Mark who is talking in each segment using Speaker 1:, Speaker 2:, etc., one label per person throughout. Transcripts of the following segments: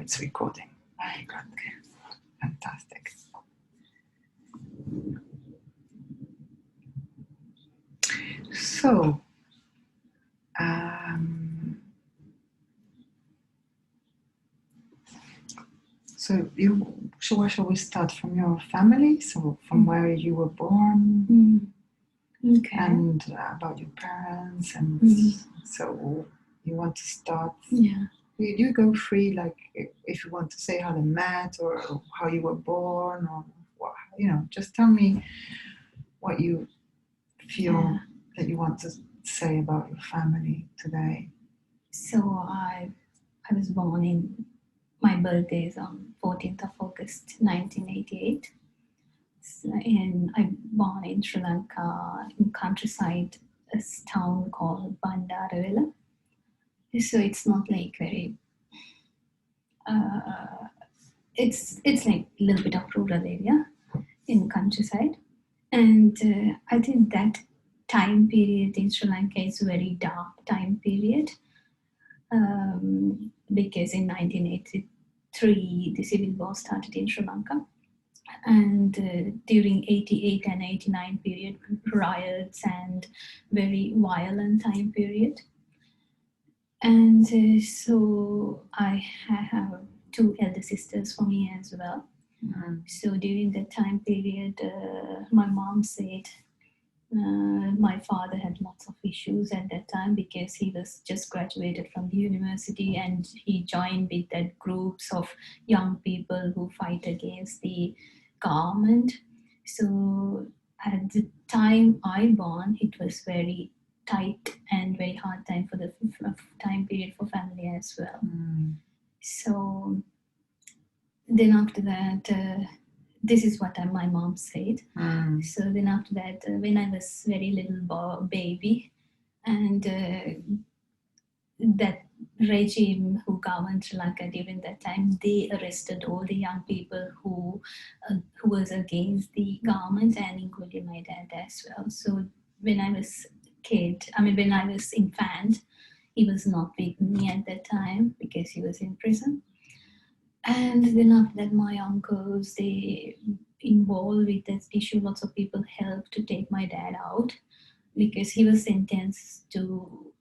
Speaker 1: it's recording. Very good. Fantastic. So, shall we start from your family? So, from where you were born,
Speaker 2: Okay.
Speaker 1: and about your parents, and so you want to start?
Speaker 2: Yeah.
Speaker 1: You go free, like if you want to say how they met or how you were born, or just tell me what you feel that you want to say about your family today.
Speaker 2: So I was born in, my birthday is on 14th of August 1988. And I'm born in Sri Lanka, in countryside, a town called Bandaravela. So it's not like very, it's like a little bit of rural area in countryside. And I think that time period in Sri Lanka is a very dark time period, because in 1983 the civil war started in Sri Lanka. And during 88 and 89 period, riots and very violent time period. And so I have two elder sisters for me as well. So during that time period, my mom said my father had lots of issues at that time because he was just graduated from the university, and he joined with that groups of young people who fight against the government. So at the time I born, it was very tight and very hard time for the time period for family as well. So then after that, this is what my mom said. So then after that, when I was very little baby, and that regime who governed Sri Lanka during that time, they arrested all the young people who was against the government, and including my dad as well. So when I was when I was infant, he was not with me at that time because he was in prison. And then after that, my uncles, they involved with this issue. Lots of people helped to take my dad out because he was sentenced to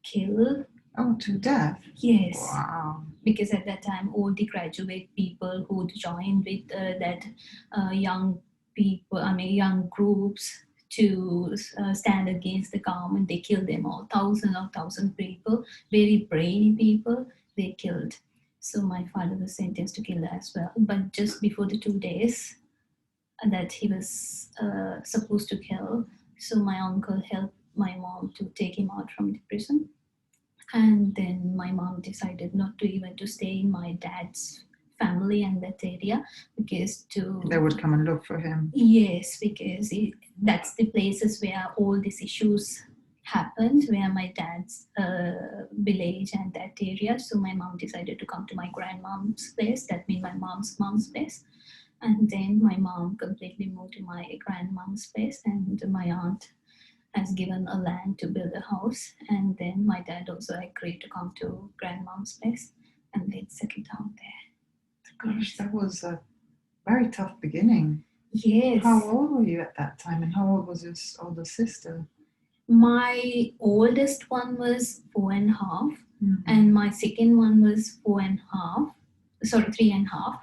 Speaker 2: kill.
Speaker 1: Oh, to death?
Speaker 2: Yes.
Speaker 1: Wow.
Speaker 2: Because at that time, all the graduate people who joined with that young groups to stand against the government, they killed them all. Thousand people, very brave people, they killed. So my father was sentenced to kill as well. But just before the 2 days that he was supposed to kill, so my uncle helped my mom to take him out from the prison. And then my mom decided not to even to stay in my dad's family and that area because
Speaker 1: they would come and look for him.
Speaker 2: Yes, because that's the places where all these issues happened, where my dad's village and that area. So my mom decided to come to my grandmom's place, that means my mom's place. And then my mom completely moved to my grandmom's place, and my aunt has given a land to build a house. And then my dad also agreed to come to grandmom's place, and they'd settle down there.
Speaker 1: Gosh, that was a very tough beginning.
Speaker 2: Yes.
Speaker 1: How old were you at that time, and how old was your older sister?
Speaker 2: My oldest one was 4.5, and my second one was 4.5. Sorry, 3.5.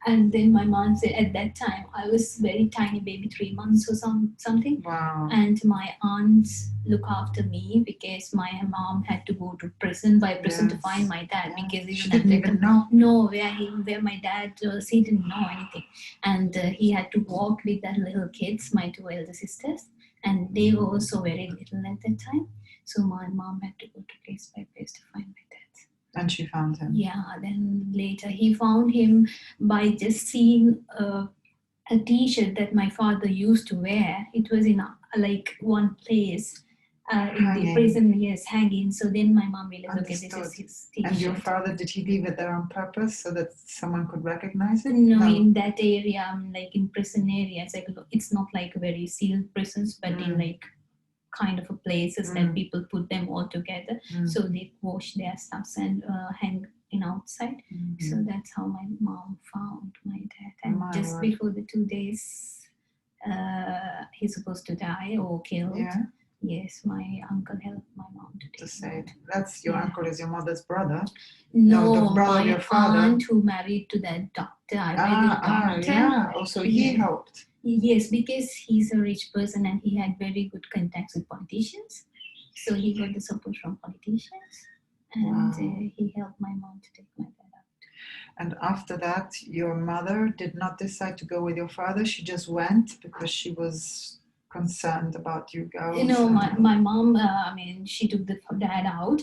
Speaker 2: And then my mom said at that time I was very tiny baby, 3 months or something.
Speaker 1: Wow.
Speaker 2: And my aunts look after me because my mom had to go to prison to find my dad, because
Speaker 1: she didn't even know
Speaker 2: where my dad was. He didn't know anything, and he had to walk with the little kids, my two elder sisters, and they were also very little at that time. So my mom had to go to place by place to find my dad.
Speaker 1: And she found him.
Speaker 2: Yeah, then later he found him by just seeing a t-shirt that my father used to wear. It was in one place in the prison, yes, hanging. So then my mom realized, okay, this is his t-shirt.
Speaker 1: And your father, did he leave it there on purpose so that someone could recognize it?
Speaker 2: No, in that area, like in prison areas, it's not like very sealed prisons, but in kind of places that people put them all together. So they wash their stuffs and hang in outside.
Speaker 1: Mhm.
Speaker 2: So that's how my mom found my dad. And
Speaker 1: My
Speaker 2: just
Speaker 1: word.
Speaker 2: before the 2 days he's supposed to die or killed,
Speaker 1: Yeah,
Speaker 2: yes, my uncle helped my mom to
Speaker 1: to
Speaker 2: take him
Speaker 1: say
Speaker 2: out.
Speaker 1: that's your
Speaker 2: Yeah.
Speaker 1: uncle is your mother's brother.
Speaker 2: No,
Speaker 1: the brother of
Speaker 2: my
Speaker 1: your father.
Speaker 2: aunt who married to that doctor, Ayurvedic doctor.
Speaker 1: Yeah. Also, he
Speaker 2: Yeah.
Speaker 1: helped.
Speaker 2: Yes, because he's a rich person and he had very good contacts with politicians. So he got the support from politicians, and
Speaker 1: Wow.
Speaker 2: he helped my mom to take my dad out.
Speaker 1: And after that, your mother did not decide to go with your father. She just went because she was concerned about you girls.
Speaker 2: You know, my mom, she took the dad out,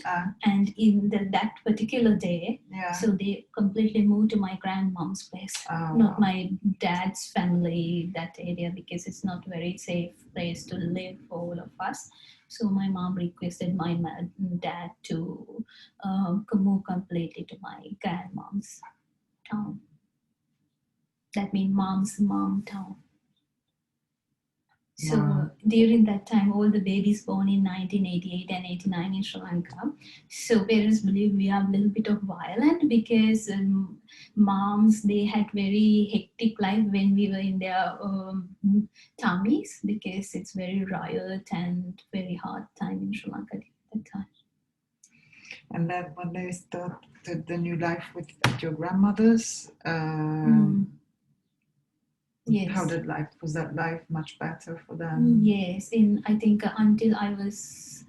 Speaker 2: and in that particular day,
Speaker 1: yeah.
Speaker 2: so they completely moved to my grandmom's place, not my dad's family, that area, because it's not very safe place to live for all of us. So my mom requested my dad to move completely to my grandmom's town. That means mom's mom town. So
Speaker 1: Wow.
Speaker 2: during that time, all the babies born in 1988 and 89 in Sri Lanka, so parents believe we are a little bit of violent because moms, they had very hectic life when we were in their tummies, because it's very riot and very hard time in Sri Lanka at that time.
Speaker 1: And then when they started the new life with your grandmothers,
Speaker 2: yes.
Speaker 1: How did life, was that life much better for them?
Speaker 2: Yes, I think until I was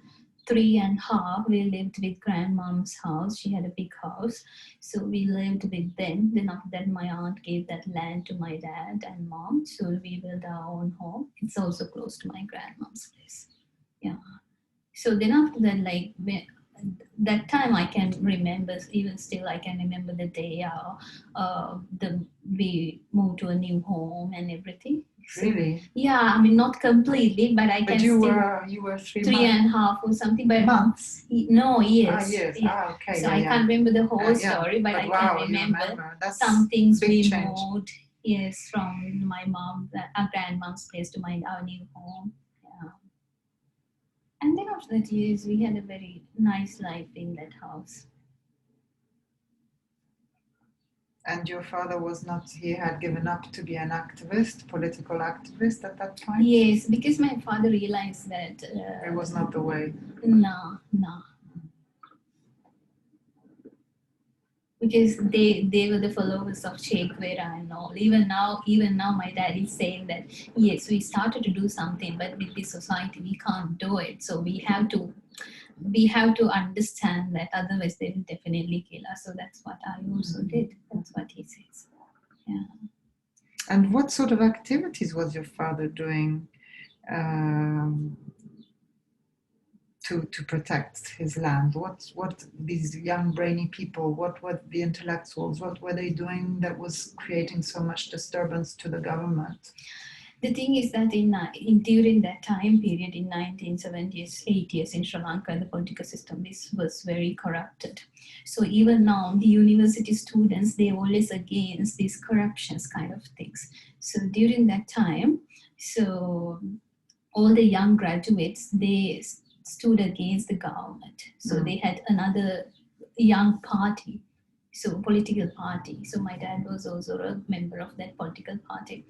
Speaker 2: 3.5, we lived with grandmom's house. She had a big house, so we lived with them. Then after that, my aunt gave that land to my dad and mom, so we built our own home. It's also close to my grandmom's place. Yeah. So then after that, like that time, I can remember, even still I can remember the day we moved to a new home and everything. So,
Speaker 1: really?
Speaker 2: Yeah, not completely, but I can
Speaker 1: But you
Speaker 2: still
Speaker 1: were
Speaker 2: 3.5 or something, but
Speaker 1: months.
Speaker 2: No, years.
Speaker 1: Yes.
Speaker 2: Yeah.
Speaker 1: Okay.
Speaker 2: So I can't remember the whole story, but I
Speaker 1: wow,
Speaker 2: can remember
Speaker 1: That's
Speaker 2: some things we
Speaker 1: change.
Speaker 2: moved. Yes, from my mom, our grandmom's place to our new home. Yeah. And then after that years, we had a very nice life in that house.
Speaker 1: And your father was not, he had given up to be an activist, political activist at that point?
Speaker 2: Yes, because my father realized that...
Speaker 1: it was not the way.
Speaker 2: No. Because they were the followers of Che Guevara and all. Even now, my dad is saying that, yes, we started to do something, but with this society, we can't do it. So we have to understand that, otherwise they will definitely kill us. So that's what I also did. That's what he says. Yeah.
Speaker 1: And what sort of activities was your father doing to protect his land? What these young brainy people, what were the intellectuals, what were they doing that was creating so much disturbance to the government?
Speaker 2: The thing is that during that time period in 1970s, 80s in Sri Lanka, the political system was very corrupted. So even now, the university students, they're always against these corruptions kind of things. So during that time, so all the young graduates, they stood against the government. So they had another young party, so political party. So my dad was also a member of that political party.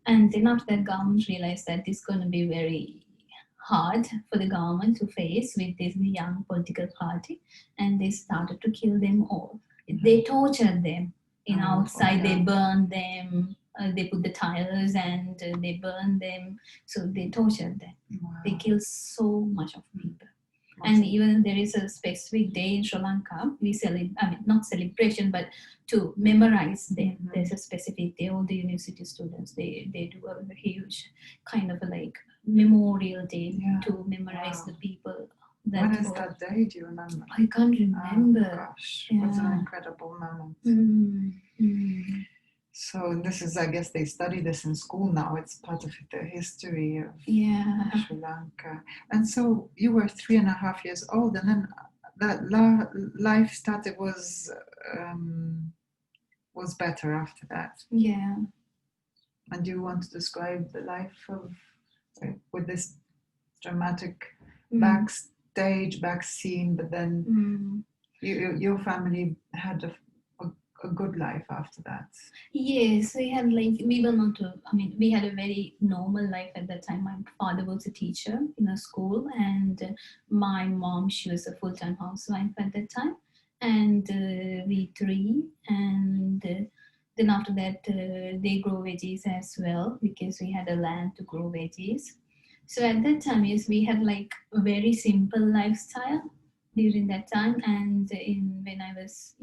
Speaker 2: And then after that, government realized that this is going to be very hard for the government to face with this young political party, and they started to kill them all. They tortured them outside. They burned them. They put the tires and they burned them. So they tortured them. Wow. They killed so much of people. And even there is a specific day in Sri Lanka, we celebrate, not celebration, but to memorize them. Mm-hmm. There's a specific day, all the university students, they do a huge kind of a memorial day to memorize the people.
Speaker 1: When is that day? Do you remember?
Speaker 2: I can't remember.
Speaker 1: Oh, gosh, what an incredible moment. So this is, I guess they study this in school now. It's part of the history of Sri Lanka. And so you were 3.5 years old, and then that life started was better after that. Yeah. And do you want to describe the life of with this dramatic backstage, back scene, but then Your family had a good life after that.
Speaker 2: Yes, we had like we were not. I mean, we had a very normal life at that time. My father was a teacher in a school, and my mom, she was a full-time housewife at that time, and we three, and then after that they grow veggies as well because we had a land to grow veggies. So at that time, yes, we had like a very simple lifestyle during that time, and in when I was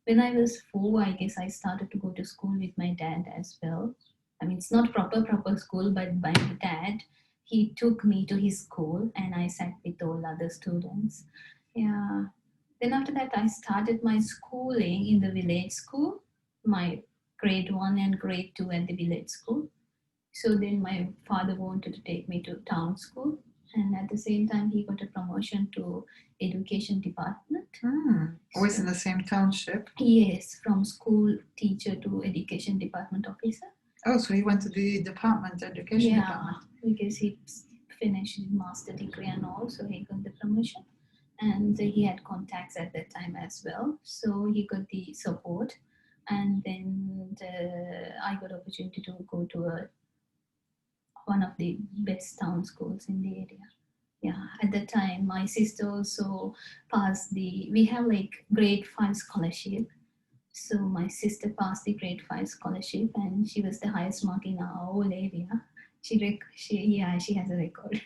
Speaker 2: when I was 4, I guess I started to go to school with my dad as well. I mean, it's not proper school, but my dad, he took me to his school and I sat with all other students. Yeah. Then after that, I started my schooling in the village school, my grade 1 and grade 2 at the village school. So then my father wanted to take me to town school, and at the same time he got a promotion to education department.
Speaker 1: Always in the same township?
Speaker 2: Yes, from school teacher to education department officer.
Speaker 1: Oh, so he went to the department, education department.
Speaker 2: Because he finished his master degree and all, so he got the promotion. And he had contacts at that time as well, so he got the support. And then I got opportunity to go to one of the best town schools in the area. Yeah, at the time, my sister also passed we have like grade 5 scholarship. So my sister passed the grade 5 scholarship and she was the highest mark in our whole area. She has a record.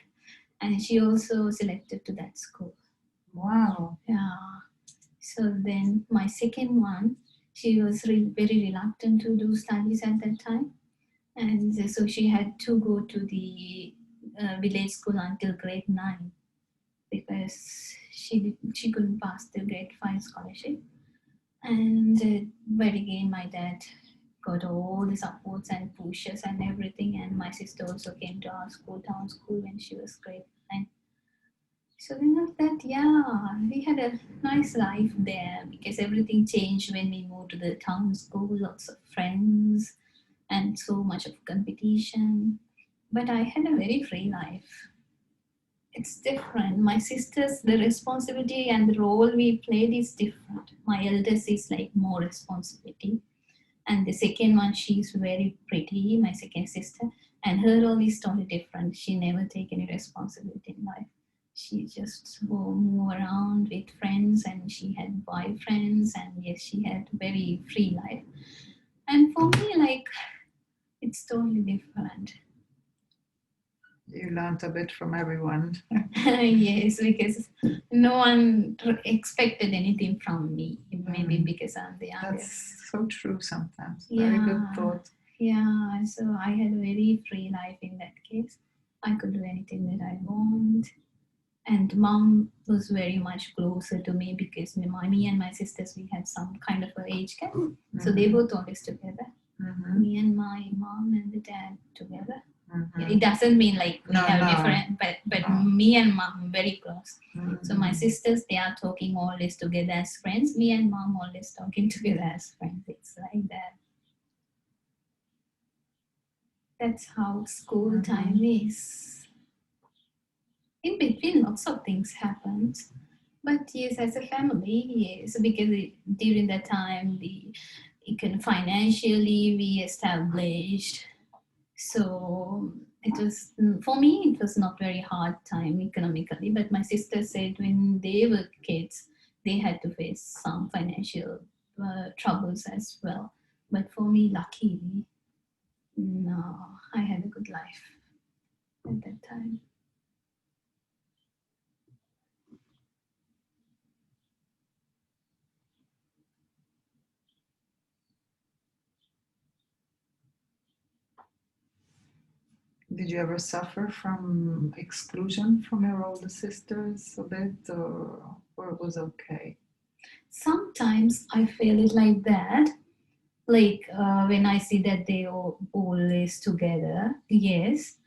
Speaker 2: And she also selected to that school.
Speaker 1: Wow.
Speaker 2: Yeah. So then my second one, she was very reluctant to do studies at that time. And so she had to go to the village school until grade 9 because she couldn't pass the grade 5 scholarship. And but again, my dad got all the supports and pushes and everything. And my sister also came to our school, town school, when she was grade 9. So then after that, we had a nice life there because everything changed when we moved to the town school. Lots of friends and so much of competition. But I had a very free life. It's different. My sisters, the responsibility and the role we played is different. My eldest is like more responsibility. And the second one, she's very pretty, my second sister. And her role is totally different. She never take any responsibility in life. She just move around with friends and she had boyfriends and yes, she had very free life. And for me, like, it's totally different.
Speaker 1: You learned a bit from everyone.
Speaker 2: Yes, because no one expected anything from me. Maybe because I'm the youngest.
Speaker 1: That's so true sometimes. Very good thought.
Speaker 2: Yeah, so I had a very free life in that case. I could do anything that I want. And mom was very much closer to me because me and my sisters, we had some kind of an age gap. So they both always together. Me and my mom and the dad together. Yeah, it doesn't mean like we have different, but me and mom very close. So my sisters, they are talking always together as friends. Me and mom always talking together as friends. It's like that. That's how school time is. In between, lots of things happened. But yes, as a family, yes, because during that time, financially we established. So it was, for me, it was not very hard time economically. But my sister said when they were kids, they had to face some financial troubles as well. But for me, luckily, no, I had a good life at that time.
Speaker 1: Did you ever suffer from exclusion from your older sisters a bit, or it was okay?
Speaker 2: Sometimes I feel it like that. Like when I see that they are always together, yes.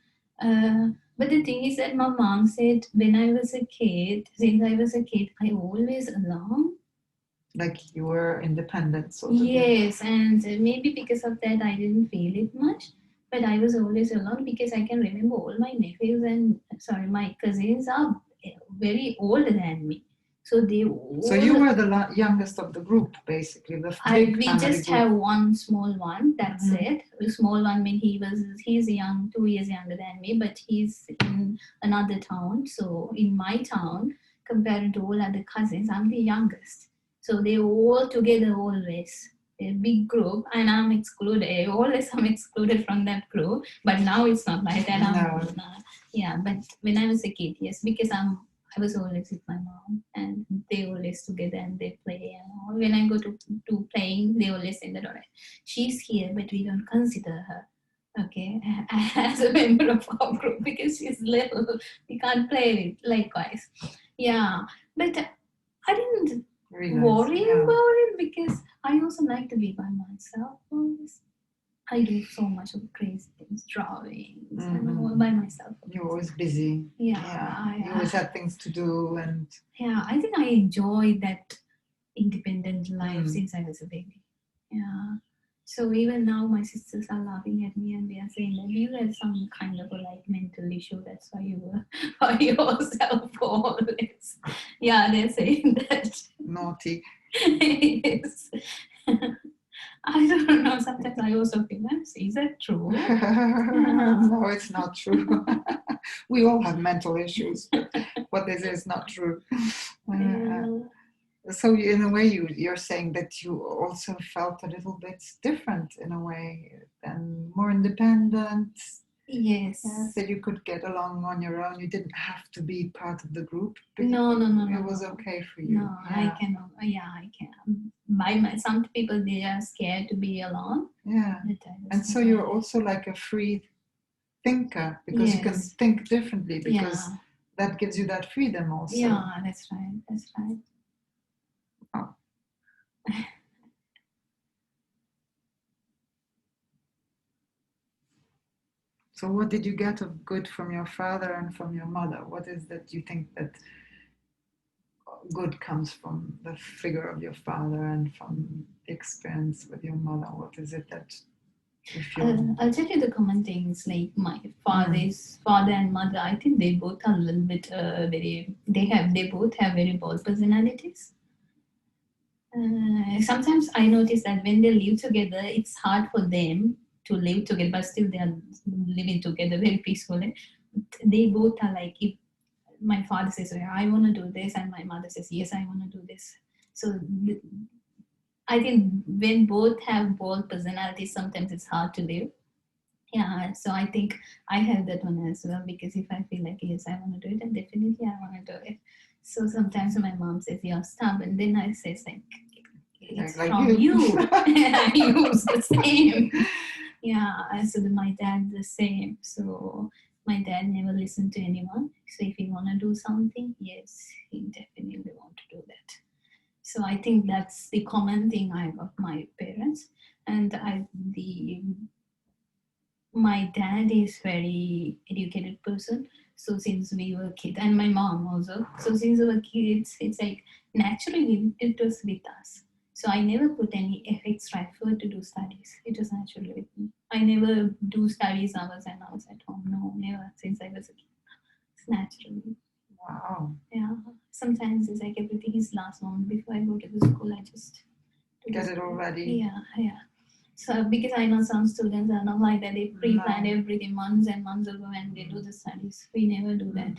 Speaker 2: But the thing is that my mom said when I was a kid, since I was a kid, I always alone.
Speaker 1: Like you were independent, sort of.
Speaker 2: Yes, and maybe because of that, I didn't feel it much. But I was always alone because I can remember all my nephews and my cousins are very older than me. So they all,
Speaker 1: So you were the youngest of the group, basically. The big
Speaker 2: we
Speaker 1: family
Speaker 2: just
Speaker 1: group.
Speaker 2: have one small one. That's
Speaker 1: Mhm.
Speaker 2: it. The small one, when he's young, 2 years younger than me, but he's in another town. So in my town, compared to all other cousins, I'm the youngest. So they all together always. A big group, and I'm excluded. Always I'm excluded from that group. But now it's not like that.
Speaker 1: No.
Speaker 2: Yeah. But when I was a kid, yes, because I was always with my mom, and they always together and they play. And all. When I go to playing, they always say that, all right, she's here, but we don't consider her, okay, as a member of our group because she's little. We can't play with. Likewise, yeah. But I didn't worry about it because I also like to be by myself always. I do so much of crazy things, drawings, and all by myself.
Speaker 1: You're always busy.
Speaker 2: Yeah.
Speaker 1: You always had things to do, and
Speaker 2: yeah, I think I enjoyed that independent life since I was a baby. Yeah. So even now, my sisters are laughing at me and they are saying that you had some kind of a like mental issue. That's why you were by yourself always. Yeah, they're saying that.
Speaker 1: Naughty.
Speaker 2: Yes. I don't know. Sometimes I also feel, is that true?
Speaker 1: No, it's not true. We all have mental issues, but what is not true. So in a way, you're saying that you also felt a little bit different in a way, and more independent.
Speaker 2: Yes.
Speaker 1: That you could get along on your own. You didn't have to be part of the group.
Speaker 2: No.
Speaker 1: It was okay for you.
Speaker 2: No, I can. I can. Some people, they are scared to be alone.
Speaker 1: Yeah. And so you're also like a free thinker because you can think differently because that gives you that freedom also.
Speaker 2: Yeah, that's right.
Speaker 1: Oh. So what did you get of good from your father and from your mother? What is that you think that good comes from the figure of your father and from the experience with your mother? What is it that you feel?
Speaker 2: I'll tell you the common things, like my father and mother. I think they both are a little bit they both have very bold personalities. Sometimes I notice that when they live together, it's hard for them to live together, but still they are living together very peacefully. They both are like, if my father says, I want to do this, and my mother says, yes, I want to do this. So I think when both have bold personalities, sometimes it's hard to live. Yeah, so I think I have that one as well, because if I feel like, yes, I want to do it, then definitely I want to do it. So sometimes my mom says, you're stubborn, then I say, like, it's like from you. You was the same. Yeah, so my dad the same. So my dad never listened to anyone. So if he want to do something, yes, he definitely want to do that. So I think that's the common thing I got my parents. And my dad is very educated person. So since we were kids, and my mom also. So since we were kids, it's like naturally it was with us. So I never put any extra effort to do studies. It was naturally with me. I never do studies hours and hours at home. No, never, since I was a kid. It's naturally.
Speaker 1: Wow.
Speaker 2: Yeah. Sometimes it's like everything is last moment before I go to the school. I just
Speaker 1: get it already.
Speaker 2: Yeah. So because I know some students are not like that. They pre-plan everything months and months ago when they do the studies. We never do that.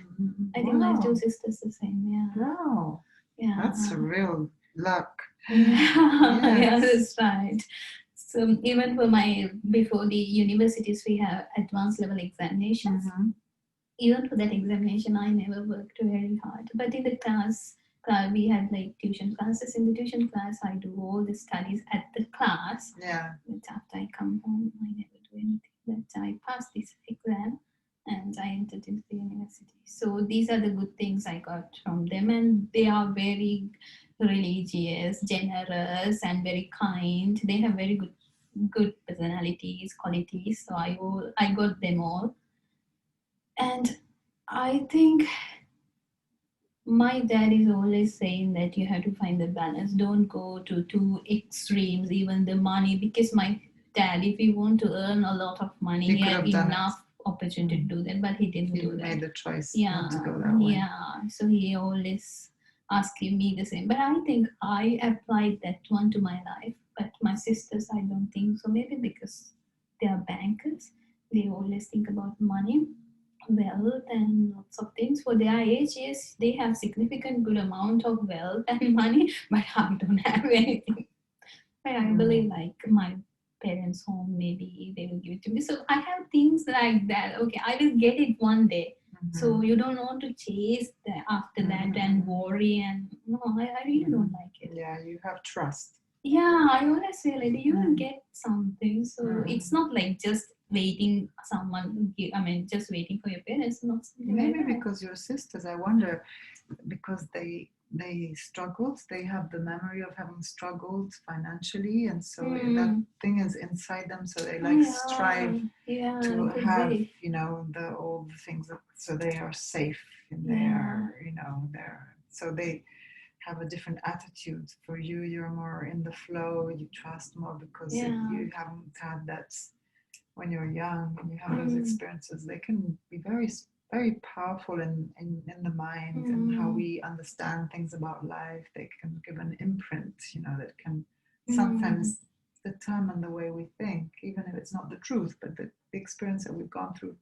Speaker 2: I think my two sisters the same. Yeah.
Speaker 1: Wow. Yeah. That's real luck.
Speaker 2: Yeah. Yeah, that's right. So even for before the universities, we have advanced level examinations. Even for that examination, I never worked very hard. But in the class, we had like tuition classes. In the tuition class, I do all the studies at the class.
Speaker 1: Yeah.
Speaker 2: But after I come home, I never do anything. But I passed this exam and I entered into the university. So these are the good things I got from them, and they are very religious, generous, and very kind. They have very good personalities, qualities. So I got them all. And I think my dad is always saying that you have to find the balance. Don't go to two extremes, even the money, because my dad, if he want to earn a lot of money, he had enough opportunity to do that, but he didn't do that.
Speaker 1: He made the choice not to go that way.
Speaker 2: Yeah, so he always asking me the same. But I think I applied that one to my life. But my sisters, I don't think so. Maybe because they are bankers, they always think about money, wealth, and lots of things. For their age, yes, they have significant good amount of wealth and money, but I don't have anything. But I believe like my parents' home, maybe they will give it to me. So I have things like that. Okay, I will get it one day. So you don't want to chase after that and worry, and no, I really don't like it.
Speaker 1: Yeah, you have trust.
Speaker 2: Yeah, I always feel like you will get something. So it's not like just waiting someone. Just waiting for your parents. Not something
Speaker 1: Maybe
Speaker 2: like that.
Speaker 1: because your sisters, I wonder, because they struggled, they have the memory of having struggled financially, and so that thing is inside them, so they like strive to have all the things so they are safe in their so they have a different attitude. For you, you're more in the flow, you trust more because you haven't had that when you're young and you have those experiences. They can be very very powerful in the mind and how we understand things about life. They can give an imprint, that can sometimes determine the way we think, even if it's not the truth, but the experience that we've gone through.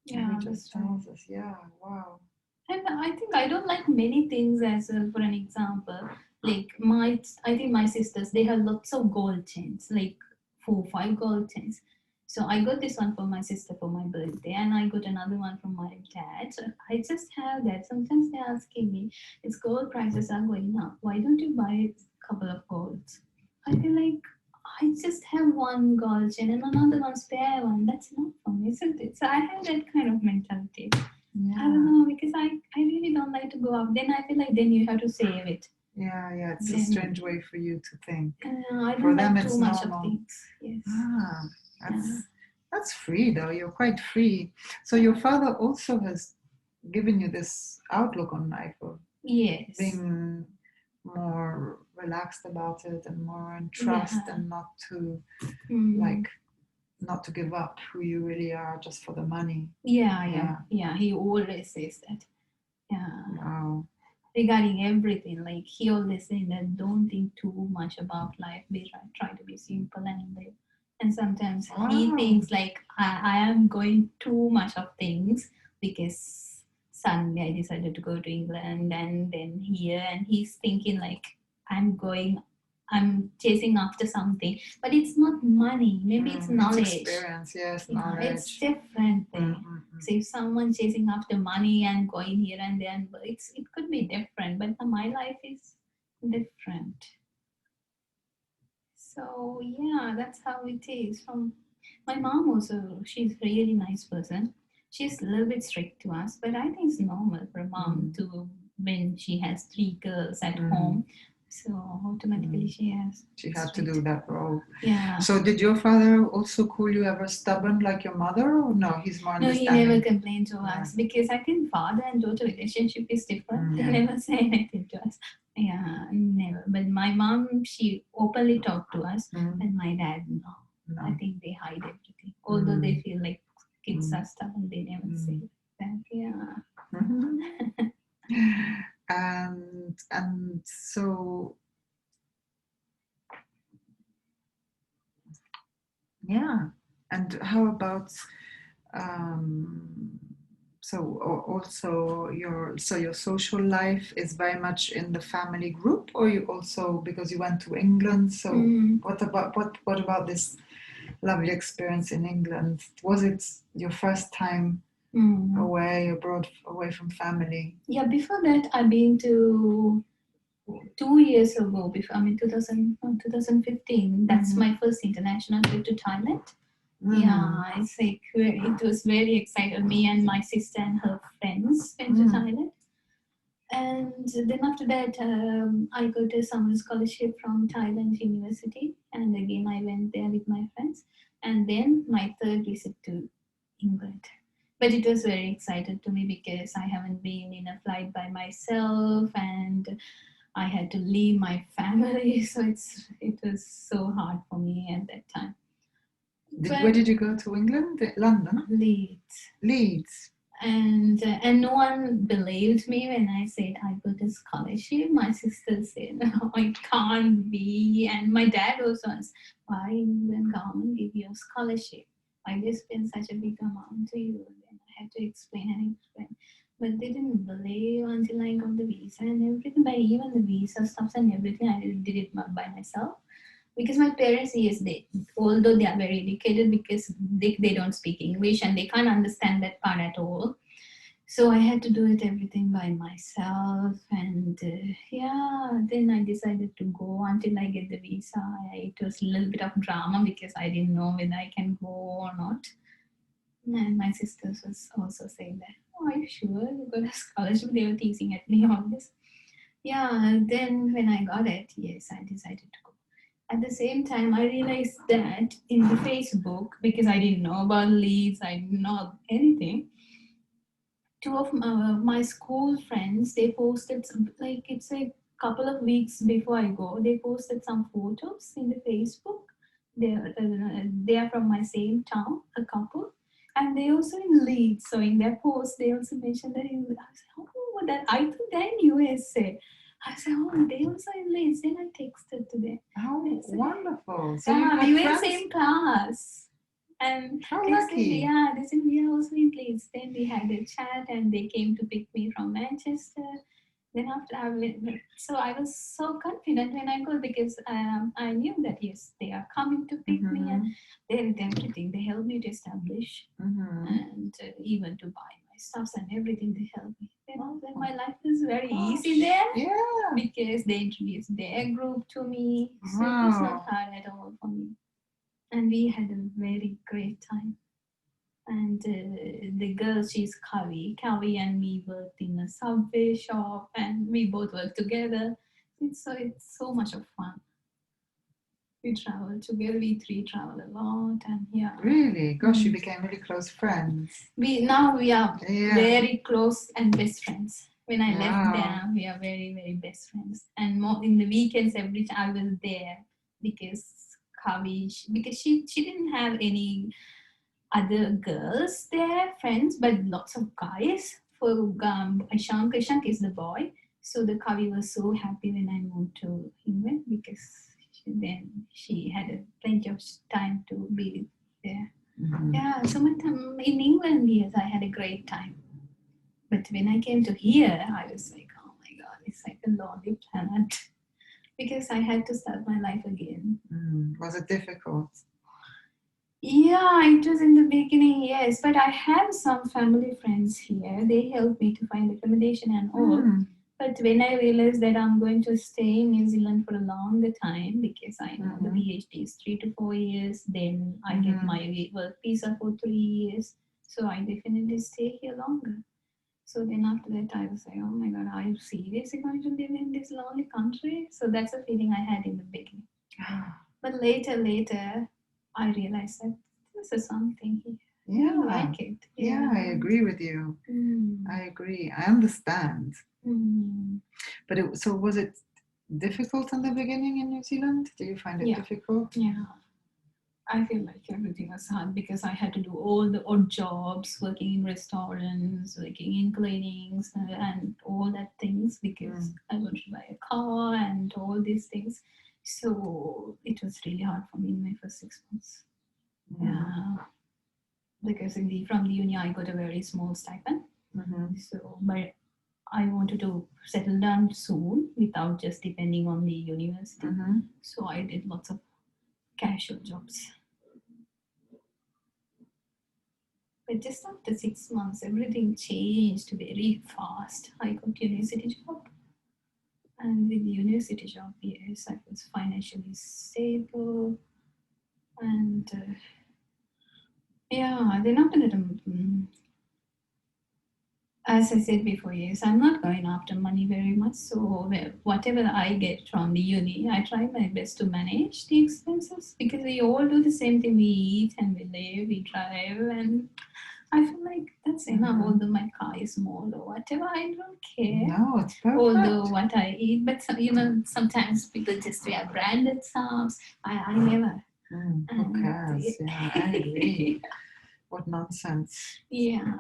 Speaker 2: Yeah,
Speaker 1: just tells us. Yeah, wow.
Speaker 2: And I think I don't like many things as well. For an example, like I think my sisters, they have lots of gold chains, like 4, 5 gold chains. So I got this one for my sister for my birthday, and I got another one from my dad. So I just have that. Sometimes they're asking me, "Its gold prices are going up. Why don't you buy a couple of golds?" I feel like I just have one gold chain and another one spare one. That's enough for me, isn't it? So I have that kind of mentality.
Speaker 1: Yeah.
Speaker 2: I don't know, because I really don't like to go up. Then I feel like then you have to save it.
Speaker 1: Yeah, it's a strange way for you to think.
Speaker 2: I don't like too much of things. Yes.
Speaker 1: That's free though. You're quite free. So your father also has given you this outlook on life of being more relaxed about it and more in trust and not to not to give up who you really are just for the money.
Speaker 2: Yeah. He always says that. Yeah.
Speaker 1: Wow.
Speaker 2: Regarding everything, like he always saying that don't think too much about life. We try to be simple and live. And sometimes he thinks like I am going too much of things because suddenly I decided to go to England and then here, and he's thinking like I'm chasing after something, but it's not money. Maybe it's knowledge.
Speaker 1: It's experience, yes, knowledge.
Speaker 2: It's different thing. So if someone's chasing after money and going here and there, it could be different. But my life is different. So yeah, that's how it is. From my mom also, she's a really nice person. She's a little bit strict to us, but I think it's normal for a mom to when she has 3 girls at home. So automatically she
Speaker 1: had to do that role.
Speaker 2: Yeah.
Speaker 1: So did your father also call you ever stubborn like your mother, or no? He's more understanding.
Speaker 2: No, he never complained to us because I think father and daughter relationship is different. They never say anything to us. Yeah, never. But my mom, she openly talked to us, and my dad, no. I think they hide everything. Although they feel like kids are stubborn, they never say that. Yeah.
Speaker 1: And so and how about also your social life is very much in the family group, or you also, because you went to England, so what about this lovely experience in England? Was it your first time abroad, away from family?
Speaker 2: Yeah, before that I've been to 2 years ago, 2015. That's my first international trip to Thailand. Yeah, it's like it was very exciting. Me and my sister and her friends went to Thailand. And then after that, I got a summer scholarship from Thailand University. And again, I went there with my friends. And then my third visit to England. But it was very exciting to me because I haven't been in a flight by myself, and I had to leave my family. So it was so hard for me at that time.
Speaker 1: Where did you go to England? London?
Speaker 2: Leeds. And no one believed me when I said I got a scholarship. My sister said, "No, it can't be." And my dad also asked, "Why when government give you a scholarship? Why they spend such a big amount to you?" Then I had to explain and explain. But they didn't believe until I got the visa and everything. But even the visa stuff and everything, I did it by myself. Because my parents, yes, they, although they are very educated, because they don't speak English and they can't understand that part at all. So I had to do it everything by myself. And yeah, then I decided to go until I get the visa. It was a little bit of drama because I didn't know whether I can go or not. And my sisters was also saying that, "Oh, are you sure you got a scholarship?" They were teasing at me on this. Yeah, and then when I got it, yes, I decided to go. At the same time, I realized that in the Facebook, because I didn't know about leads, I didn't know anything. Two of my school friends, they posted some, like it's a couple of weeks before I go, they posted some photos in the Facebook. They are from my same town, a couple, and they also in Leeds. So in their post, they also mentioned that. I said, "Oh, that I thought they're in USA." I said, "Oh, they also in Leeds." Then I texted to them.
Speaker 1: Oh,
Speaker 2: They said,
Speaker 1: wonderful. So you
Speaker 2: "Yeah,
Speaker 1: had
Speaker 2: we were in
Speaker 1: friends?
Speaker 2: same class." And
Speaker 1: How
Speaker 2: they said,
Speaker 1: lucky.
Speaker 2: "Yeah, they said we are also in Leeds." Then we had a chat, and they came to pick me from Manchester. Then after I went, so I was so confident when I go, because I knew that yes, they are coming to pick me, and they did everything. They helped me to establish, and even to buy my stuffs and everything. They helped me. Then my life was very easy there,
Speaker 1: Yeah.
Speaker 2: because they introduced their group to me, so it was not hard at all for me. And we had a very great time. And the girl, she's Kavi. Kavi and me worked in a Subway shop, and we both worked together. It's so much of fun. We travel together. We three travel a lot, and yeah.
Speaker 1: Really? Gosh, you became really close friends.
Speaker 2: We are very close and best friends. When I left there, we are very, very best friends. And more in the weekends, every time I was there, because Kavi, because she didn't have any other girls there, friends, but lots of guys. For Ishank is the boy. So the Kavi was so happy when I moved to England, because then she had plenty of time to be there. Yeah, so in England, yes, I had a great time. But when I came to here, I was like, oh my God, it's like a lonely planet. Because I had to start my life again.
Speaker 1: Was it difficult?
Speaker 2: Yeah, it was in the beginning, yes. But I have some family friends here. They helped me to find accommodation and all. But when I realized that I'm going to stay in New Zealand for a longer time, because I know the PhD is 3 to 4 years, then I get my work visa for 3 years. So I definitely stay here longer. So then after that, I was like, oh my God, are you seriously going to live in this lonely country? So that's a feeling I had in the beginning. But later, I realized that this is something here.
Speaker 1: Yeah,
Speaker 2: I like it.
Speaker 1: Yeah, I agree with you. I agree. I understand. But so was it difficult in the beginning in New Zealand? Did you find it difficult?
Speaker 2: Yeah. I feel like everything was hard because I had to do all the odd jobs, working in restaurants, working in cleanings, and all that things, because I wanted to buy a car and all these things. So it was really hard for me in my first 6 months. Yeah, because from the uni I got a very small stipend. So, but I wanted to settle down soon without just depending on the university. So I did lots of casual jobs. But just after 6 months, everything changed very fast. I got university job. And with the university job, yes, I was financially stable. And yeah, then after that, as I said before, yes, I'm not going after money very much. So whatever I get from the uni, I try my best to manage the expenses, because we all do the same thing. We eat and we live, we drive, and I feel like that's enough. Although my car is small or whatever, I don't care.
Speaker 1: No, it's perfect.
Speaker 2: Although what I eat, but sometimes people just wear branded stuff. I never.
Speaker 1: Who cares? Yeah, I agree. What nonsense.
Speaker 2: Yeah.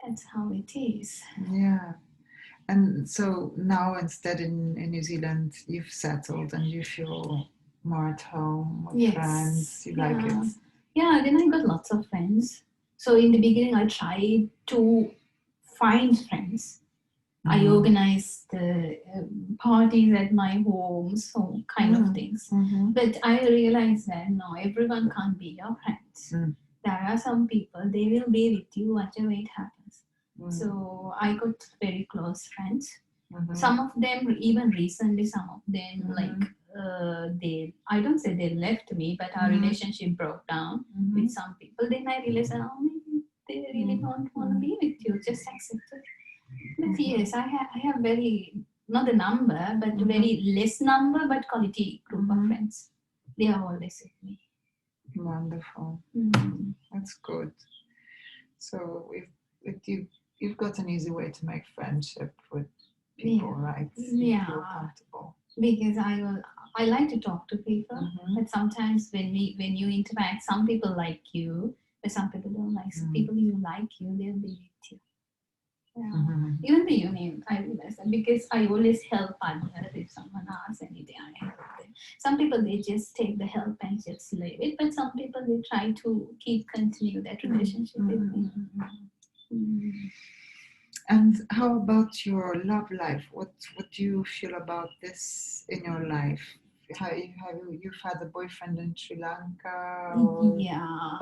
Speaker 2: that's how it is.
Speaker 1: Yeah. And so now instead in New Zealand, you've settled and you feel more at home with friends. You like it.
Speaker 2: Yeah, then I got lots of friends. So in the beginning, I tried to find friends. I organized parties at my home, so kind of things. But I realized that no, everyone can't be your friends. There are some people, they will be with you whatever it happens. So I got very close friends. Some of them, even recently, some of them, like, I don't say they left me, but our relationship broke down with some people. Then I realized, oh, maybe they really don't want to be with you, just accept it. But yes, I have very, not a number, but very less number, but quality group of friends. They are always with me.
Speaker 1: Wonderful. That's good. So you've got an easy way to make friendship with people, right? You feel comfortable.
Speaker 2: Because I like to talk to people, but sometimes when you interact, some people like you, but some people don't like. Some people who like you, they'll be with you. Yeah. Even the union, I realize that because I always help others if someone asks anything, I help them. Some people they just take the help and just leave it, but some people they try to continue that relationship with me.
Speaker 1: And how about your love life? What do you feel about this in your life? You've had a boyfriend in Sri Lanka? Or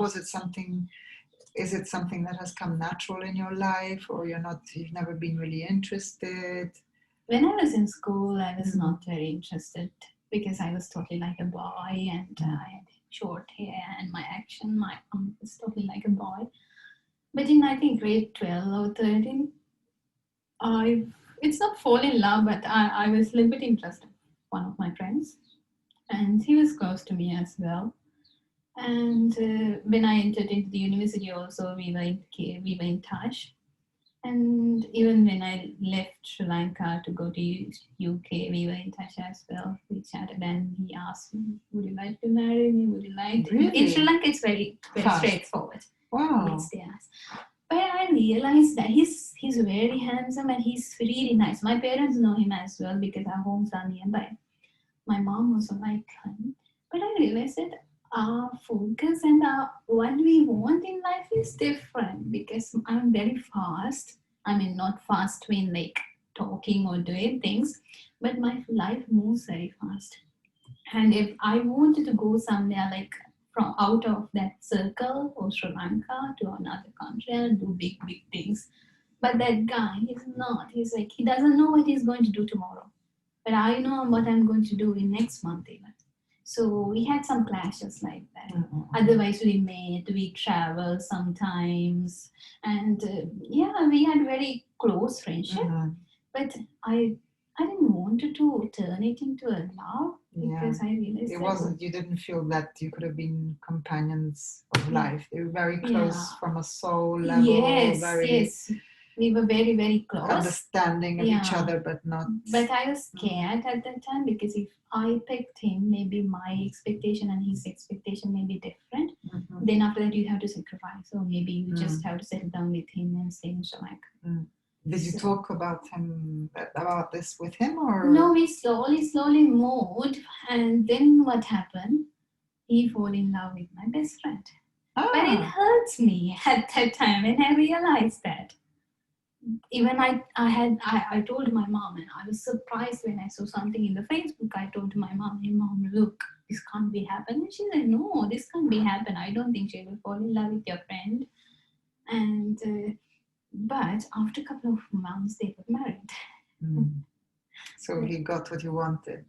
Speaker 1: was it something? Is it something that has come natural in your life, or you've never been really interested?
Speaker 2: When I was in school, I was not very interested because I was totally like a boy, and I had short hair, and my action, my was totally like a boy. But in I think grade 12 or 13, it's not fall in love, but I was a little bit interested in one of my friends, and he was close to me as well. And when I entered into the university, also we were in touch. And even when I left Sri Lanka to go to UK, we were in touch as well. We chatted, and he asked me, "Would you like to marry me? Would you like to?"
Speaker 1: Really?
Speaker 2: In Sri Lanka, it's very straightforward.
Speaker 1: Wow.
Speaker 2: Yes, they ask. But I realized that he's very handsome and he's really nice. My parents know him as well because our homes are nearby. My mom also liked him. But I realized that our focus and what we want in life is different because I'm very fast. I mean, not fast when like talking or doing things, but my life moves very fast. And if I wanted to go somewhere like from out of that circle or Sri Lanka to another country and do big, big things. But that guy, he's not. He's like, he doesn't know what he's going to do tomorrow. But I know what I'm going to do in next month even. So we had some clashes like that. Otherwise, we met, we travel sometimes. And we had very close friendship. But I didn't want to turn it into a love because I realized
Speaker 1: you didn't feel that you could have been companions of life. They were very close from a soul level.
Speaker 2: Yes. We were very, very close.
Speaker 1: Understanding of each other, but not.
Speaker 2: But I was scared at that time because if I picked him, maybe my expectation and his expectation may be different. Then after that, you have to sacrifice. So maybe you just have to settle down with him and stay in Sri Lanka.
Speaker 1: Did you talk about this with him, or
Speaker 2: no? We slowly moved, and then what happened? He fell in love with my best friend. But it hurts me at that time when I realized that. Even I told my mom, and I was surprised when I saw something in the Facebook. I told my mom, "Hey mom, look, this can't be happening." And she said, "No, this can't be happen. I don't think she will fall in love with your friend." And but after a couple of months, they got married.
Speaker 1: So he got what he wanted.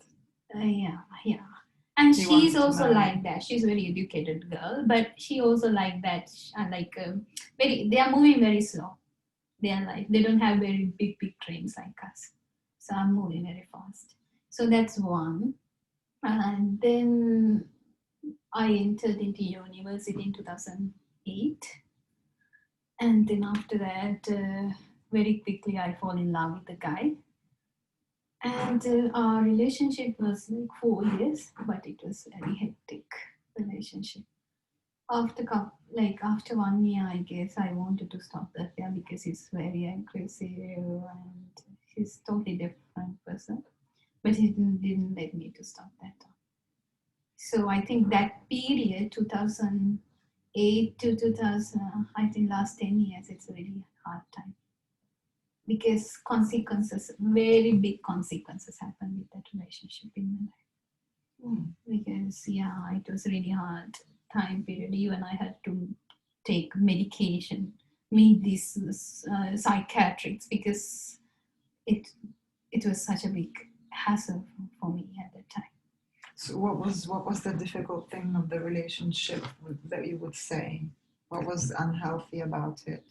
Speaker 2: Yeah. And she's also like that. She's a very educated girl, but she also like that. They are moving very slow. Their life. They don't have very big dreams like us. So I'm moving very fast. So that's one. And then I entered into university in 2008. And then after that, very quickly I fall in love with the guy. And our relationship was like 4 years, but it was a very hectic relationship. After like after 1 year, I guess I wanted to stop the affair because he's very aggressive and he's totally different person. But he didn't let me to stop that. So I think that period, 2008 to 2000, I think last 10 years, it's a really hard time because consequences, very big consequences happen with that relationship in my life. Because yeah, it was really hard time period. Even I had to take medication, meet these psychiatrists because it it was such a big hassle for me at that time.
Speaker 1: So what was the difficult thing of the relationship that you would say? What was unhealthy about it?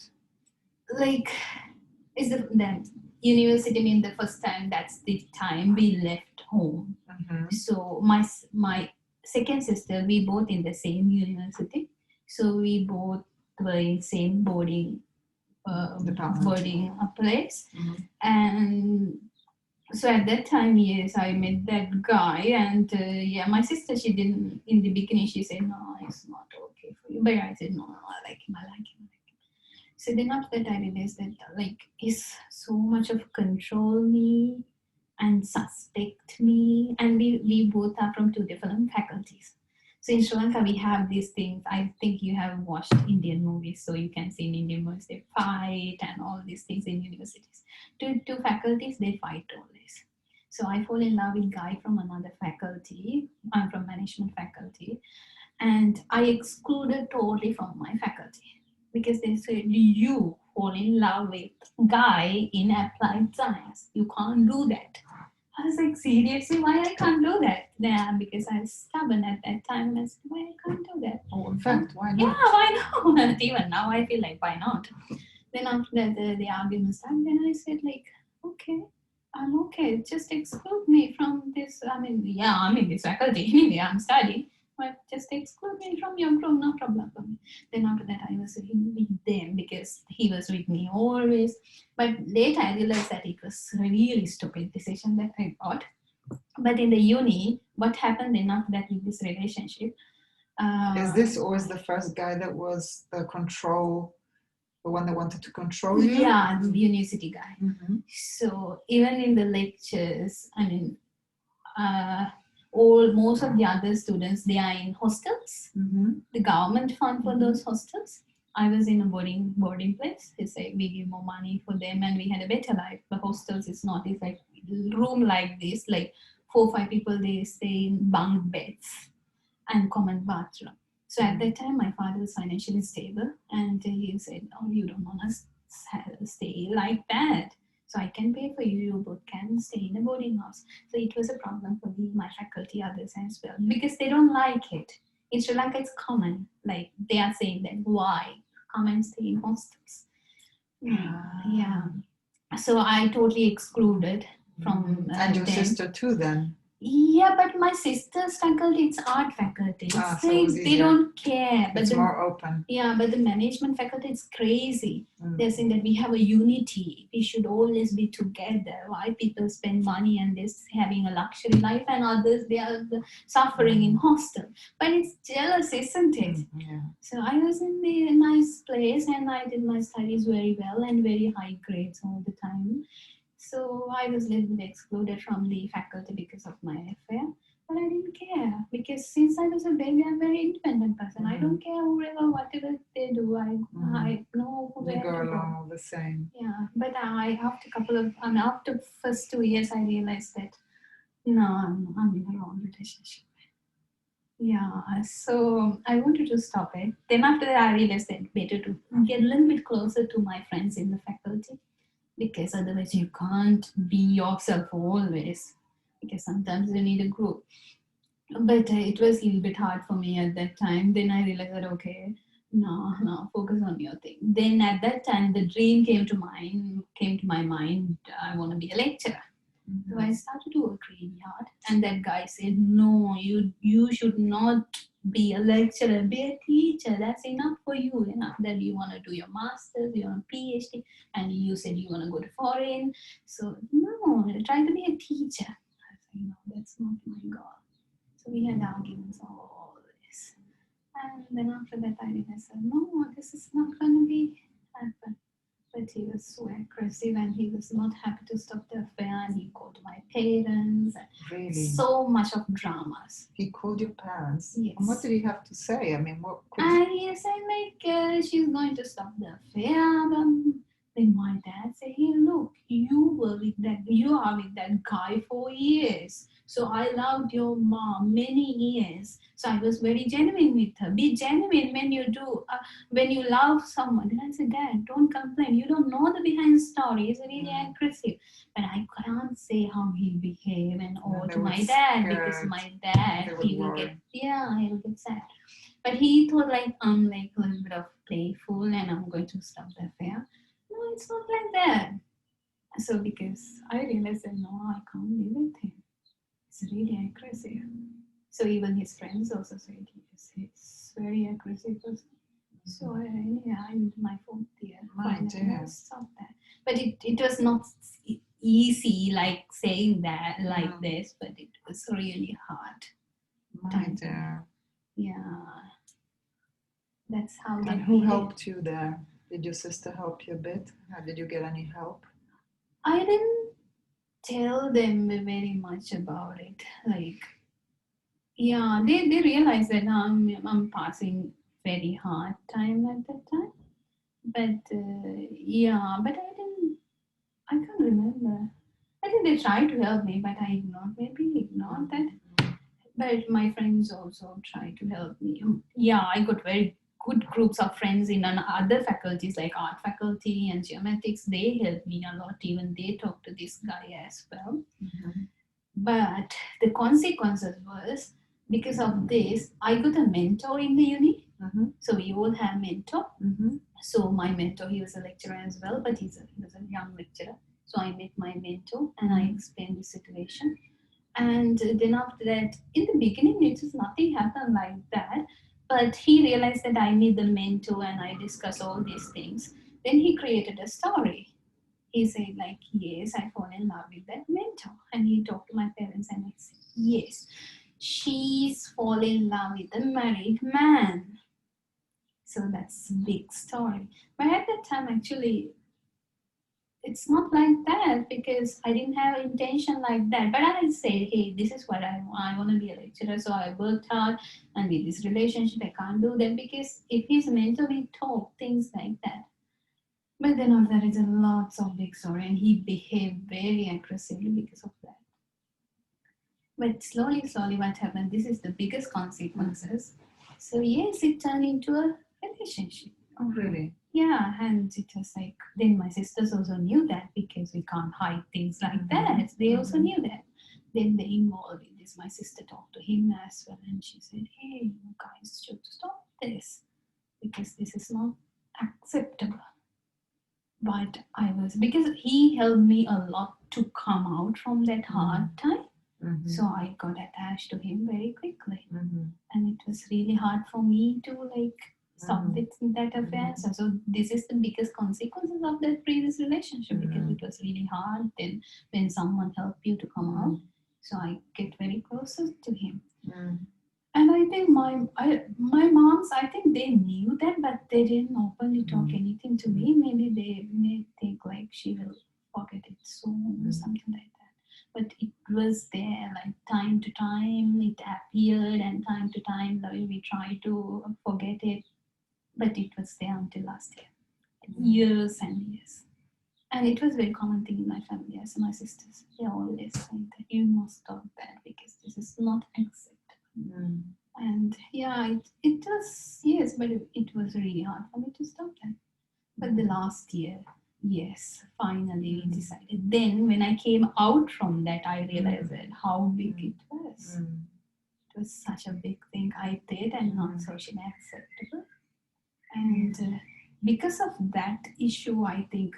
Speaker 2: Like, is the university mean the first time? That's the time we left home. So my second sister, we both in the same university. So we both were in same boarding place, and so at that time, yes, I met that guy, and yeah, my sister, she didn't in the beginning. She said, "No, it's not okay for you," but I said, "No, no, I like him. I like him." So then after that, I realized that like he's so much of control me and suspect me, and we both are from two different faculties. So in Sri Lanka, we have these things. I think you have watched Indian movies, so you can see in Indian movies they fight and all these things in universities. Two faculties, they fight always. So I fall in love with guy from another faculty. I'm from management faculty, and I excluded totally from my faculty because they said you fall in love with guy in applied science. You can't do that. I was like, seriously, why I can't do that? Yeah, because I was stubborn at that time. And I said, why I can't do that?
Speaker 1: Oh, in fact, why not?
Speaker 2: Yeah, why not? Even now, I feel like, why not? Then after that, the argument started. Then I said, like, okay, I'm okay. Just exclude me from this. I mean, yeah, I'm in this faculty anyway. I'm studying. But just exclude me from your group, no problem for me. Then after that, I was with them because he was with me always. But later, I realized that it was a really stupid decision that I got. But in the uni, what happened then after that with this relationship?
Speaker 1: Is this always the first guy that was the one that wanted to control you?
Speaker 2: Yeah, the university guy. So even in the lectures, I mean, most of the other students, they are in hostels. The government fund for those hostels. I was in a boarding place. It's like we give more money for them, and we had a better life. The hostels is not. It's like room like this, like 4 or 5 people. They stay in bunk beds and common bathroom. So at that time, my father was financially stable, and he said, "Oh, you don't want to stay like that. So I can pay for you. You both can stay in a boarding house." So it was a problem for my faculty, others as well, because they don't like it. In Sri Lanka, it's common. Like they are saying that why come and stay in hostels. Yeah. So I totally excluded from.
Speaker 1: And your
Speaker 2: them.
Speaker 1: sister too, then.
Speaker 2: Yeah, but my sister's faculty, it's art faculty. It's
Speaker 1: so
Speaker 2: like they don't care. But
Speaker 1: it's more open.
Speaker 2: Yeah, but the management faculty, it's crazy. They're saying that we have a unity. We should always be together. Why people spend money and they're having a luxury life, and others, they are suffering in hostel. But it's jealous, isn't it?
Speaker 1: Yeah.
Speaker 2: So I was in the nice place, and I did my studies very well and very high grades all the time. So I was a little bit excluded from the faculty because of my affair. But I didn't care because since I was a baby, I'm a very independent person. I don't care whoever, whatever they do. I know where
Speaker 1: you go
Speaker 2: to
Speaker 1: along
Speaker 2: go.
Speaker 1: all the same.
Speaker 2: Yeah, but after first 2 years, I realized that no, I'm in the wrong relationship. Yeah, so I wanted to stop it. Then after that, I realized that better to get a little bit closer to my friends in the faculty, because otherwise you can't be yourself always, because sometimes you need a group. But it was a little bit hard for me at that time. Then I realized that okay, no, focus on your thing. Then at that time the dream came to my mind. I want to be a lecturer. So I started to work really hard, and that guy said, "No, you should not be a lecturer, be a teacher. That's enough for you. Enough that you want to do your masters, you want a PhD, and you said you want to go to foreign. So no, try to be a teacher." I said, "No, that's not my goal." So we had arguments all this, and then after that I realized, no, this is not going to be happen. But he was so aggressive and he was not happy to stop the affair, and he called my parents.
Speaker 1: Really?
Speaker 2: So much of dramas.
Speaker 1: He called your parents?
Speaker 2: Yes.
Speaker 1: And what did he have to say? I mean, what could
Speaker 2: And he said like, she's going to stop the affair. Then my dad said, hey, look, you are with that guy for years. So I loved your mom many years. So I was very genuine with her. Be genuine when you do, when you love someone. Then I said, Dad, don't complain. You don't know the behind story. It's really aggressive. But I can't say how he'll behave and all to my dad, because my dad, he will get sad. But he thought like I'm like a little bit of playful and I'm going to stop the affair. No, it's not like that. So because I realized that no, I can't live with him. It's really aggressive. So even his friends also said he's very aggressive person. So in my 4th year, finally I stopped that. But it was not easy like saying that like this, but it was really hard.
Speaker 1: My dear.
Speaker 2: Yeah. That's how.
Speaker 1: And who helped you there? Did your sister help you a bit? Did you get any help?
Speaker 2: I didn't tell them very much about it. Like, yeah, they realized that I'm passing very hard time at that time. But but I can't remember. I think they tried to help me, but I ignored that. But my friends also tried to help me. Yeah, I got very good groups of friends in other faculties like art faculty and geomatics. They helped me a lot. Even they talked to this guy as well. But the consequences was, because of this, I got a mentor in the uni. So we all have mentor. So my mentor, he was a lecturer as well, but he was a young lecturer. So I met my mentor and I explained the situation. And then after that, in the beginning, it was nothing happened like that. But he realized that I need the mentor and I discuss all these things. Then he created a story. He said like, yes, I fall in love with that mentor. And he talked to my parents and I said, yes, she's fall in love with a married man. So that's a big story. But at that time, actually, it's not like that, because I didn't have intention like that. But I said, hey, this is what I want to be a lecturer. So I worked hard, and with this relationship, I can't do that, because if he's mentally talk things like that. But then after that, it's a lots of big story, and he behaved very aggressively because of that. But slowly, what happened? This is the biggest consequences. So yes, it turned into a relationship.
Speaker 1: Oh, really?
Speaker 2: Yeah, and it was like, then my sisters also knew that, because we can't hide things like that. They also knew that. Then they involved in this. My sister talked to him as well, and she said, hey, you guys should stop this, because this is not acceptable. But because he helped me a lot to come out from that hard time. So I got attached to him very quickly. And it was really hard for me to like stop that affair. So this is the biggest consequences of that previous relationship, because it was really hard then when someone helped you to come out. So I get very closer to him. And I think my moms, I think they knew that, but they didn't openly talk anything to me. Maybe they may think like she will forget it soon or something like that. But it was there, like time to time it appeared, and time to time like, we tried to forget it. But it was there until last year. Years and years. And it was a very common thing in my family, as my sisters. They always say that you must stop that, because this is not acceptable. And yeah, it was, yes, but it was really hard for me to stop that. But the last year, yes, finally we decided. Then when I came out from that, I realized that how big it was. It was such a big thing I did, and not socially acceptable. And because of that issue, I think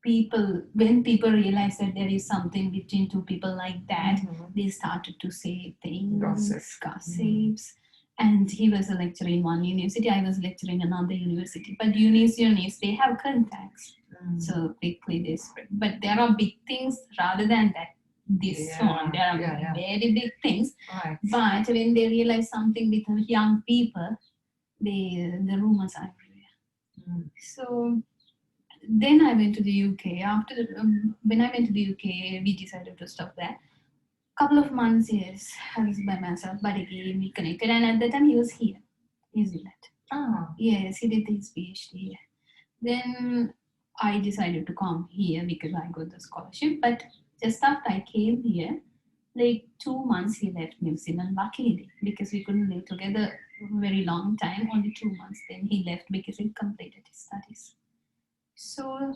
Speaker 2: when people realize that there is something between two people like that, they started to say things, gossips. And he was a lecturer in one university, I was lecturing in another university. But unis, they have contacts. So quickly they spread. But there are big things rather than that. There are very big things. Right. But when they realize something with young people, the rumors are everywhere.
Speaker 1: Mm.
Speaker 2: So then I went to the UK. After when I went to the UK, we decided to stop there. Couple of months, yes, I was by myself, but again we connected, and at that time he was here, New Zealand.
Speaker 1: Oh.
Speaker 2: Yes, he did his PhD here. Then I decided to come here because I got the scholarship. But just after I came here, like 2 months he left New Zealand, luckily, because we couldn't live together a very long time, only 2 months. Then he left because he completed his studies. So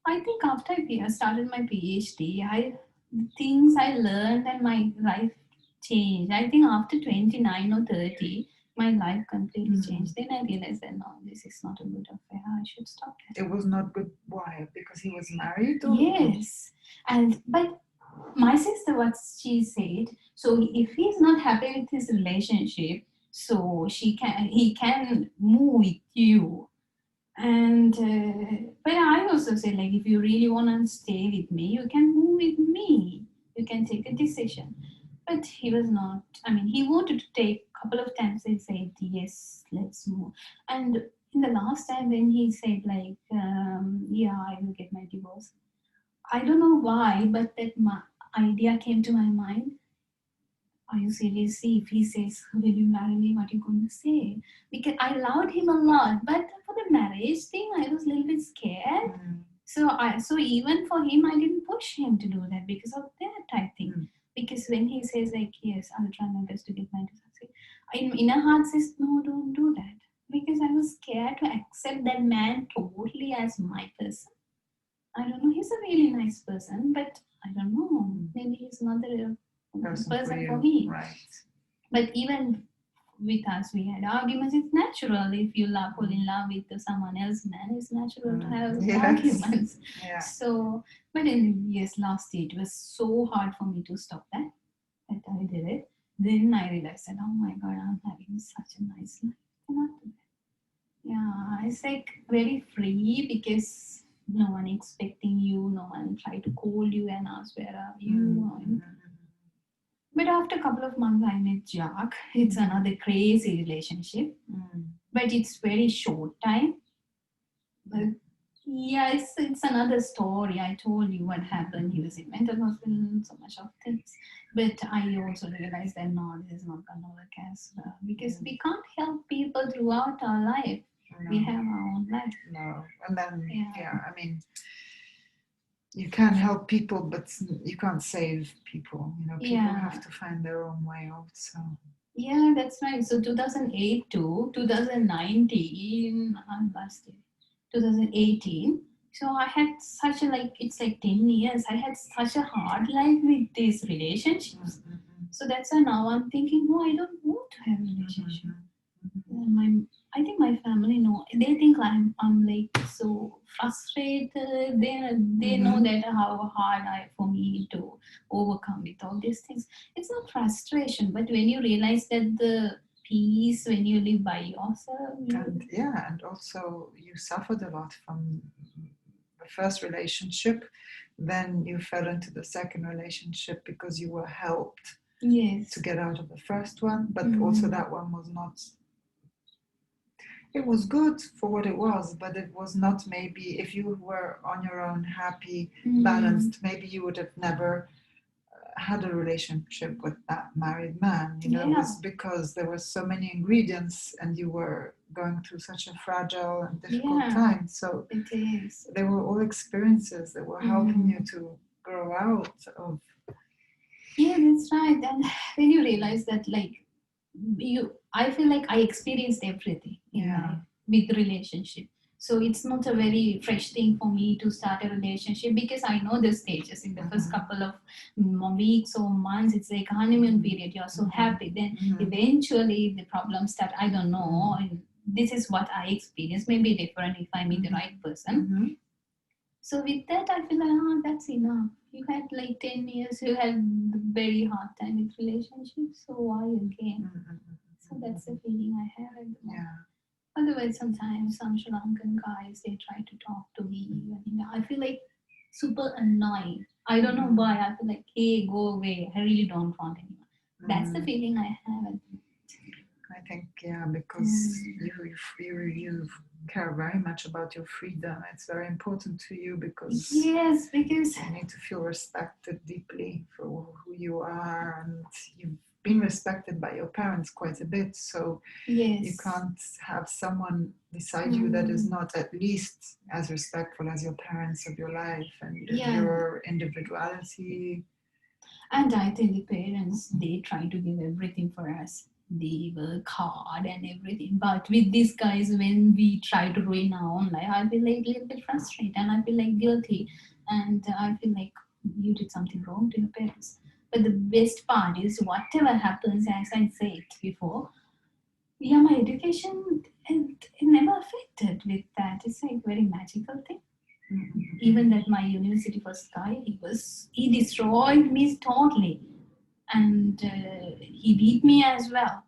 Speaker 2: I think after I started my PhD, the things I learned and my life changed. I think after 29 or 30, my life completely changed. Then I realized that no, this is not a good affair. I should stop that.
Speaker 1: It was not good. Why? Because he was married? Or?
Speaker 2: Yes, but my sister, what she said. So if he's not happy with his relationship, so he can move with you. And but I also say, like, if you really want to stay with me, you can move with me. You can take a decision. But he was not. I mean, he wanted to take a couple of times. He said, "Yes, let's move." And in the last time when he said, like, "Yeah, I will get my divorce," I don't know why, but that idea came to my mind. Are you seriously? If he says, "Will you marry me?" What are you going to say? Because I loved him a lot, but for the marriage thing, I was a little bit scared. So even for him, I didn't push him to do that because of that, I think. Because when he says, like, "Yes, I'll try my best to get my divorce," in inner heart says, "No, don't do that," because I was scared to accept that man totally as my person. I don't know. He's a really nice person, but I don't know. Maybe he's not the real person for me.
Speaker 1: Right.
Speaker 2: But even with us, we had arguments. It's natural if you fall in love with someone else, man. It's natural to have arguments.
Speaker 1: Yeah.
Speaker 2: So, but in yes, last year it was so hard for me to stop that. That I did it. Then I realized that, oh my God, I'm having such a nice life. I cannot do that. Yeah, it's like very free because no one expecting you, no one try to call you and ask where are you. But after a couple of months, I met Jack. It's another crazy relationship, but it's very short time. But yeah, it's another story. I told you what happened. He was in mental hospital, so much of things. But I also realized that no, this is not gonna work as well because we can't help people throughout our life. No. We have our own life.
Speaker 1: No, and then I mean, you can help people, but you can't save people. You know, people have to find their own way out. So.
Speaker 2: Yeah, that's right. So 2008 to 2019, last year, 2018. So I had such a it's like 10 years. I had such a hard life with these relationships. So that's why now I'm thinking, no, I don't want to have a relationship. I think my family know. They think I'm like so frustrated. They know that how hard for me to overcome with all these things. It's not frustration, but when you realize that the peace when you live by yourself.
Speaker 1: And also you suffered a lot from the first relationship. Then you fell into the second relationship because you were helped to get out of the first one, but also that one was not. It was good for what it was, but it was not maybe, if you were on your own, happy, balanced, maybe you would have never had a relationship with that married man. You know, it was because there were so many ingredients and you were going through such a fragile and difficult time. So they were all experiences that were helping you to grow out of.
Speaker 2: Yeah, that's right. And when you realize that, like, I feel like I experienced everything in life with relationship. So it's not a very fresh thing for me to start a relationship because I know the stages. In the first couple of weeks or months, it's like honeymoon period. You're so happy. Then eventually the problems start. I don't know. And this is what I experienced. Maybe different if I meet the right person. So with that, I feel like, that's enough. You had like 10 years, you had very hard time with relationships, so why again? So that's the feeling I have at the moment. Otherwise, sometimes some Sri Lankan guys, they try to talk to me. I feel like super annoying. I don't know why. I feel like, hey, go away. I really don't want anyone. That's the feeling I have at the moment.
Speaker 1: I think, yeah, because you care very much about your freedom. It's very important to you because
Speaker 2: Yes, because
Speaker 1: you need to feel respected deeply for who you are, and you've been respected by your parents quite a bit. So
Speaker 2: yes,
Speaker 1: you can't have someone beside you that is not at least as respectful as your parents of your life and
Speaker 2: Yeah.
Speaker 1: your individuality.
Speaker 2: And I think the parents, they try to give everything for us. They work hard and everything. But with these guys, when we try to ruin our own life, I feel like a little bit frustrated and I feel like guilty. And I feel like you did something wrong to your parents. But the best part is, whatever happens, as I said before, yeah, my education, it never affected with that. It's like a very magical thing. Even that my university first guy, he destroyed me totally, and he beat me as well.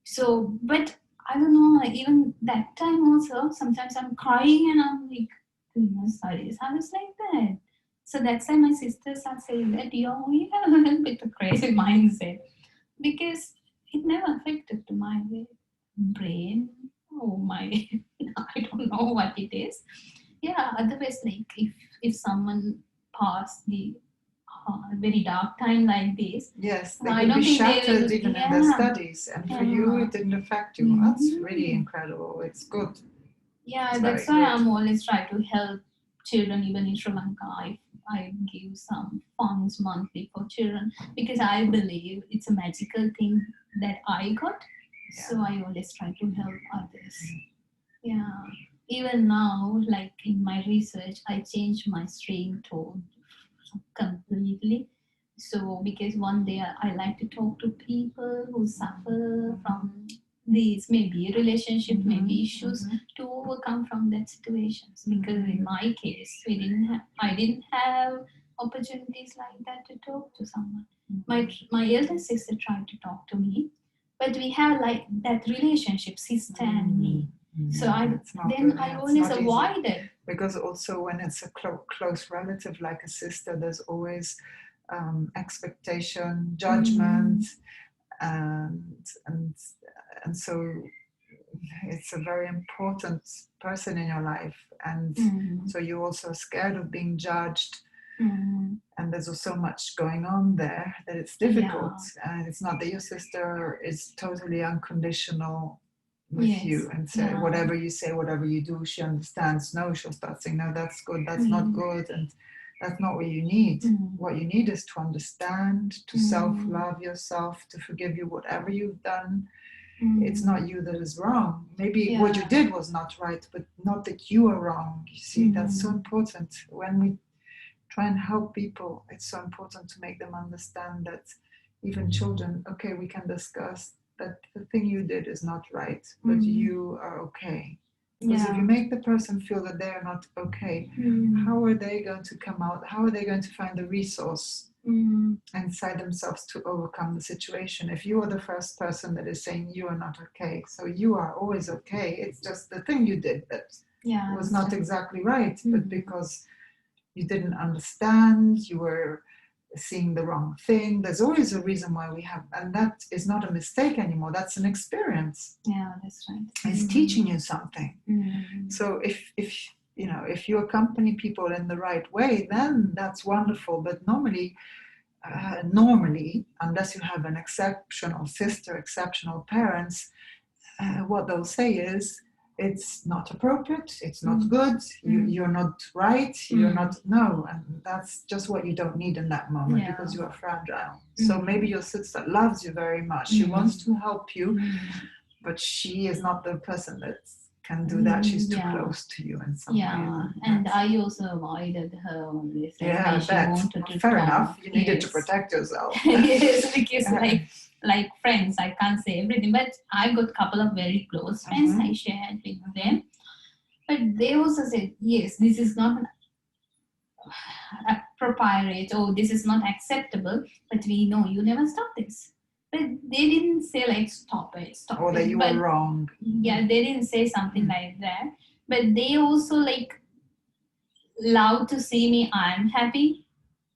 Speaker 2: So, but I don't know, like, even that time also, sometimes I'm crying and I'm like, goodness, studies, I was like that. So that's why my sisters are saying that you have a little bit of crazy mindset, because it never affected to my brain or my I don't know what it is. Yeah, otherwise, like, if someone passed the very dark time like this,
Speaker 1: Yes, they
Speaker 2: I
Speaker 1: could
Speaker 2: don't
Speaker 1: be
Speaker 2: think they
Speaker 1: shattered
Speaker 2: will.
Speaker 1: even in
Speaker 2: Yeah,
Speaker 1: their studies, and for you
Speaker 2: yeah.
Speaker 1: it didn't affect you. That's really
Speaker 2: Mhm.
Speaker 1: incredible. It's good.
Speaker 2: Yeah,
Speaker 1: It's
Speaker 2: that's
Speaker 1: very
Speaker 2: why
Speaker 1: good.
Speaker 2: I'm always trying to help children, even in Sri Lanka. I give some funds monthly for children because I believe it's a magical thing that I got. So I always try to help others. Yeah. Even now, like in my research, I changed my stream tone completely. So, because one day I like to talk to people who suffer from these maybe relationship, maybe issues, to overcome from that situations. Because in my case, I didn't have opportunities like that to talk to someone. My elder sister tried to talk to me, but we have like that relationship, sister and me. So
Speaker 1: It's not
Speaker 2: then
Speaker 1: good.
Speaker 2: I
Speaker 1: It's
Speaker 2: always
Speaker 1: not easy.
Speaker 2: avoided.
Speaker 1: Because also when it's a close relative like a sister, there's always expectation, judgment, and and so it's a very important person in your life, and so you're also scared of being judged. And there's so much going on there that it's difficult. And it's not that your sister is totally unconditional with you and say whatever you say, whatever you do, she understands. No, she'll start saying, no, that's good, that's not good, and that's not what you need. What you need is to understand, to self-love yourself, to forgive you whatever you've done. It's not you that is wrong. Maybe what you did was not right, but not that you are wrong. You see, that's so important. When we try and help people, it's so important to make them understand that even children, okay, we can discuss that the thing you did is not right, but you are okay. Because if you make the person feel that they are not okay, how are they going to come out? How are they going to find the resource inside themselves to overcome the situation? If you are the first person that is saying you are not okay, so you are always okay, it's just the thing you did that was not exactly right, but because you didn't understand, you were seeing the wrong thing. There's always a reason why we have, and that is not a mistake anymore. That's an experience.
Speaker 2: Yeah, that's right.
Speaker 1: It's teaching you something. So if you accompany people in the right way, then that's wonderful. But normally, unless you have an exceptional sister, exceptional parents, what they'll say is, it's not appropriate, it's not good, you're not right, you're not, no, and that's just what you don't need in that moment because you are fragile. So maybe your sister loves you very much, she wants to help you, but she is not the person that can do that. She's too close to you in some way.
Speaker 2: And I also avoided her on this.
Speaker 1: Yeah,
Speaker 2: she wanted to
Speaker 1: fair
Speaker 2: talk.
Speaker 1: enough. You needed to protect yourself.
Speaker 2: Yes, because like friends, I can't say everything, but I got a couple of very close friends. I shared with them, but they also said, yes, this is not appropriate, or this is not acceptable, but we know you never stop this. But they didn't say like stop it,
Speaker 1: or that you were wrong.
Speaker 2: Yeah, they didn't say something like that, but they also like love to see me I'm happy,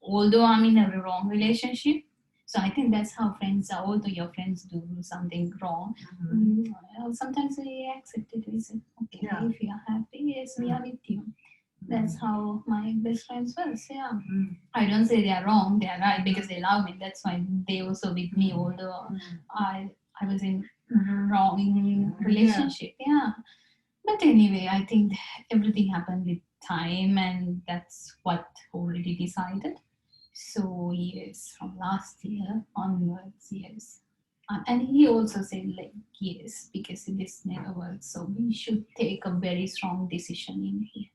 Speaker 2: although I'm in a wrong relationship. So I think that's how friends are. Although your friends do something wrong, sometimes we accept it. We say, okay,
Speaker 1: Yeah.
Speaker 2: if you are happy, yes, we are with you. That's how my best friends was. Yeah. I don't say they are wrong, they are right because they love me. That's why they also with me, although I was in wrong relationship. Yeah. But anyway, I think everything happened with time, and that's what already decided. So yes, from last year onwards, yes. And he also said like yes, because this never works. So we should take a very strong decision in here.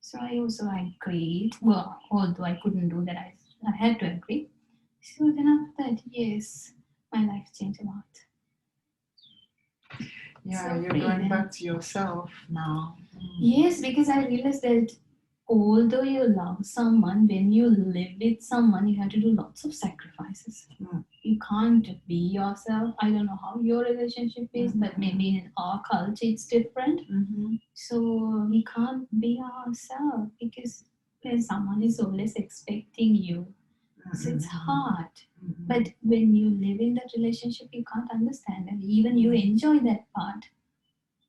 Speaker 2: So I also agreed. Well, although I couldn't do that, I had to agree. So then after that, yes, my life changed a lot.
Speaker 1: Yeah,
Speaker 2: So
Speaker 1: you're
Speaker 2: free
Speaker 1: going
Speaker 2: then.
Speaker 1: back to yourself now.
Speaker 2: Yes, because I realized that although you love someone, when you live with someone, you have to do lots of sacrifices. You can't be yourself. I don't know how your relationship is, but maybe in our culture it's different. So we can't be ourselves because when someone is always expecting you, so it's hard. But when you live in that relationship, you can't understand, and even you enjoy that part.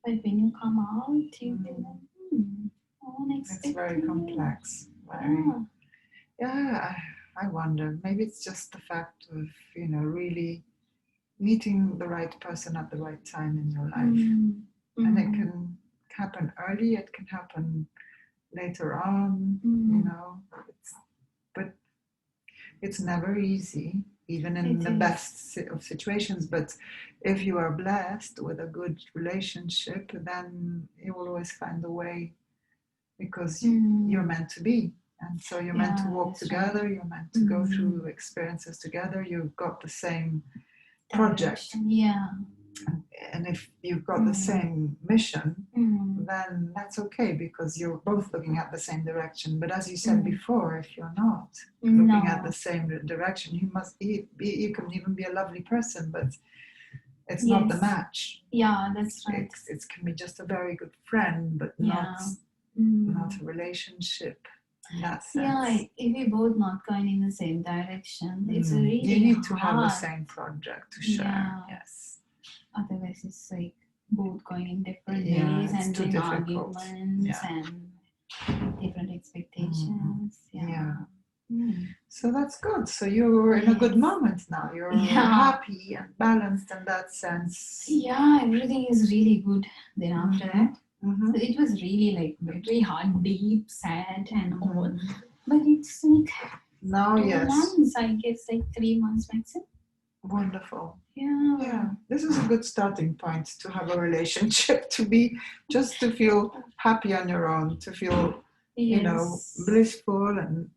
Speaker 2: But when you come out, you feel like, no one
Speaker 1: It's
Speaker 2: expected
Speaker 1: very
Speaker 2: you.
Speaker 1: complex. Very.
Speaker 2: Yeah.
Speaker 1: Yeah, I wonder. Maybe it's just the fact of, really meeting the right person at the right time in your life. And it can happen early, it can happen later on, but it's never easy, even in the best of situations. But if you are blessed with a good relationship, then you will always find a way because you're meant to be. And so you're meant to walk together, right. You're meant to go through experiences together, you've got the same project.
Speaker 2: Yeah.
Speaker 1: And if you've got the same mission, then that's okay because you're both looking at the same direction. But as you said before, if you're not looking at the same direction, you can even be a lovely person, but it's not the match.
Speaker 2: Yeah, that's right.
Speaker 1: It can be just a very good friend, but not a relationship in that sense.
Speaker 2: Yeah, if we both not going in the same direction, it's really
Speaker 1: you need to
Speaker 2: hard.
Speaker 1: have the same project to share.
Speaker 2: Yeah.
Speaker 1: Yes.
Speaker 2: Otherwise, it's like both going in different ways and doing arguments and different expectations. Yeah.
Speaker 1: So that's good. So you're in a good moment now. You're happy and balanced in that sense.
Speaker 2: Yeah, everything is really good. Then after that, so it was really like very hard, deep, sad, and all. But it's like
Speaker 1: now,
Speaker 2: 2 months, I guess, like 3 months maximum.
Speaker 1: Wonderful.
Speaker 2: Yeah.
Speaker 1: Yeah. This is a good starting point to have a relationship, to feel happy on your own, to feel, blissful and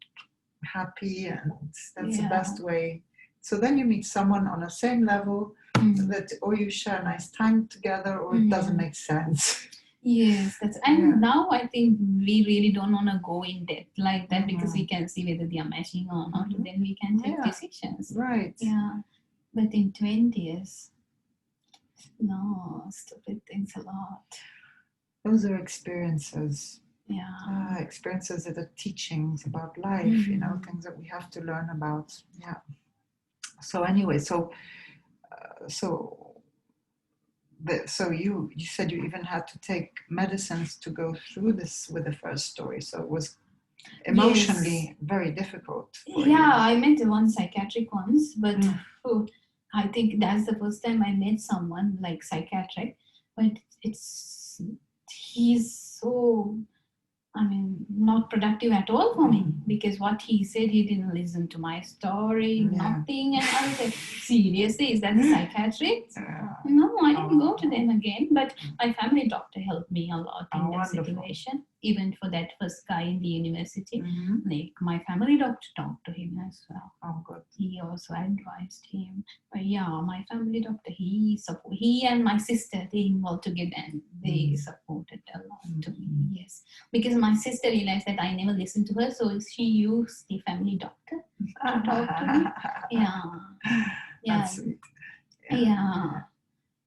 Speaker 1: happy, and that's the best way. So then you meet someone on the same level that, or you share a nice time together, or it doesn't make sense.
Speaker 2: Yes, and now I think we really don't want to go in depth like that because we can see whether they are matching or not. Then we can take decisions.
Speaker 1: Right.
Speaker 2: Yeah. But in 20s, no, stupid things a lot.
Speaker 1: Those are experiences.
Speaker 2: Yeah.
Speaker 1: Experiences that are teachings about life, things that we have to learn about. Yeah. So anyway, so you said you even had to take medicines to go through this with the first story. So it was emotionally very difficult.
Speaker 2: I met one psychiatric once, but I think that's the first time I met someone like psychiatric. But he's so, not productive at all for me because what he said, he didn't listen to my story, nothing. And I was like, seriously, is that the psychiatric? No, I didn't go to them again. But my family doctor helped me a lot in that situation. Even for that first guy in the university, like my family doctor talked to him as well.
Speaker 1: Oh, good.
Speaker 2: He also advised him. But my family doctor, he and my sister, they involved together and they supported a lot to me. Yes, because my sister realized that I never listened to her, so she used the family doctor to talk to me.
Speaker 1: That's sweet.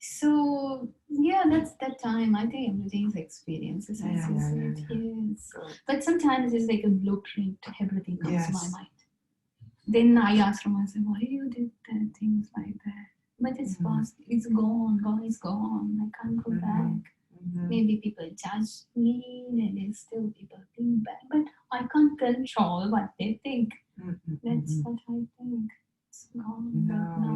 Speaker 2: So that's that time. I think everything's experiences, as you said. Yes. But sometimes it's like a blueprint. Everything comes to my mind. then I asked myself, why you did things like that? But it's past, it's gone, gone is gone. I can't go back. Maybe people judge me, maybe still people think bad, but I can't control what they think. That's what I think. It's gone, but now I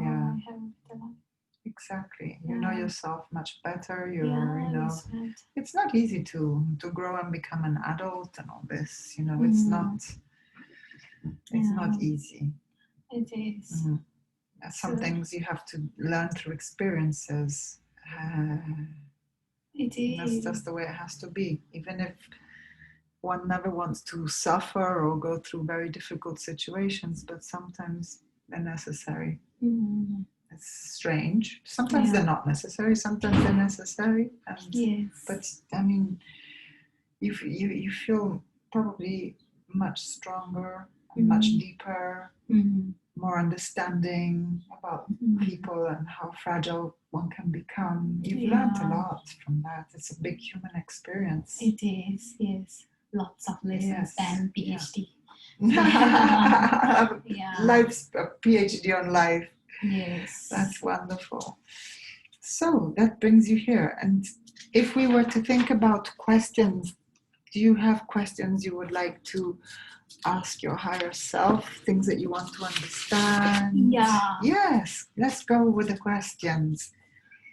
Speaker 2: have a better life.
Speaker 1: Exactly. You know yourself much better.
Speaker 2: Yes, right.
Speaker 1: It's not easy to grow and become an adult and all this. It's not easy.
Speaker 2: It is.
Speaker 1: Some things you have to learn through experiences.
Speaker 2: It is.
Speaker 1: That's just the way it has to be. Even if one never wants to suffer or go through very difficult situations, but sometimes they're necessary. It's strange. Sometimes they're not necessary. Sometimes they're necessary. And, but I mean, you feel probably much stronger, much deeper, more understanding about people and how fragile one can become. You've learned a lot from that. It's a big human experience.
Speaker 2: It is, yes. Lots of lessons and PhD.
Speaker 1: Life's a PhD on life.
Speaker 2: Yes.
Speaker 1: That's wonderful. So that brings you here. And if we were to think about questions, do you have questions you would like to ask your higher self, things that you want to understand?
Speaker 2: Yeah.
Speaker 1: Yes, let's go with the questions.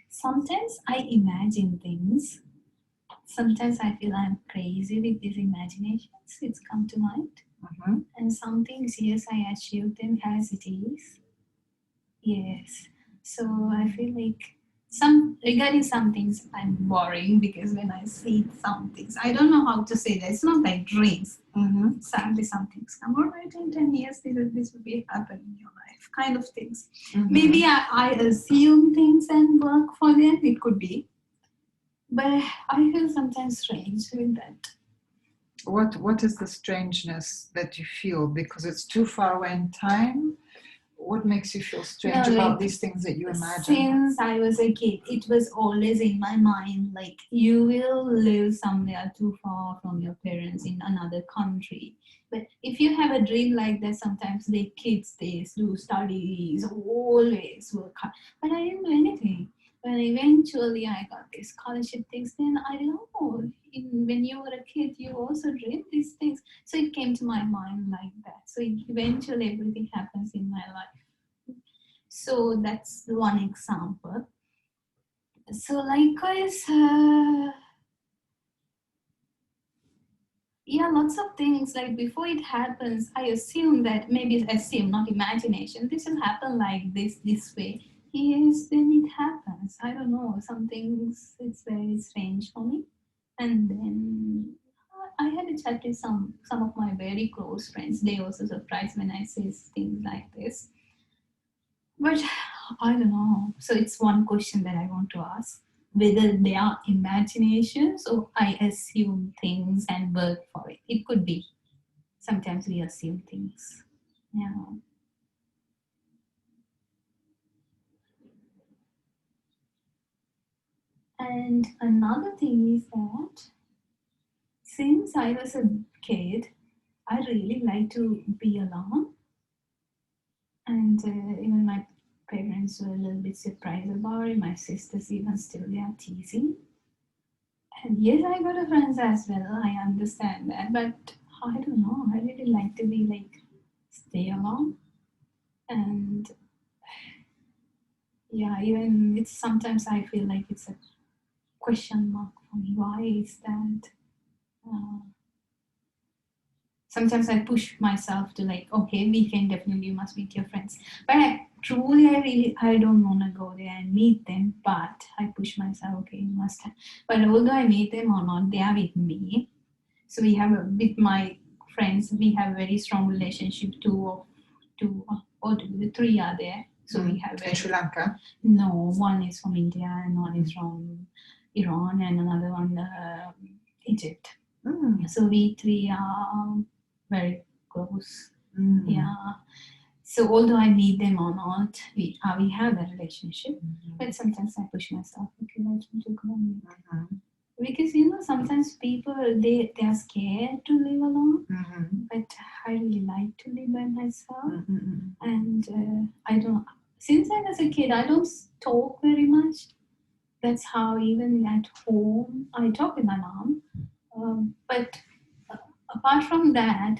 Speaker 2: Sometimes I imagine things. Sometimes I feel I'm crazy with these imaginations. It's come to mind. And some things, yes, I achieve them as it is. Yes. So I feel like regarding some things I'm boring, because when I see some things, I don't know how to say that. It's not like dreams. Suddenly some things come, all right, in 10 years this will be happening in your life, kind of things. Maybe I assume things and work for them. It could be. But I feel sometimes strange with that.
Speaker 1: What is the strangeness that you feel? Because it's too far away in time? What makes you feel strange about these things that you imagine?
Speaker 2: Since I was a kid, it was always in my mind, like, you will live somewhere too far from your parents in another country. But if you have a dream like that, sometimes the kids, they do studies, always work hard. But I didn't do anything. When eventually I got these scholarship things, then I don't know, when you were a kid, you also dream these things. So it came to my mind like that. So eventually everything happens in my life. So that's one example. So likewise, lots of things, like before it happens, I assume that, not imagination, this will happen like this way. Yes, then it happens. I don't know, some things, it's very strange for me. And then I had a chat with some of my very close friends. They also surprised when I say things like this. But I don't know. So it's one question that I want to ask, whether they are imaginations or I assume things and work for it. It could be. Sometimes we assume things. Yeah. And another thing is that since I was a kid, I really like to be alone. And even my parents were a little bit surprised about it. My sisters even still, they are teasing. And yes, I got a friends as well. I understand that. But I don't know. I really like to be like, stay alone. And yeah, even it's sometimes I feel like it's a question mark for me. Why is that? Sometimes I push myself to like, okay, weekend definitely you must meet your friends. But I don't want to go there and meet them. But I push myself, okay, you must have. But although I meet them or not, they are with me. So we have with my friends, we have a very strong relationship. Three are there. So we have
Speaker 1: in Sri Lanka?
Speaker 2: No, one is from India and one is from Iran and another one Egypt. So we three are very close. Yeah. So although I meet them or not, we have that relationship. But sometimes I push myself, okay, I want to go and meet them. Because sometimes people they are scared to live alone, but I really like to live by myself. And I don't. Since I was a kid, I don't talk very much. That's how even at home I talk with my mom. But apart from that,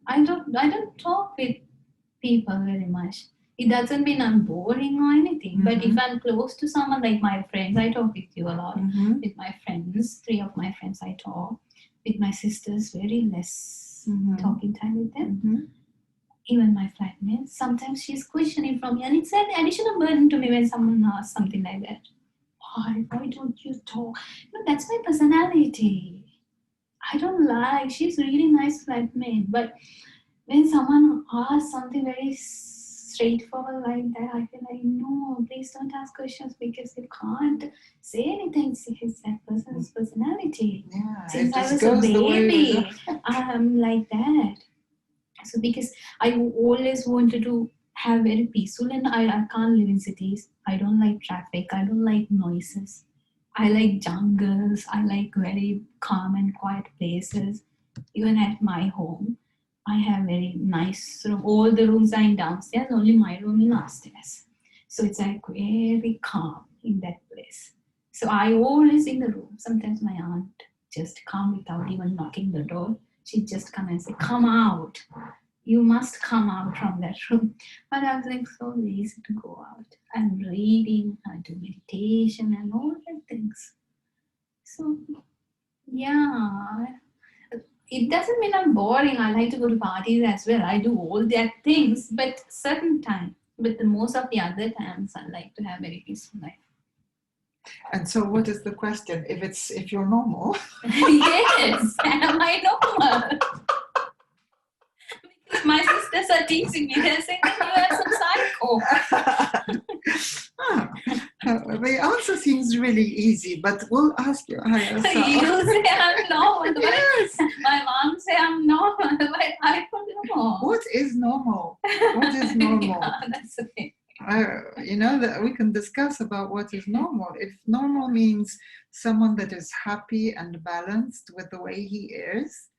Speaker 2: I don't talk with people very much. It doesn't mean I'm boring or anything. But if I'm close to someone like my friends, I talk with you a lot. With my friends, 3 of my friends I talk. With my sisters, very less talking time with them. Even my flatmates, sometimes she's questioning from me, and it's an additional burden to me when someone asks something like that. Why don't you talk? That's my personality. I don't like. She's really nice flatmate, but when someone asks something very straightforward like that, I feel like, no, please don't ask questions because you can't say anything. It's that person's personality.
Speaker 1: Yeah,
Speaker 2: since I was a baby, I'm like that. So because I always wanted to have very peaceful, and I can't live in cities. I don't like traffic. I don't like noises. I like jungles. I like very calm and quiet places. Even at my home, I have very nice room. All the rooms are in downstairs. Only my room in upstairs. So it's like very calm in that place. So I always in the room. Sometimes my aunt just come without even knocking the door. She'd just come and say, "Come out. You must come out from that room." But I was like so lazy to go out. I'm reading, I do meditation and all that things. So yeah, it doesn't mean I'm boring. I like to go to parties as well. I do all that things, but certain time. But the most of the other times, I like to have very peaceful life.
Speaker 1: And so, what is the question? If you're normal?
Speaker 2: Yes, am I normal? Because my sisters are teasing me. They're saying that you are some psycho.
Speaker 1: The answer seems really easy, but we'll ask your higher self.
Speaker 2: You say I'm normal.
Speaker 1: Yes.
Speaker 2: My mom say I'm normal, but I don't know.
Speaker 1: What is normal? What is normal?
Speaker 2: Yeah, that's the thing.
Speaker 1: That we can discuss about what is normal. If normal means someone that is happy and balanced with the way he is,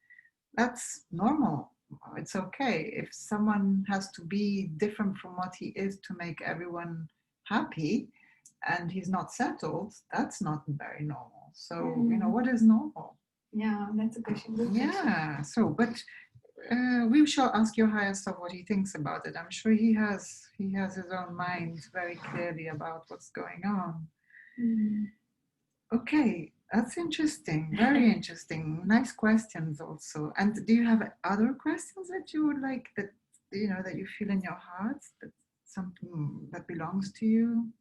Speaker 1: that's normal. It's okay. If someone has to be different from what he is to make everyone happy and he's not settled, that's not very normal. So, what is normal?
Speaker 2: Yeah, that's a question.
Speaker 1: Yeah. So, but we shall ask your higher self what he thinks about it. I'm sure he has his own mind very clearly about what's going on. Okay, that's interesting. Very interesting. Nice questions also. And do you have other questions that you would like that that you feel in your heart, that something that belongs to you?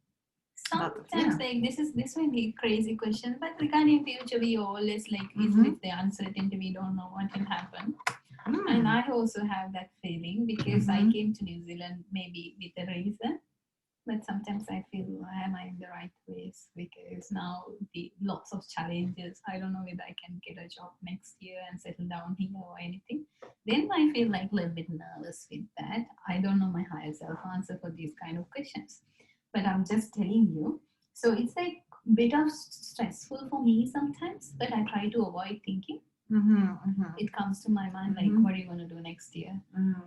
Speaker 2: Sometimes like this may be a crazy question, but regarding future, we always like even if the uncertainty, we don't know what will happen. And I also have that feeling because I came to New Zealand maybe with a reason. But sometimes I feel, am I in the right place? Because now the lots of challenges. I don't know whether I can get a job next year and settle down here or anything. Then I feel like a little bit nervous with that. I don't know my higher self answer for these kind of questions. But I'm just telling you. So it's like a bit of stressful for me sometimes, but I try to avoid thinking. It comes to my mind like, what are you going to do next year?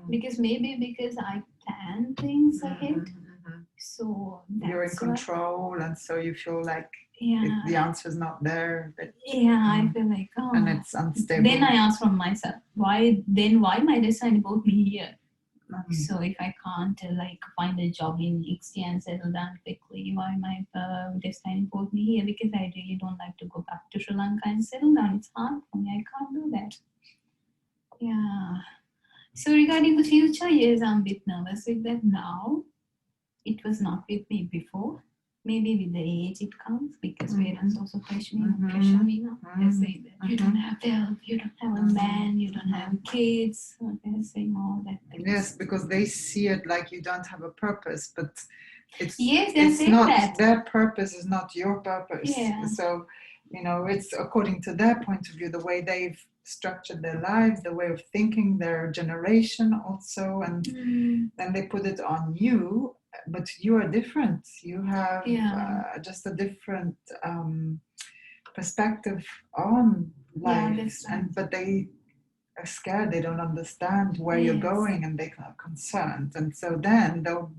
Speaker 2: Because I plan things ahead. So
Speaker 1: you're in control, and so you feel like the answer is not there. But,
Speaker 2: I feel like,
Speaker 1: and it's unstable.
Speaker 2: Then I ask from myself, why my destiny brought me here? So if I can't find a job in next year and settle down quickly, why my destiny brought me here? Because I really don't like to go back to Sri Lanka and settle down. It's hard for me. I can't do that. Yeah. So regarding the future, yes, I'm a bit nervous with that now. It was not with me before. Maybe with the age it comes, because parents also pressure me now. They say that you don't have help, you don't have a man, you don't have kids. So they're saying all that things.
Speaker 1: Yes, because they see it like you don't have a purpose, but it's
Speaker 2: not
Speaker 1: that. Their purpose is not your purpose.
Speaker 2: Yeah.
Speaker 1: So, it's according to their point of view, the way they've structured their lives, the way of thinking, their generation also, and then they put it on you. But you are different. You have just a different perspective on
Speaker 2: Yeah,
Speaker 1: life,
Speaker 2: that's right.
Speaker 1: but they are scared, they don't understand where you're
Speaker 2: Yes.
Speaker 1: going, and they are concerned, and so then they'll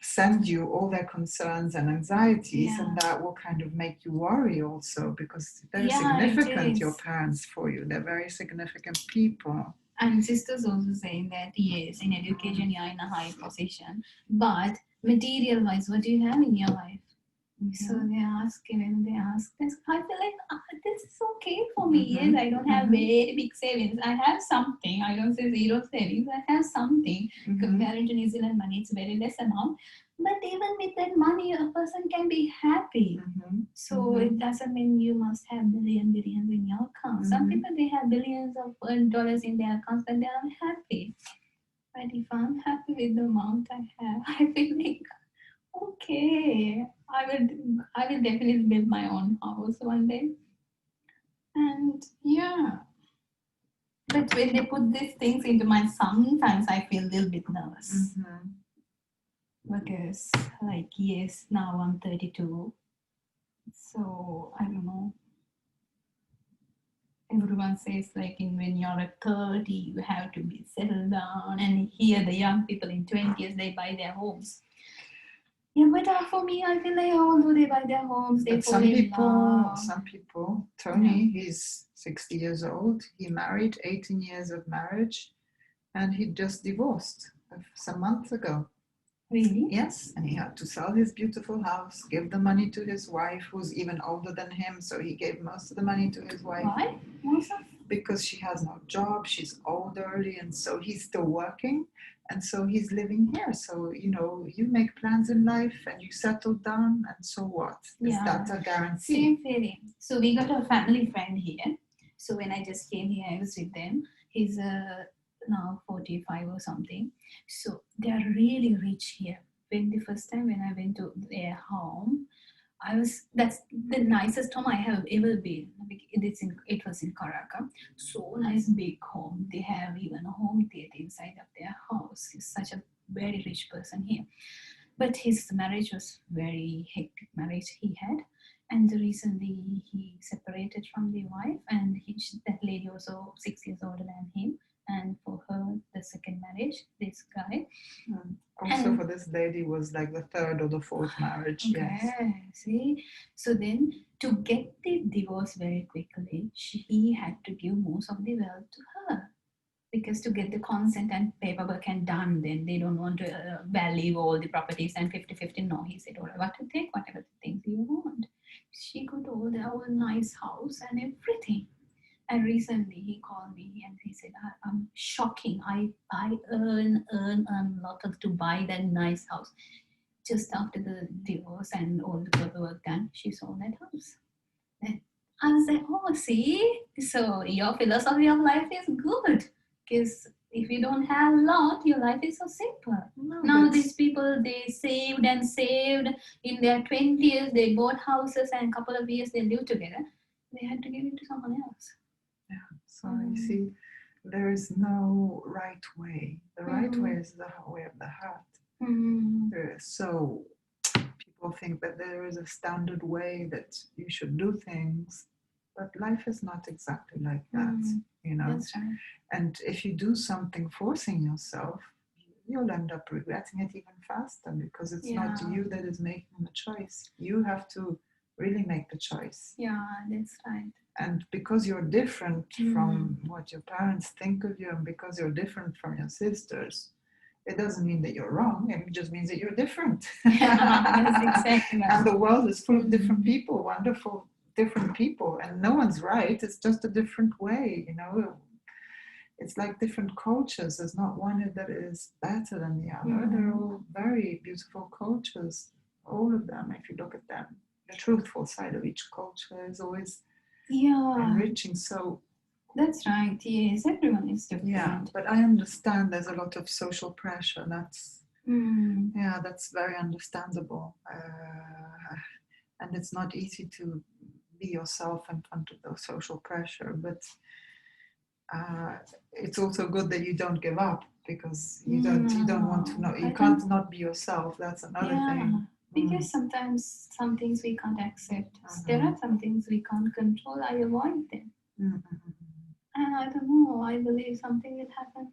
Speaker 1: send you all their concerns and anxieties,
Speaker 2: Yeah.
Speaker 1: and that will kind of make you worry also, because they're
Speaker 2: Yeah, it
Speaker 1: significant, your
Speaker 2: is.
Speaker 1: parents, for you. They're very significant people.
Speaker 2: And sisters also saying that yes, in education you're in a high position, but material wise, what do you have in your life? So they ask, when they ask this, I feel like this is okay for me.
Speaker 1: Mhm.
Speaker 2: Yes, I don't have very big savings. I have something. I don't say zero savings. I have something.
Speaker 1: Mhm.
Speaker 2: Compared to New Zealand money, it's very less amount. But even with that money, a person can be happy.
Speaker 1: Mhm.
Speaker 2: So it doesn't mean you must have billions in your account. Some people, they have billions of dollars in their accounts, but they are unhappy. But if I'm happy with the amount I have, I feel like okay, I will definitely build my own house one day. And yeah, but when they put these things into my, sometimes I feel a little bit nervous. Because like yes, now I'm 32, so I don't know. Everyone says like when you're at 30 you have to be settled down, and here the young people in 20s they buy their homes. Yeah, but for me, I feel like although they buy their homes, they
Speaker 1: But
Speaker 2: fall in love.
Speaker 1: some people, Tony, he's 60 years old. He married, 18 years of marriage, and he just divorced some months ago.
Speaker 2: Really?
Speaker 1: Yes, and he had to sell his beautiful house, give the money to his wife, who's even older than him, so he gave most of the money to his wife.
Speaker 2: Why? Most of?
Speaker 1: Because she has no job, she's elderly, and so he's still working, and so he's living here. So, you know, you make plans in life and you settle down, and so what? Is that a guarantee?
Speaker 2: Same feeling. So we got a family friend here. So when I just came here, I was with them. He's now 45 or something. So they are really rich here. When the first time when I went to their home, that's the nicest home I have ever been. It was in Karaka. So nice big home. They have even a home theater inside of their house. He's such a very rich person here. But his marriage was very hectic marriage he had. And recently he separated from the wife, and that lady also 6 years older than him. And for her, the second marriage, this guy.
Speaker 1: Also, for this lady was like the third or the fourth marriage.
Speaker 2: Okay,
Speaker 1: yes.
Speaker 2: See, so then to get the divorce very quickly, he had to give most of the wealth to her, because to get the consent and paperwork and done, then they don't want to value all the properties and 50-50. No, he said, all right, what to take, whatever the things you want. She got all the our nice house and everything. And recently he called me and he said, I'm shocking. I earn a lot to buy that nice house. Just after the divorce and all the paperwork done, she sold that house. And I was like, oh, see? So your philosophy of life is good. Because if you don't have a lot, your life is so simple.
Speaker 1: No,
Speaker 2: Now these people, they saved and saved. In their 20s, they bought houses, and a couple of years they lived together. They had to give it to someone else.
Speaker 1: Yeah. So you see, there is no right way. The right way is the way of the heart. So people think that there is a standard way that you should do things, but life is not exactly like that, you know.
Speaker 2: That's right.
Speaker 1: And if you do something forcing yourself, you'll end up regretting it even faster, because it's not you that is making the choice. You have to really make the choice.
Speaker 2: Yeah, that's right.
Speaker 1: And because you're different from what your parents think of you, and because you're different from your sisters, it doesn't mean that you're wrong. It just means that you're different.
Speaker 2: Yeah, that's exactly right.
Speaker 1: And the world is full of different people, wonderful, different people, and no one's right. It's just a different way, you know. It's like different cultures. There's not one that is better than the other. They're all very beautiful cultures, all of them. If you look at them, the truthful side of each culture is always enriching. So
Speaker 2: that's right. Yes, everyone is different.
Speaker 1: Yeah, but I understand there's a lot of social pressure. That's that's very understandable. And it's not easy to be yourself in front of the social pressure, but it's also good that you don't give up, because you don't want to know, you can't not be yourself. That's another thing.
Speaker 2: Because sometimes some things we can't accept. There are some things we can't control. I avoid them. And I don't know, I believe something will happen.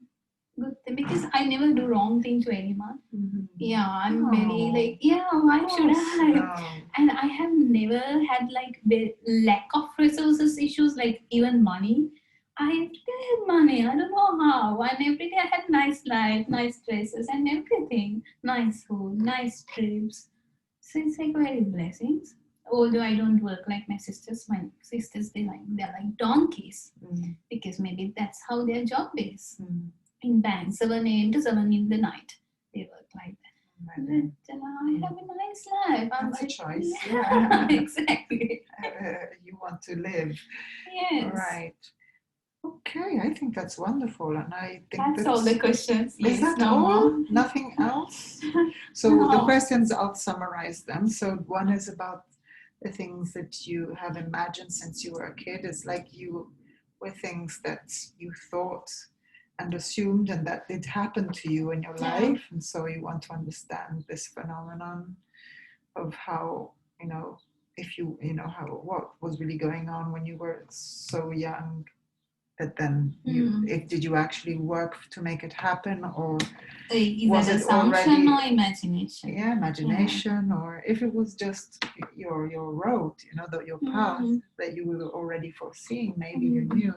Speaker 2: Good thing. Because I never do wrong thing to anyone. Yeah, I'm very like, yeah, why should I?
Speaker 1: No.
Speaker 2: And I have never had like the lack of resources issues, like even money. I every day had money. I don't know how. And every day I had nice life, nice dresses, and everything. Nice food, nice trips. So it's like very blessings. Although I don't work like my sisters they're like donkeys because maybe that's how their job is. In bank, 7 a.m. to 7 in the night. They work like that. But I have a nice life.
Speaker 1: That's a choice.
Speaker 2: Yeah, exactly.
Speaker 1: You want to live.
Speaker 2: Yes.
Speaker 1: Right. Okay, I think that's wonderful, and I think
Speaker 2: that's all the questions.
Speaker 1: Is
Speaker 2: Yes,
Speaker 1: that
Speaker 2: no
Speaker 1: all?
Speaker 2: more.
Speaker 1: Nothing else? So the questions, I'll summarize them. So one is about the things that you have imagined since you were a kid. It's like you were things that you thought and assumed and that did happen to you in your life. And so you want to understand this phenomenon of how, if how what was really going on when you were so young. But then, did you actually work to make it happen, or
Speaker 2: was it assumption or imagination?
Speaker 1: Yeah, imagination, or if it was just your road, your path that you were already foreseeing, maybe you knew.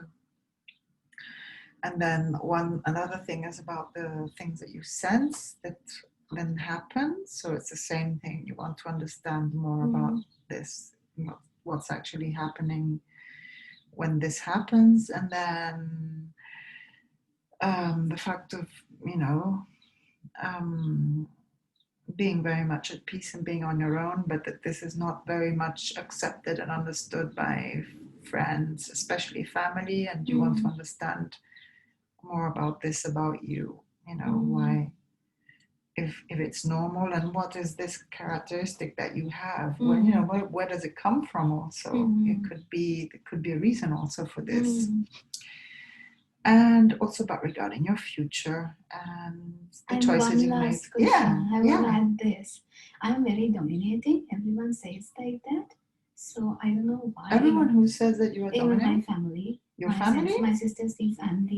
Speaker 1: And then another thing is about the things that you sense that then happen. So it's the same thing. You want to understand more about this, what's actually happening when this happens, and then the fact of being very much at peace and being on your own, but that this is not very much accepted and understood by friends, especially family, and you want to understand more about this about you, why, if it's normal, and what is this characteristic that you have, where does it come from also. It could be a reason also for this. And also about regarding your future and the choices you made.
Speaker 2: I will add this. I'm very dominating. Everyone says like that. So I don't know why.
Speaker 1: Everyone who says that you are dominating?
Speaker 2: My family.
Speaker 1: Your family?
Speaker 2: My sister thinks I'm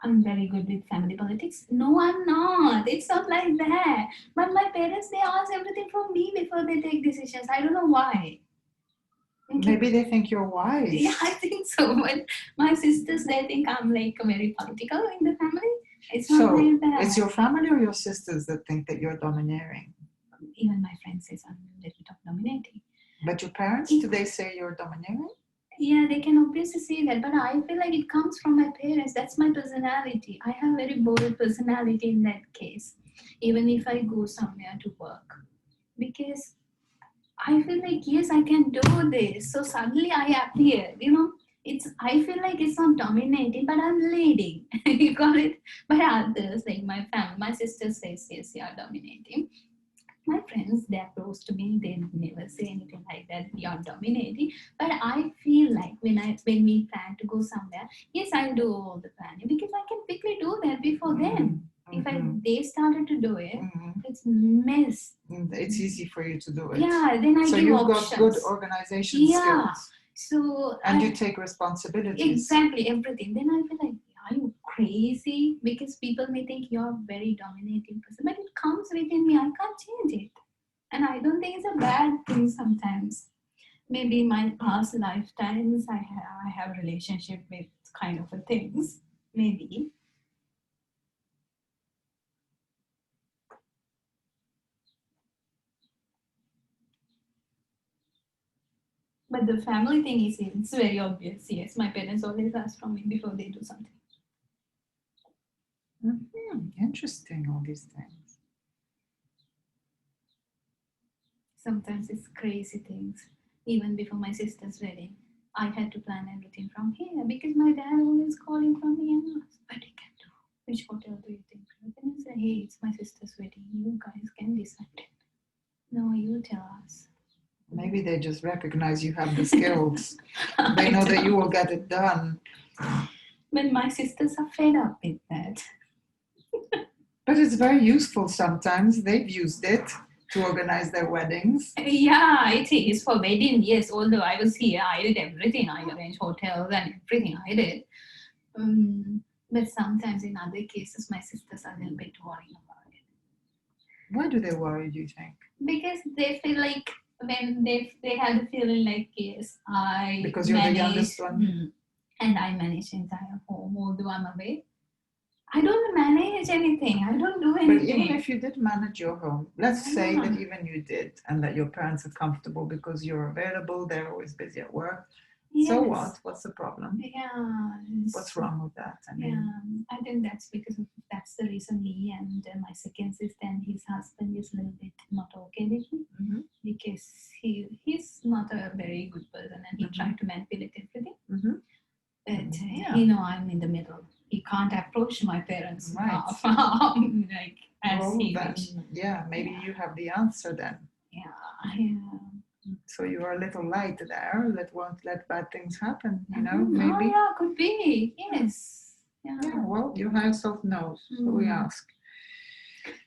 Speaker 2: I'm very good with family politics. No, I'm not. It's not like that. But my parents, they ask everything from me before they take decisions. I don't know why.
Speaker 1: Maybe they think you're wise.
Speaker 2: Yeah, I think so. But my sisters, they think I'm like very political in the family. It's not like that.
Speaker 1: It's your family or your sisters that think that you're domineering?
Speaker 2: Even my friends say I'm a little bit of dominating.
Speaker 1: But your parents, do they say you're domineering?
Speaker 2: Yeah, they can obviously say that, but I feel like it comes from my parents. That's my personality. I have a very bold personality in that case, even if I go somewhere to work. Because I feel like, yes, I can do this. So suddenly I appear, I feel like it's not dominating, but I'm leading. You got it? But others, like my family, my sister says, yes, you are dominating. My friends, they're close to me, they never say anything like that, you're dominating. But I feel like when we plan to go somewhere, yes, I'll do all the planning because I can quickly do that before them. If they started to do it, it's mess.
Speaker 1: It's easy for you to do it.
Speaker 2: Yeah, then I
Speaker 1: so
Speaker 2: give
Speaker 1: you've
Speaker 2: options.
Speaker 1: got good organization skills.
Speaker 2: So
Speaker 1: you take responsibilities.
Speaker 2: Exactly, everything. Then I feel like, are you crazy? Because people may think you're a very dominating person, but it comes within me. I can't change it. And I don't think it's a bad thing sometimes. Maybe in my past lifetimes, I have a relationship with kind of a things. Maybe. But the family thing it's very obvious. Yes, my parents always ask from me before they do something.
Speaker 1: Interesting, all these things.
Speaker 2: Sometimes it's crazy things. Even before my sister's wedding, I had to plan everything from here because my dad always calling from me and ask, what you can do? Which hotel do you think? And I say, hey, it's my sister's wedding. You guys can decide. No, you tell us.
Speaker 1: Maybe they just recognize you have the skills. They know that you will get it done.
Speaker 2: But my sisters are fed up with that.
Speaker 1: But it's very useful sometimes. They've used it to organize their weddings.
Speaker 2: Yeah, it is for wedding. Yes, although I was here, I did everything. I arranged hotels and everything. I did. But sometimes in other cases, my sisters are a little bit worried about it.
Speaker 1: Why do they worry, do you think?
Speaker 2: Because they feel like when they have the feeling like, yes, I
Speaker 1: Because you're the youngest one.
Speaker 2: And I manage the entire home, although I'm away. I don't manage anything. I don't do anything.
Speaker 1: But even if you did manage your home, let's say that even you did, and that your parents are comfortable because you're available, they're always busy at work. Yes. So what? What's the problem?
Speaker 2: Yeah.
Speaker 1: What's wrong with that?
Speaker 2: I think that's because that's the reason me and my second sister and his husband is a little bit not okay with me, because he's not a very good person and he tried to manipulate everything. But I'm in the middle. He can't approach my parents like as he wishes.
Speaker 1: Maybe you have the answer then.
Speaker 2: Yeah.
Speaker 1: So you're a little light there that won't let bad things happen, maybe.
Speaker 2: Could be. Yes.
Speaker 1: Yeah, well, your higher self knows, so we ask.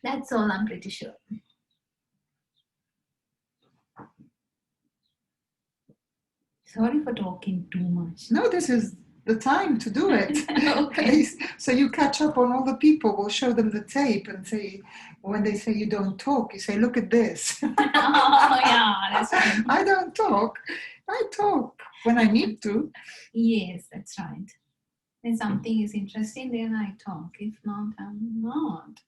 Speaker 2: That's all I'm pretty sure. Sorry for talking too much.
Speaker 1: No, this is the time to do it.
Speaker 2: Okay.
Speaker 1: So you catch up on all the people. We'll show them the tape and say, when they say you don't talk, you say, look at this.
Speaker 2: That's right.
Speaker 1: I don't talk. I talk when I need to.
Speaker 2: Yes, that's right. When something is interesting, then I talk. If not, I'm not.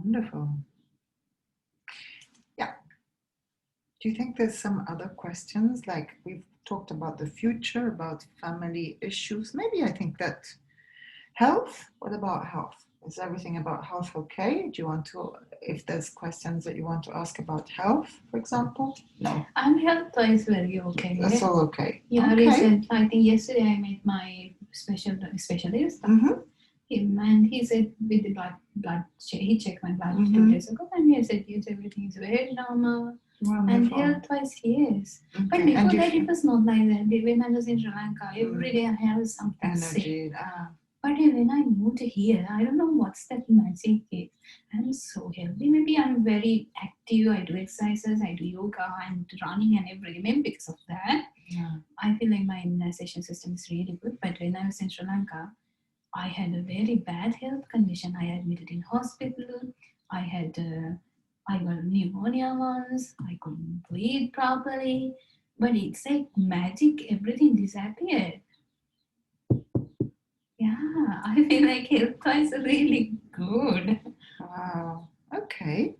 Speaker 1: Wonderful. Yeah. Do you think there's some other questions? Like we've talked about the future, about family issues. Maybe I think that health. What about health? Is everything about health okay? Do you want to, if there's questions that you want to ask about health, for example? No.
Speaker 2: I'm health-wise very okay.
Speaker 1: That's all okay.
Speaker 2: Yeah,
Speaker 1: okay.
Speaker 2: Recent. I think yesterday I met my specialist. Him, and he said with the blood he checked my blood 2 days ago, and he said yes, everything is very normal.
Speaker 1: Wonderful.
Speaker 2: And health-wise, yes. Okay. But before that, it was not like that. When I was in Sri Lanka, every day I had something
Speaker 1: energy.
Speaker 2: But when I moved here, I don't know what's that magic is. I'm so healthy. Maybe I'm very active. I do exercises, I do yoga, and running and everything. Maybe because of that, I feel like my immunization system is really good. But when I was in Sri Lanka, I had a very bad health condition. I admitted in hospital. I got pneumonia once. I couldn't breathe properly. But it's like magic. Everything disappeared. Yeah, I feel like health-wise really good.
Speaker 1: Wow. Okay.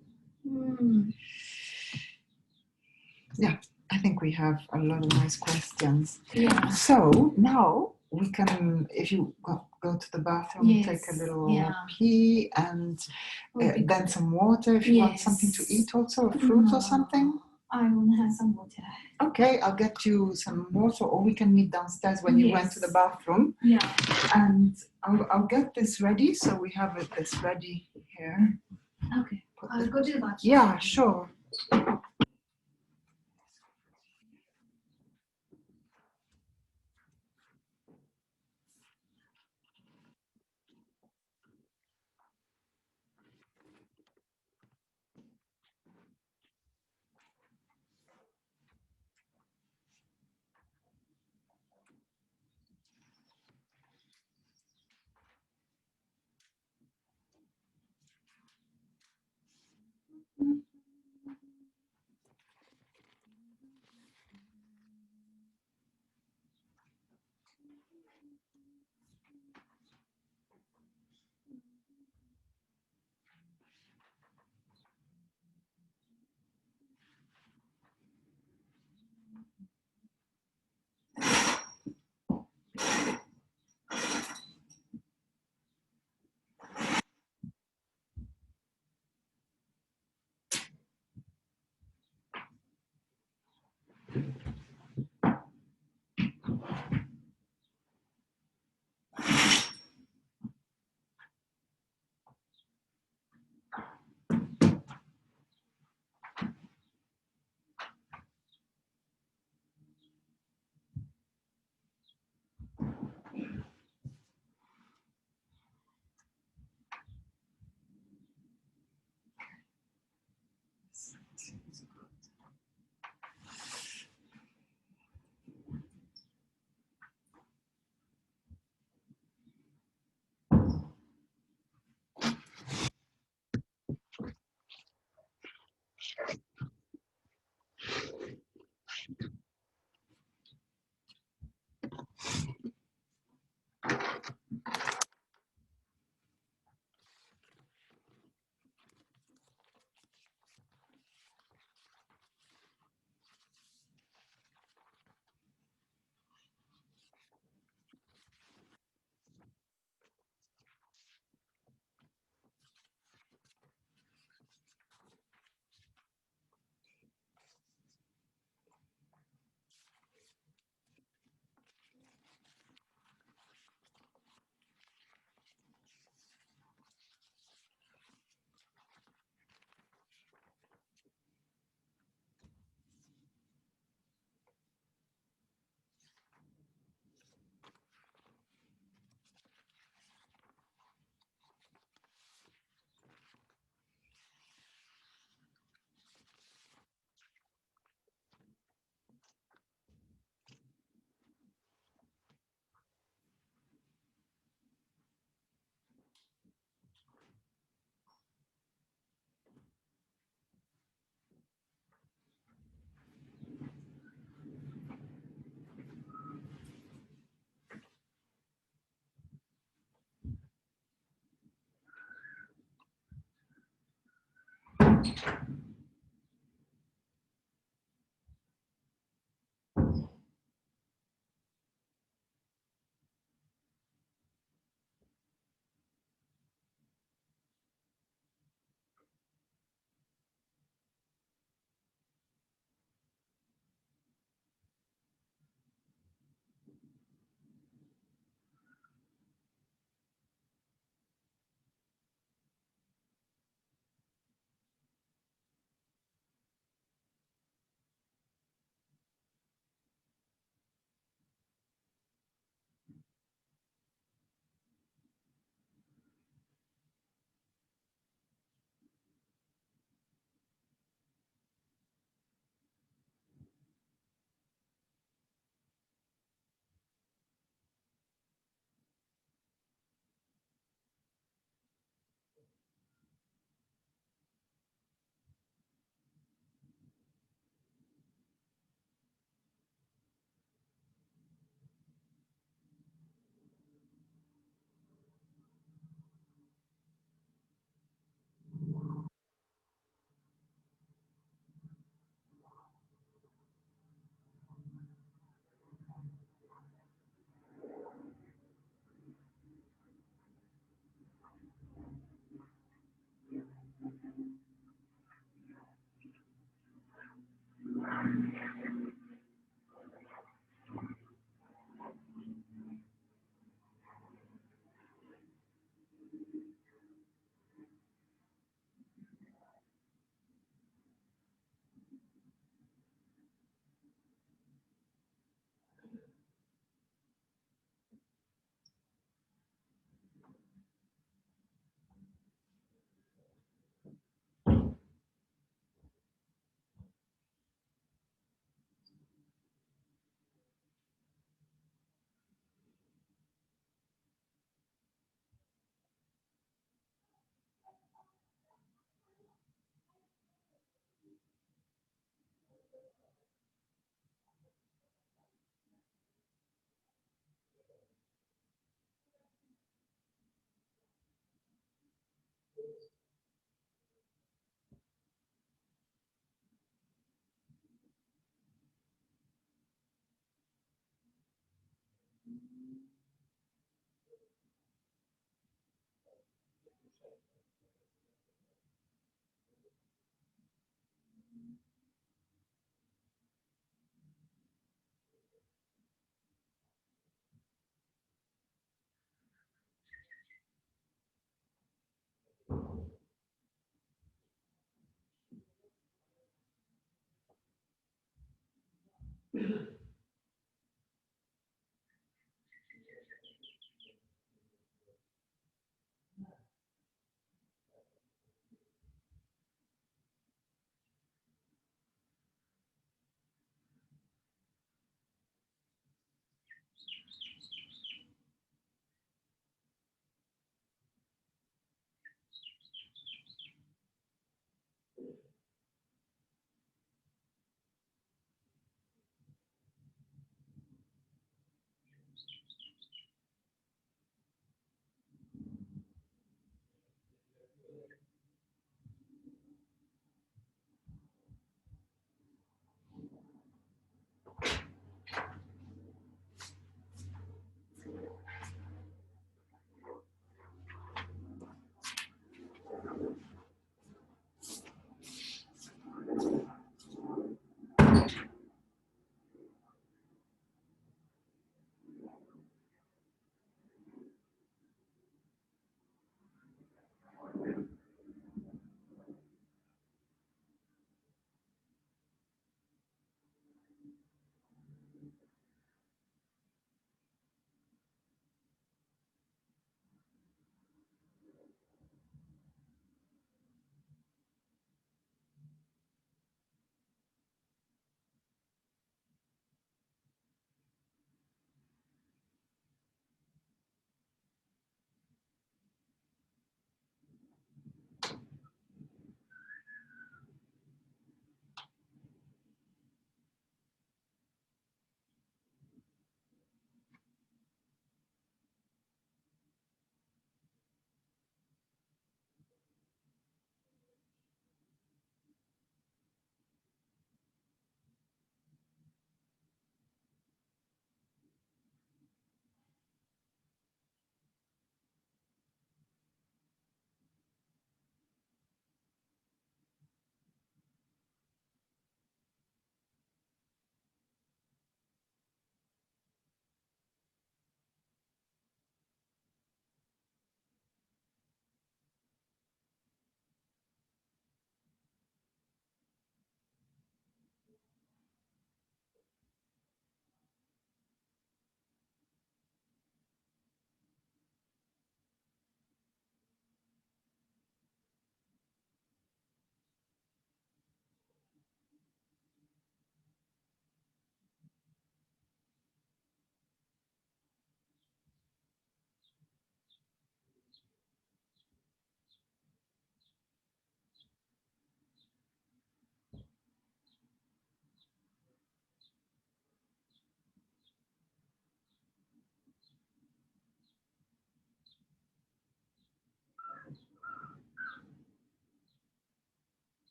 Speaker 1: Yeah, I think we have a lot of nice questions.
Speaker 2: Yeah.
Speaker 1: So now we can, if you go to the bathroom, take a little pee, and then some water if you want something to eat also, a fruit or something.
Speaker 2: I want to have some water.
Speaker 1: Okay, I'll get you some water, or we can meet downstairs when you went to the bathroom.
Speaker 2: Yeah.
Speaker 1: And I'll get this ready, so we have this ready here.
Speaker 2: Okay, I'll go to the bathroom.
Speaker 1: Yeah, sure.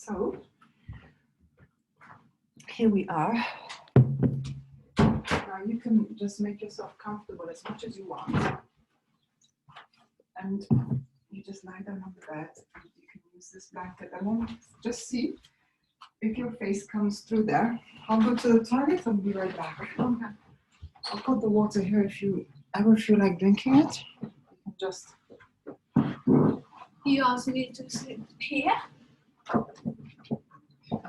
Speaker 1: So here we are. Now you can just make yourself comfortable as much as you want. And you just lie down on the bed and you can use this blanket. I want to just see if your face comes through there. I'll go to the toilet and be right back. Okay. I'll put the water here if you ever feel like drinking it. You can just.
Speaker 2: You asked me to sit here?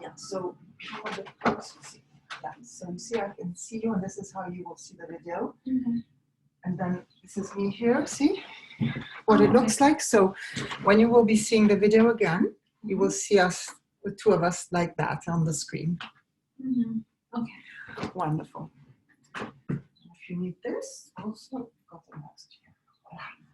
Speaker 1: Yeah, so how about the see? Yeah, so you see I can see you and this is how you will see the video.
Speaker 2: Mm-hmm.
Speaker 1: And then this is me here, see what it looks like. So when you will be seeing the video again, you will see us, the two of us like that on the screen.
Speaker 2: Mm-hmm. Okay.
Speaker 1: Wonderful. If you need this, also got the next here. Voilà.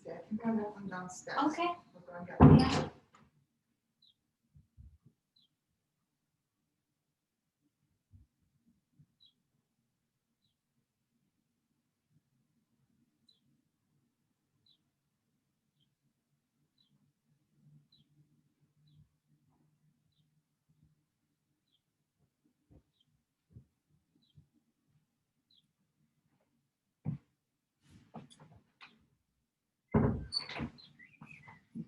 Speaker 1: I think I left them downstairs.
Speaker 2: Okay.
Speaker 1: Yeah.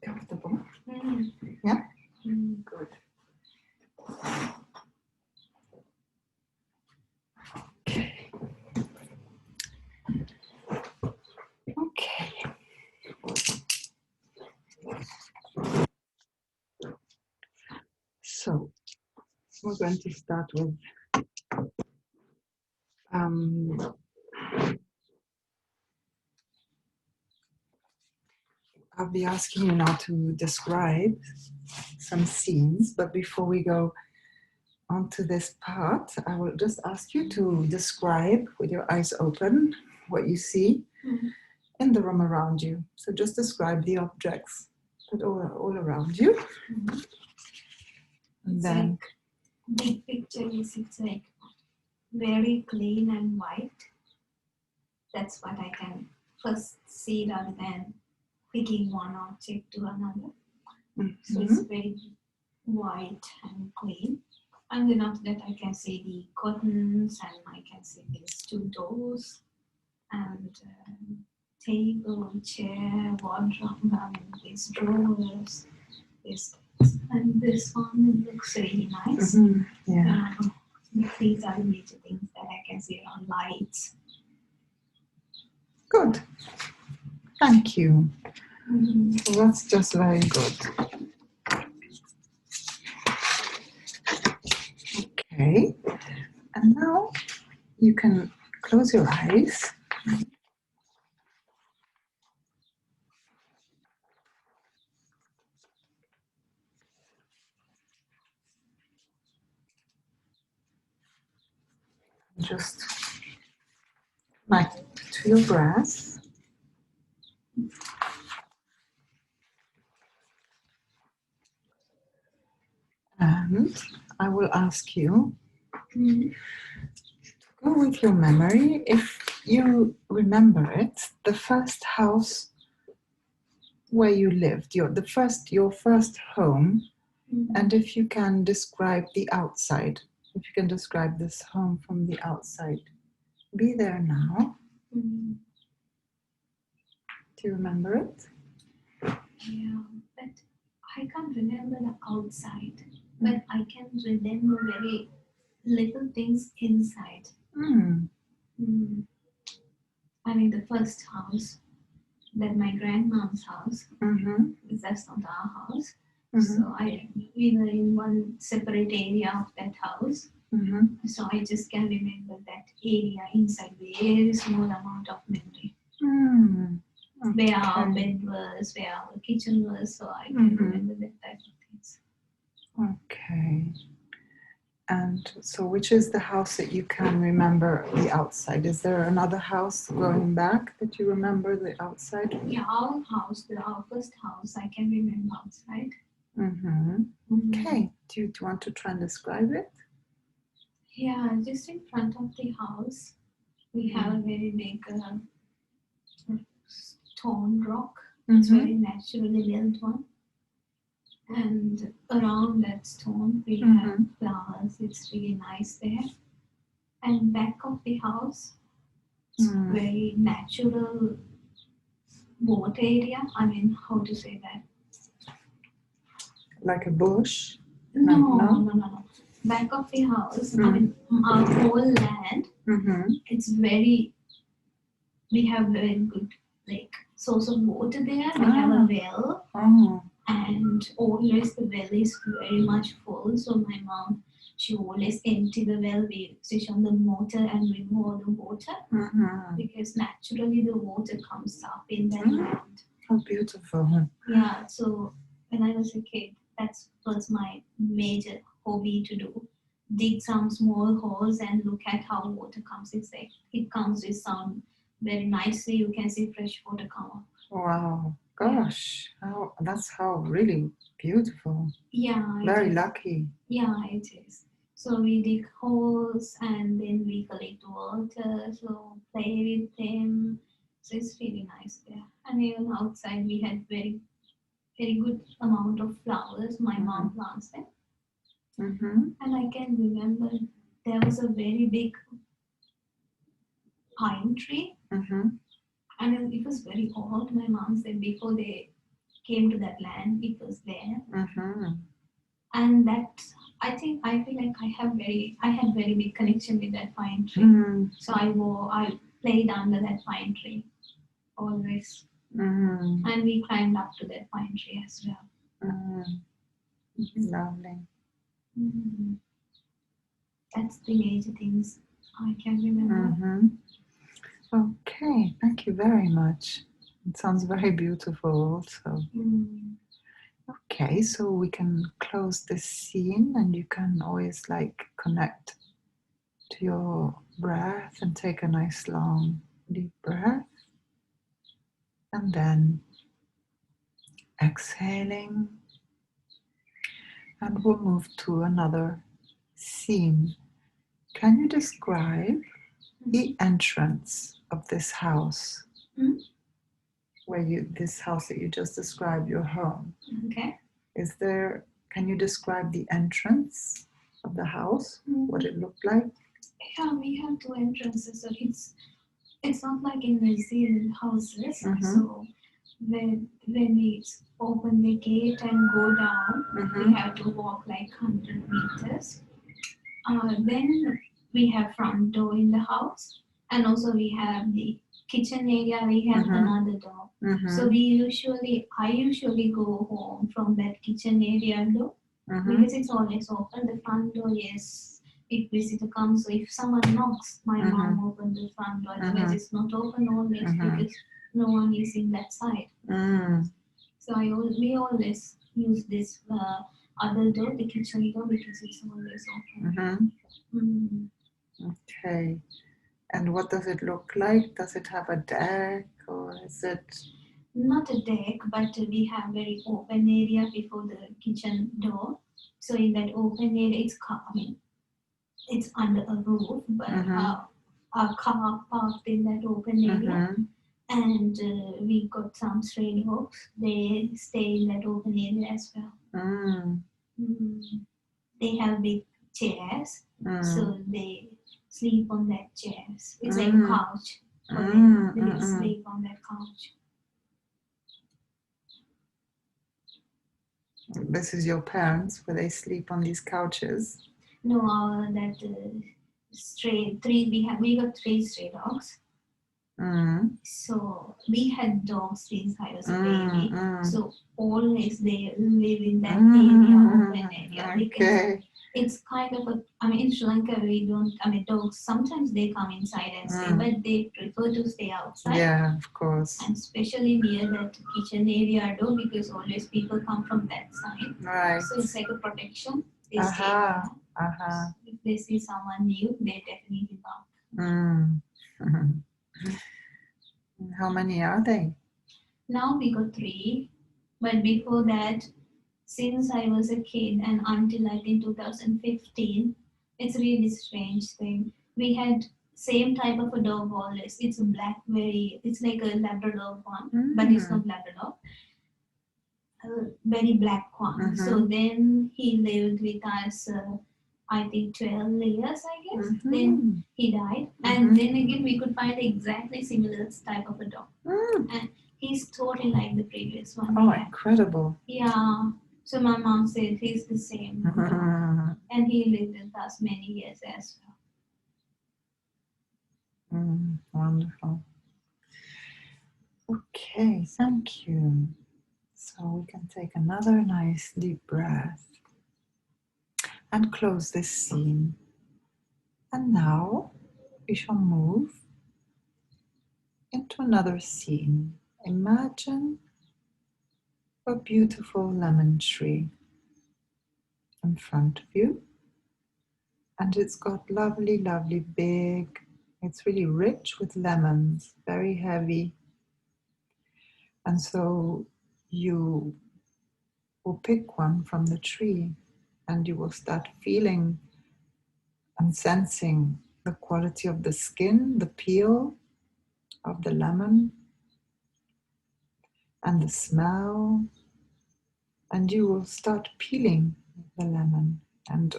Speaker 1: Comfortable?
Speaker 2: Mm.
Speaker 1: Yeah?
Speaker 2: Mm.
Speaker 1: Good. Okay. So we're going to start with I'll be asking you now to describe some scenes, but before we go onto this part, I will just ask you to describe with your eyes open what you see in the room around you. So just describe the objects that are all around you.
Speaker 2: Mm-hmm.
Speaker 1: And
Speaker 2: It's
Speaker 1: then
Speaker 2: like, big picture is it's like very clean and white. That's what I can first see rather than picking one object to another. So it's very white and clean. And then after that I can see the curtains and I can see these two doors and table, chair, wardrobe, these drawers, this and this one looks really nice.
Speaker 1: Yeah.
Speaker 2: These are the major things that I can see on lights.
Speaker 1: Good. Thank you.
Speaker 2: Mm-hmm.
Speaker 1: So that's just very good. Okay. And now you can close your eyes. Just connect to your breath. And I will ask you to go with your memory. If you remember it, the first house where you lived, your first home, and if you can describe the outside, if you can describe this home from the outside. Be there now. Do you remember it?
Speaker 2: Yeah, but I can't remember the outside, but I can remember very little things inside. I mean, the first house, that my grandmom's house, because that's not our house. So we were in one separate area of that house. So I just can remember that area inside, very small amount of memory. Where our bed was, where our kitchen was, so I can remember that type of things.
Speaker 1: Okay. And so which is the house that you can remember the outside? Is there another house going back that you remember the outside?
Speaker 2: Yeah, our house, our first house, I can remember outside.
Speaker 1: Okay. Do you want to try and describe it?
Speaker 2: Yeah, just in front of the house, we have a very big stone rock. It's very naturally built one. And around that stone, we have flowers. It's really nice there. And back of the house, very natural water area. I mean, how to say that?
Speaker 1: Like a bush?
Speaker 2: No. Back of the house, I mean, our whole land, it's very, we have very good source of water there. We have a well. And always the well is very much full. So my mom, she always empty the well, we switch on the motor and remove all the water. Because naturally the water comes up in that land.
Speaker 1: How beautiful.
Speaker 2: Yeah, so when I was a kid, that was my major hobby to do. Dig some small holes and look at how water comes. It's like it comes with sound very nicely. You can see fresh water come up.
Speaker 1: Wow. Gosh, that's really beautiful.
Speaker 2: Yeah.
Speaker 1: Very lucky.
Speaker 2: Yeah, it is. So we dig holes and then we collect water, so play with them. So it's really nice there. And even outside we had very, very good amount of flowers. My mom plants them. And I can remember there was a very big pine tree. And it was very old. My mom said before they came to that land, it was there. And that I feel like I had very big connection with that pine tree. So I played under that pine tree always. And we climbed up to that pine tree as well.
Speaker 1: Lovely.
Speaker 2: That's the major things I can remember.
Speaker 1: Okay, thank you very much. It sounds very beautiful also. Okay, so we can close this scene and you can always connect to your breath and take a nice long deep breath. And then exhaling. And we'll move to another scene. Can you describe the entrance of this house? This house that you just described, your home.
Speaker 2: Okay.
Speaker 1: Can you describe the entrance of the house? What it looked like?
Speaker 2: Yeah, we have two entrances. So it's not like in residential houses. So when we open the gate and go down, we have to walk 100 meters. Then we have front door in the house, and also we have the kitchen area. We have another door. So I usually go home from that kitchen area door because it's always open. The front door, yes, if visitor comes, so if someone knocks, my mom opens the front door. Otherwise, it's not open always because no one is in that side. So we always use this other door, the kitchen door, because it's always open.
Speaker 1: Okay. And what does it look like? Does it have a deck or is it?
Speaker 2: Not a deck, but we have very open area before the kitchen door. So in that open area, it's under a roof, but our car parked in that open area. And we got some stray dogs. They stay in that open area as well. They have big chairs, so they sleep on that chairs. It's like a couch for them. They sleep on that couch.
Speaker 1: This is your parents, where they sleep on these couches?
Speaker 2: No, we got 3 stray dogs. So we had dogs since I was a baby. So always they live in that area, open area.
Speaker 1: Okay.
Speaker 2: It's kind of in Sri Lanka we don't, dogs sometimes they come inside and stay, but they prefer to stay outside.
Speaker 1: Yeah, of course.
Speaker 2: And especially near that kitchen area door, because always people come from that side.
Speaker 1: Right.
Speaker 2: So it's like a protection. They stay there. So if they see someone new, they definitely bark.
Speaker 1: How many are they?
Speaker 2: Now we got 3, but before that, since I was a kid and until I think 2015, it's a really strange thing. We had same type of a dog always. It's a black, it's like a Labrador one, but it's not Labrador. A very black one. So then he lived with us, I think 12 years, I guess. Then he died. And then again, we could find exactly similar type of a dog. And he's totally like the previous one.
Speaker 1: Oh, incredible.
Speaker 2: Yeah. So my mom said he's the same dog. And he lived with us many years as well.
Speaker 1: Wonderful. Okay, thank you. So we can take another nice deep breath and close this scene. And now we shall move into another scene. Imagine a beautiful lemon tree in front of you. And it's got lovely, lovely big, it's really rich with lemons, very heavy. And so you will pick one from the tree and you will start feeling and sensing the quality of the skin, the peel of the lemon, and the smell. And you will start peeling the lemon, and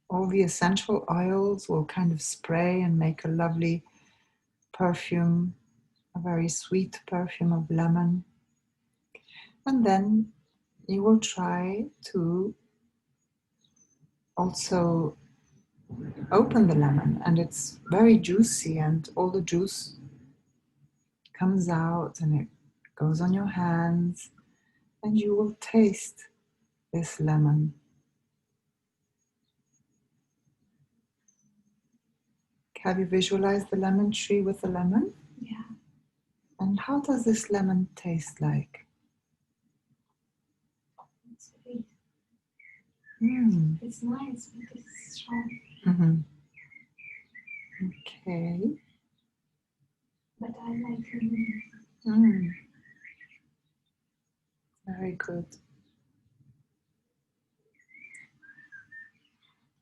Speaker 1: all the essential oils will kind of spray and make a lovely perfume, a very sweet perfume of lemon. And then you will try to also open the lemon, and it's very juicy, and all the juice comes out and it goes on your hands, and you will taste this lemon. Have you visualized the lemon tree with the lemon?
Speaker 2: Yeah.
Speaker 1: And how does this lemon taste like?
Speaker 2: It's sweet.
Speaker 1: Mm.
Speaker 2: It's nice, but it's strong.
Speaker 1: Okay.
Speaker 2: But I like lemon.
Speaker 1: Very good.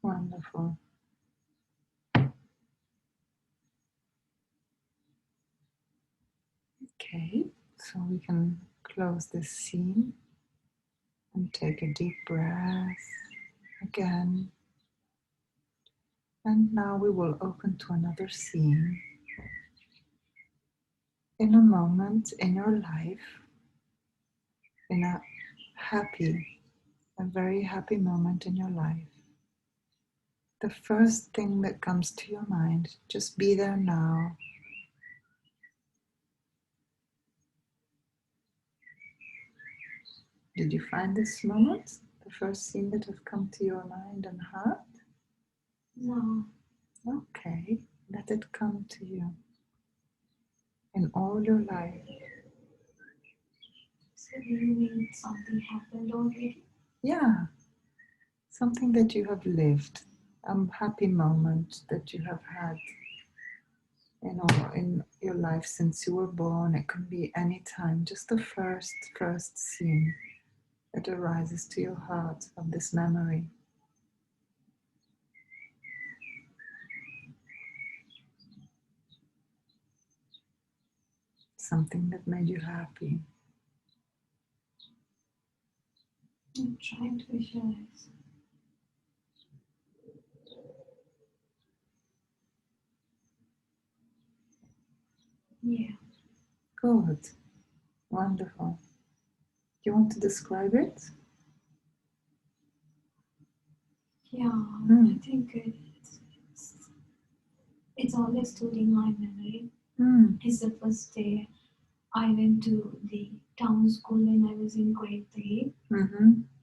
Speaker 1: Wonderful. Okay, so we can close this scene and take a deep breath again. And now we will open to another scene. In a moment in your life, in a very happy moment in your life, the first thing that comes to your mind, just be there now. Did you find this moment, the first scene that has come to your mind and heart?
Speaker 2: No.
Speaker 1: Okay, let it come to you in all your life.
Speaker 2: So do you mean something happened already?
Speaker 1: Yeah, something that you have lived happy moment that you have had in your life since you were born. It can be any time, just the first scene that arises to your heart of this memory. Something that made you happy.
Speaker 2: I'm trying to visualize. Yeah.
Speaker 1: Good. Wonderful. Do you want to describe it?
Speaker 2: Yeah, I think it's always stood in my memory. It's the first day I went to the town school when I was in grade 3.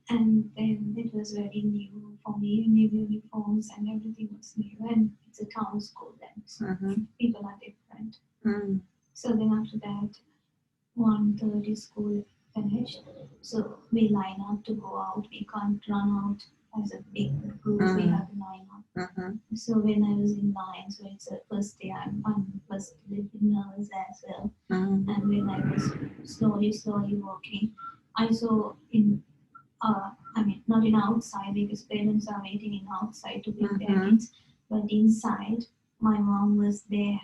Speaker 2: And then it was very new for me, new uniforms and everything was new. And it's a town school then, so people are different. So then after that, 1:30 school finished. So we line up to go out. We can't run out as a big group. We have to line up. So when I was in line, so it's the first day I'm first little nervous as well. And when I was slowly walking, I saw in not in outside because parents are waiting in outside to bring their kids, but inside my mom was there.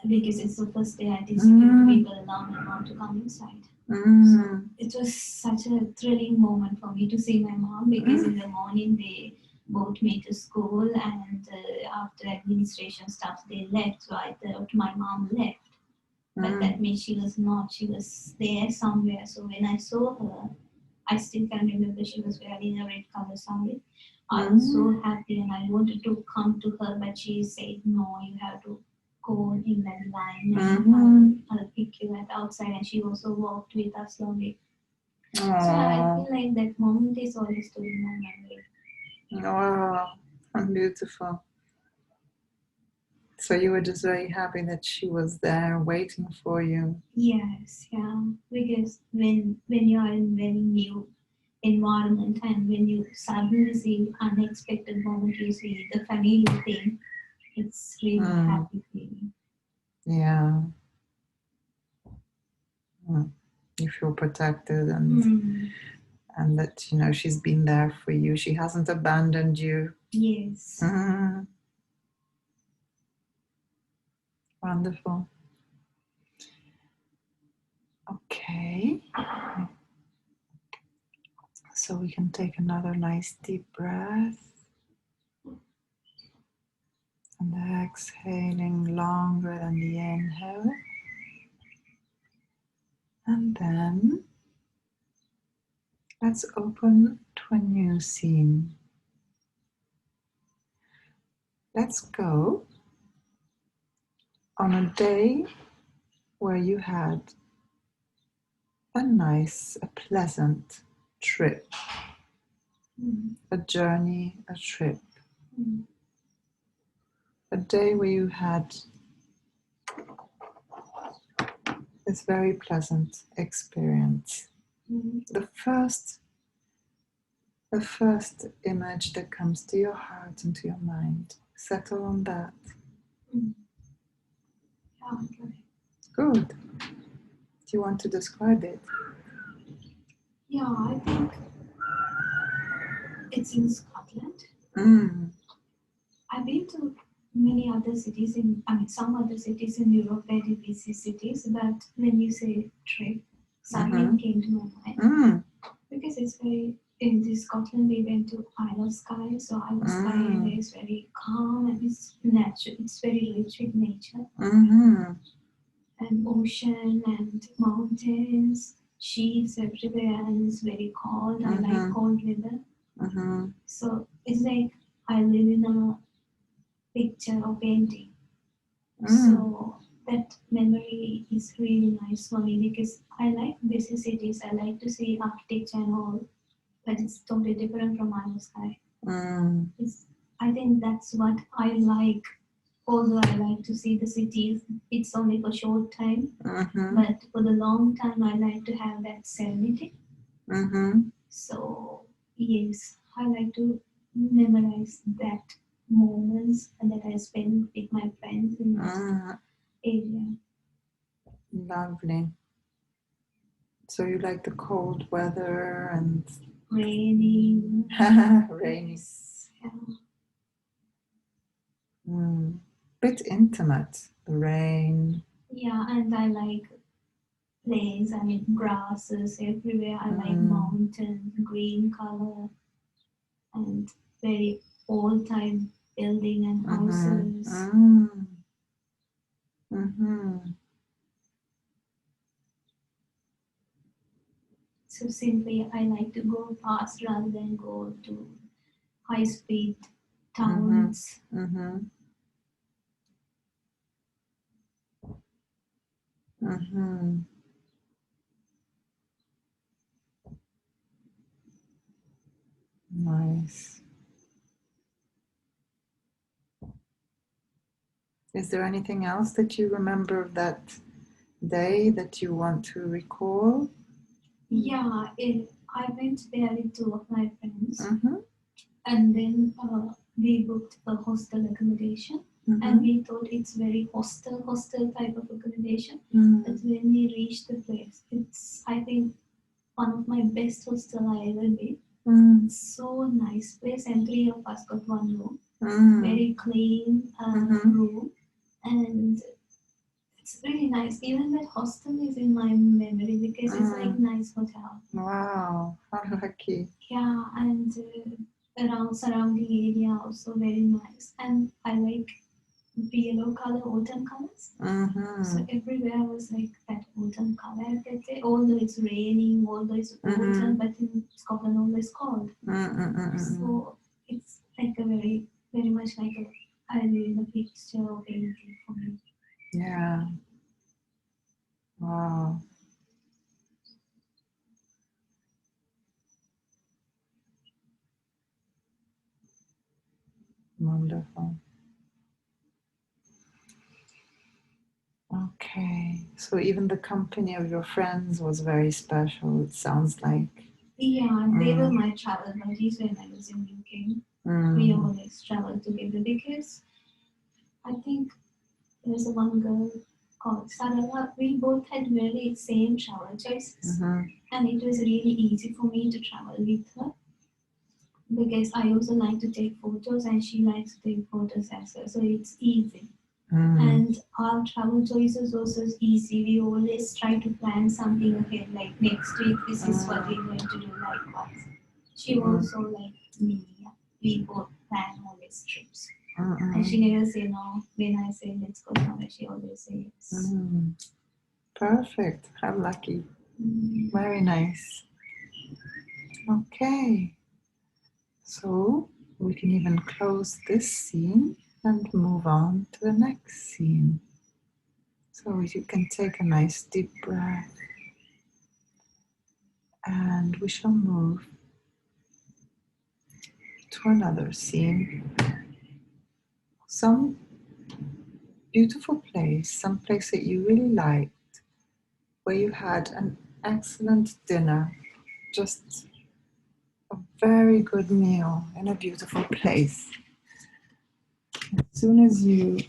Speaker 2: Because it's the first day I distributed people allow my mom to come inside. So it was such a thrilling moment for me to see my mom because in the morning they brought me to school and after administration stuff they left, so I thought my mom left. But that means she was not, she was there somewhere. So when I saw her, I still can remember she was wearing a red color sari. I was so happy and I wanted to come to her, but she said, no, you have to go in that line and I'll pick you at outside. And she also walked with us slowly. So I feel like that moment is always stood in my memory.
Speaker 1: Wow, beautiful. So you were just very happy that she was there waiting for you.
Speaker 2: Yes, yeah. Because when you are in very new environment and when you suddenly see unexpected moment, you see the familiar thing, it's really happy feeling.
Speaker 1: Yeah. You feel protected and that she's been there for you. She hasn't abandoned you.
Speaker 2: Yes.
Speaker 1: Wonderful. Okay. So we can take another nice deep breath. And exhaling longer than the inhale. And then let's open to a new scene. Let's go on a day where you had a pleasant trip, a journey, a trip, a day where you had this very pleasant experience. The first image that comes to your heart and to your mind, settle on that. Good. Do you want to describe it?
Speaker 2: Yeah, I think it's in Scotland. I've been to many other cities some other cities in Europe, very busy cities, but when you say trip, suddenly came to my mind. Because it's in Scotland we went to Isle of Skye, so Isle of Skye is very calm and it's natural, it's very rich with nature. And ocean and mountains, sheets everywhere, and it's very cold. I like cold weather. So it's like I live in a picture or painting. So that memory is really nice for me because I like busy cities. I like to see architecture and all, but it's totally different from Isle of Skye. I think that's what I like. Although I like to see the cities, it's only for short time, but for the long time, I like to have that serenity. So yes, I like to memorize that moments that I spent with my friends in that area.
Speaker 1: Lovely. So you like the cold weather and
Speaker 2: Raining.
Speaker 1: rainy.
Speaker 2: Yeah.
Speaker 1: Bit intimate, the rain.
Speaker 2: Yeah, and I like plains, I mean grasses everywhere. I like mountains, green color, and very old time building and houses. So simply I like to go fast rather than go to high speed towns.
Speaker 1: Nice. Is there anything else that you remember of that day that you want to recall?
Speaker 2: Yeah, I went there with two of my friends, and then we booked a hostel accommodation, and we thought it's very hostel type of accommodation. But when we reached the place, it's, I think, one of my best hostel I ever been. So nice place, and three of us got one room. Very clean room, and it's really nice. Even that hostel is in my memory because it's like nice hotel.
Speaker 1: Wow, how lucky.
Speaker 2: Yeah, and around surrounding area also very nice. And I like yellow color, autumn colors. So everywhere was like that autumn color that day. Although it's raining, although it's autumn, but in Scotland always cold. So it's like a very, very much like I live in a picture of anything for me.
Speaker 1: Yeah. Wow. Wonderful. Okay, so even the company of your friends was very special, it sounds like.
Speaker 2: Yeah, they were my travel buddies when I was in UK. We always traveled together because I think there's a one girl called Sarala. We both had very same travel choices, and it was really easy for me to travel with her because I also like to take photos and she likes to take photos as well, so it's easy. And our travel choices also is easy. We always try to plan something ahead, like next week this is what we're going to do, likewise. She also like me. We both plan always trips. And she never say no. When I say let's go somewhere, she always says yes.
Speaker 1: Perfect. How lucky. Very nice. Okay. So we can even close this scene and move on to the next scene. So you can take a nice deep breath and we shall move to another scene. Some beautiful place, some place that you really liked, where you had an excellent dinner, just a very good meal in a beautiful place. As soon as the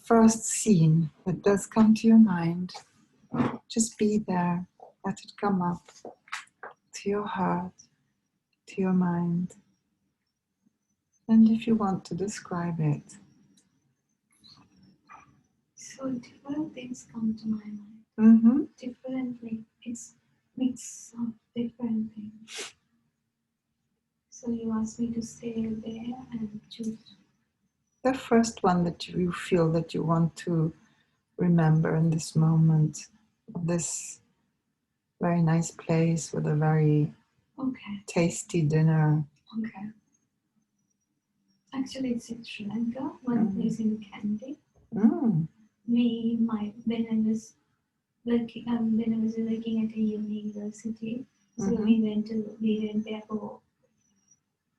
Speaker 1: first scene that does come to your mind, just be there, let it come up to your heart, to your mind. And if you want to describe it.
Speaker 2: So different things come to my mind. Differently. It's mix of different things. So you asked me to stay there and choose.
Speaker 1: The first one that you feel that you want to remember in this moment, this very nice place with a very tasty dinner.
Speaker 2: Okay. Actually, it's in Sri Lanka, one place in Kandy. When I was working at a university, so we went there for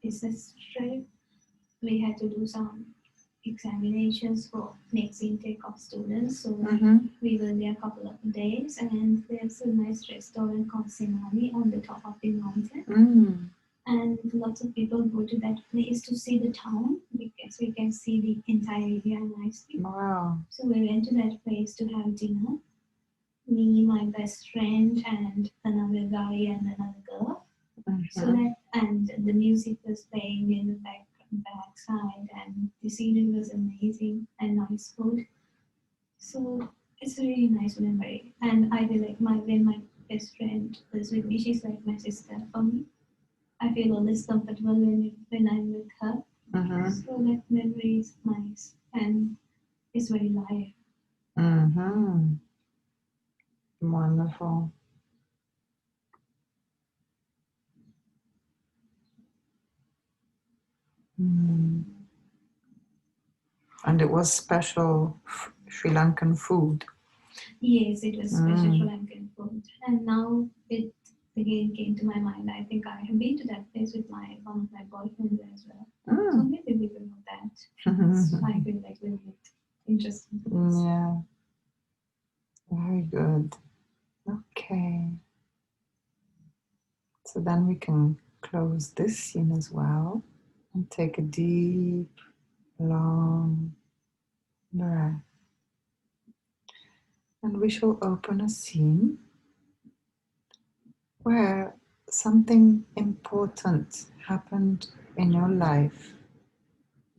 Speaker 2: business trip. We had to do some examinations for next intake of students. So we were there a couple of days, and there's a nice restaurant called Sinami on the top of the mountain. and lots of people go to that place to see the town because we can see the entire area nicely.
Speaker 1: Wow.
Speaker 2: So we went to that place to have dinner. Me, my best friend, and another guy and another girl. So that, and the music was playing in the backside, and the scenery was amazing and nice food. So it's a really nice memory. And I feel like when my best friend was with me, she's like my sister for me. I feel always comfortable when I'm with her. So that memory is nice and it's very live.
Speaker 1: Wonderful. And it was special Sri Lankan food.
Speaker 2: Yes, it was special Sri Lankan food. And now it again came to my mind. I think I have been to that place with one of my boyfriends as well. So maybe we will know that. I feel like a little bit interesting.
Speaker 1: Yeah. Very good. Okay. So then we can close this scene as well and take a deep, long breath. And we shall open a scene where something important happened in your life.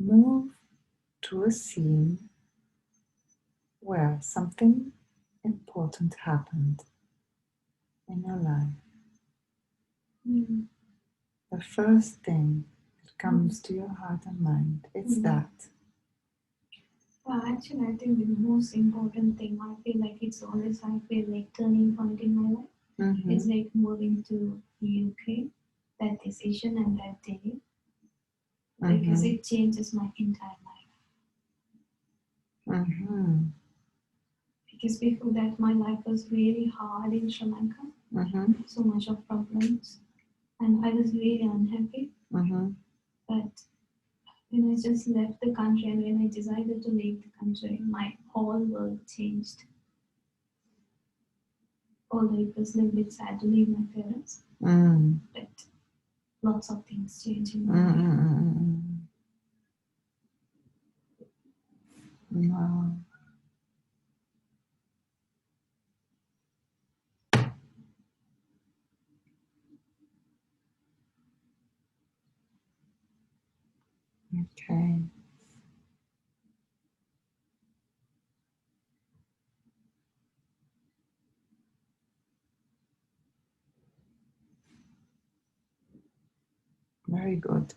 Speaker 1: Move to a scene where something important happened in your life. The first thing that comes to your heart and mind is that.
Speaker 2: Well, actually, I think the most important thing, I feel like it's always, I feel like turning point in my life. It's like moving to UK, that decision and that day, because it changes my entire life. Because before that, my life was really hard in Sri Lanka, so much of problems, and I was really unhappy. But when I just left the country and when I decided to leave the country, my whole world changed. Although it was a little bit sad to leave my parents, but lots of things changed in my life.
Speaker 1: Wow. Okay. Very good.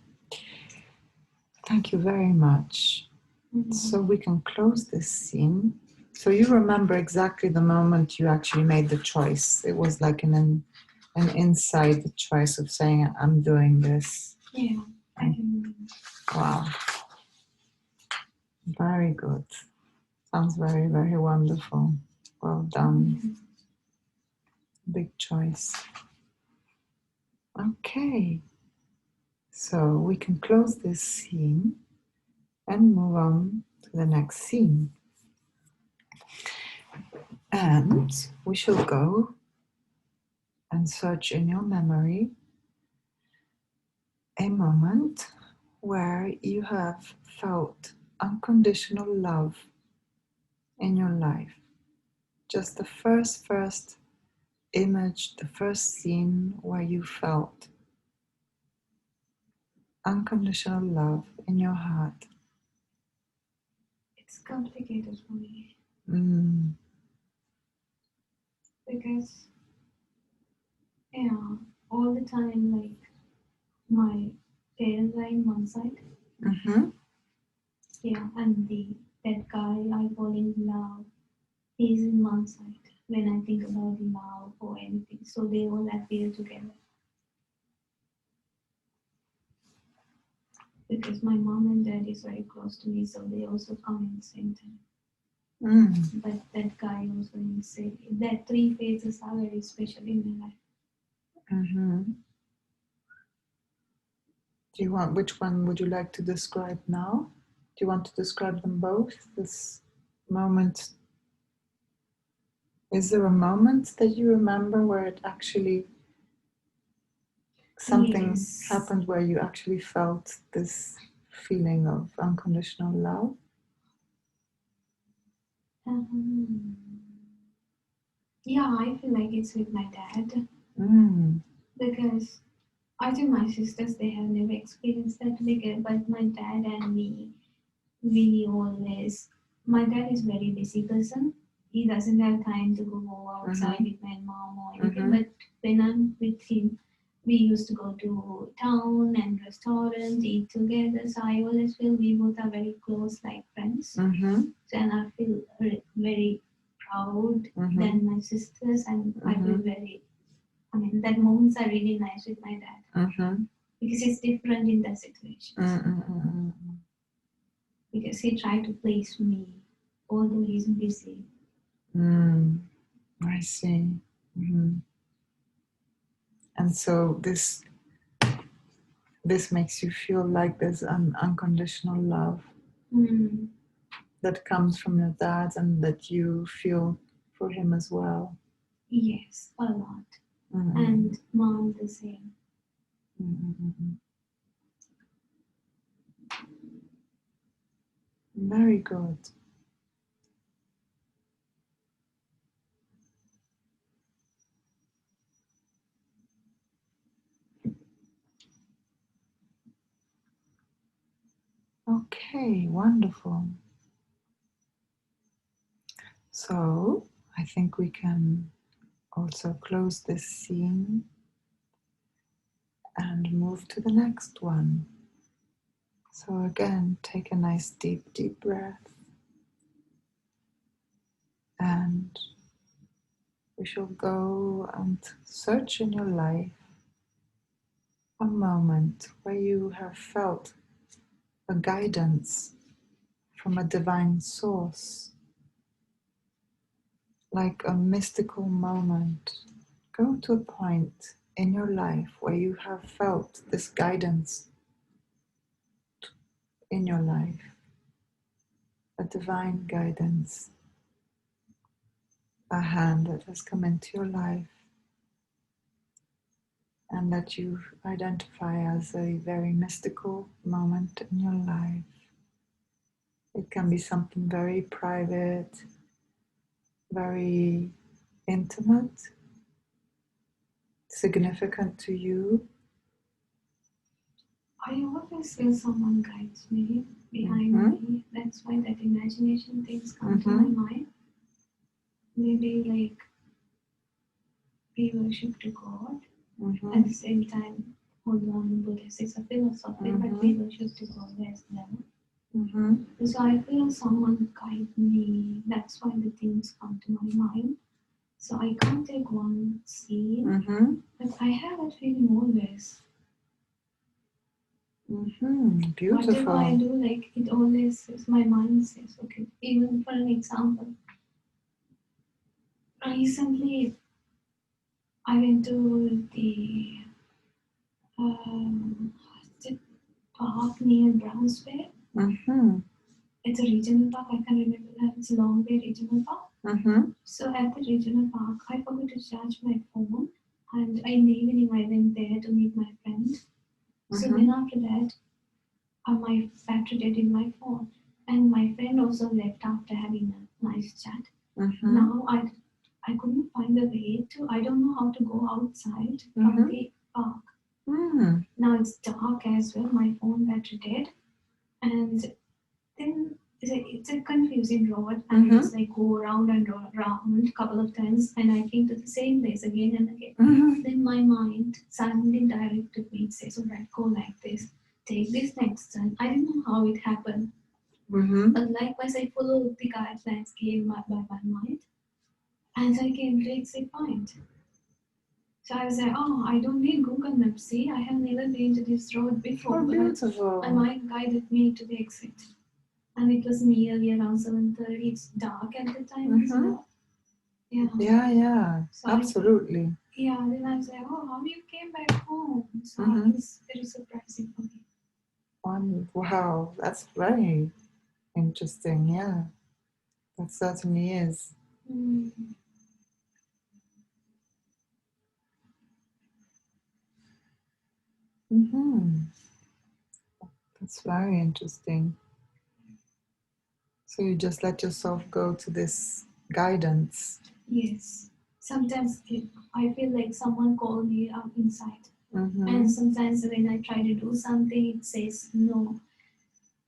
Speaker 1: Thank you very much. So we can close this scene. So you remember exactly the moment you actually made the choice. It was like an inside the choice of saying, I'm doing this.
Speaker 2: Yeah, I can remember.
Speaker 1: Wow. Very good. Sounds very, very wonderful. Well done. Big choice. Okay. So we can close this scene and move on to the next scene. And we shall go and search in your memory a moment where you have felt unconditional love in your life. Just the first image, the first scene where you felt unconditional love in your heart.
Speaker 2: It's complicated for me. Because, yeah, all the time, like, my parents are in one side. Yeah, and that guy I fall in love is in one side when I think about love or anything. So they all appear together. Because my mom and dad is very close to me, so they also come in the same time. But that guy also in same. That three phases are very special in my life.
Speaker 1: Do you want, which one would you like to describe now? Do you want to describe them both? This moment. Is there a moment that you remember where it actually something
Speaker 2: Yes.
Speaker 1: happened where you actually felt this feeling of unconditional love?
Speaker 2: Yeah, I feel like it's with my dad
Speaker 1: Mm.
Speaker 2: because I think my sisters they have never experienced that bigger, but my dad and me, we always. My dad is very busy person. He doesn't have time to go outside with my mom or anything. But when I'm with him, we used to go to town and restaurants, eat together. So I always feel we both are very close, like friends.
Speaker 1: Mm-hmm.
Speaker 2: And I feel very proud than my sisters, and I feel very. I mean, that moments are really nice with my dad because it's different in that situation. Because he tried to please me, although he's busy.
Speaker 1: I see. And so this makes you feel like there's an unconditional love that comes from your dad and that you feel for him as well.
Speaker 2: Yes, a lot. And mom the same.
Speaker 1: Very good. Okay, wonderful. So I think we can also close this scene and move to the next one. So again, take a nice deep breath. And we shall go and search in your life a moment where you have felt a guidance from a divine source, like a mystical moment. Go to a point in your life where you have felt this guidance in your life, a divine guidance, a hand that has come into your life and that you identify as a very mystical moment in your life. It can be something very private, very intimate, significant to you.
Speaker 2: I always feel someone guides me behind me. That's why that imagination things come to my mind. Maybe like we worship to God. At the same time, hold on, Buddhist is a philosophy, but we worship to God as well. So I feel someone guide me. That's why the things come to my mind. So I can't take one scene, but I have a feeling always.
Speaker 1: Beautiful.
Speaker 2: Whatever I do, like it always says, my mind says, okay. Even for an example, recently I went to the park near Brownsville. It's a regional park. I can remember that it's a Long Bay Regional Park. So at the regional park, I forgot to charge my phone, and in the evening I went there to meet my friend. So then after that, my battery dead in my phone, and my friend also left after having a nice chat. Now I couldn't find a way to. I don't know how to go outside from the park. Now it's dark as well. My phone battery dead, and then it's a confusing road, and it's like go around and around a couple of times, and I came to the same place again and again. Then my mind suddenly directed me. It says, "All right, go like this. Take this next turn." I didn't know how it happened, but likewise I followed the guidelines given by my mind, and I came to the exit point. So I was like, oh, I don't need Google Maps. See, I have never been to this road before.
Speaker 1: Oh, beautiful.
Speaker 2: My mind guided me to the exit. And it was nearly around 7:30. It's dark at the time as well.
Speaker 1: Yeah, so absolutely.
Speaker 2: Then I was like, oh, how you came back home? So it was very surprising for me.
Speaker 1: Wow, that's very interesting. Yeah, that certainly is. Mm-hmm. That's very interesting. So you just let yourself go to this guidance.
Speaker 2: Yes. Sometimes I feel like someone called me up inside.
Speaker 1: Mm-hmm.
Speaker 2: And sometimes when I try to do something, it says no.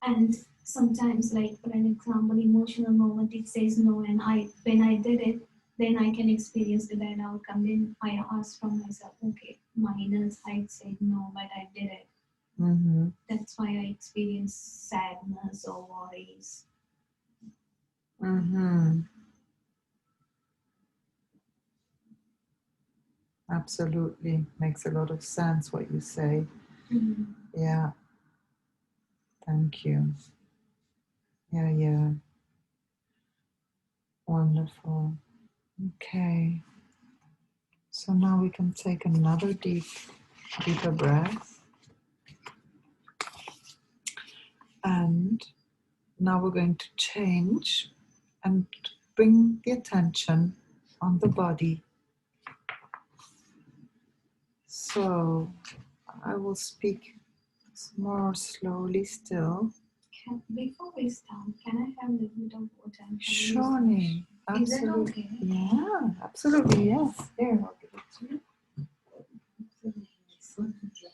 Speaker 2: And sometimes, like for an example, emotional moment, it says no. And when I did it, then I can experience the bad outcome. Then I ask from myself, okay, my inner side said no, but I did it.
Speaker 1: Mm-hmm.
Speaker 2: That's why I experience sadness or worries.
Speaker 1: Mm-hmm. Absolutely. Makes a lot of sense what you say.
Speaker 2: Mm-hmm.
Speaker 1: Yeah. Thank you. Yeah. Wonderful. Okay. So now we can take another deeper breath. And now we're going to change and bring the attention on the body. So I will speak more slowly still.
Speaker 2: Before we start, can I have a little bit of water?
Speaker 1: Surely.
Speaker 2: Is that
Speaker 1: Absolutely.
Speaker 2: okay?
Speaker 1: Yeah, absolutely, yes. Here, I'll give it to you. Absolutely.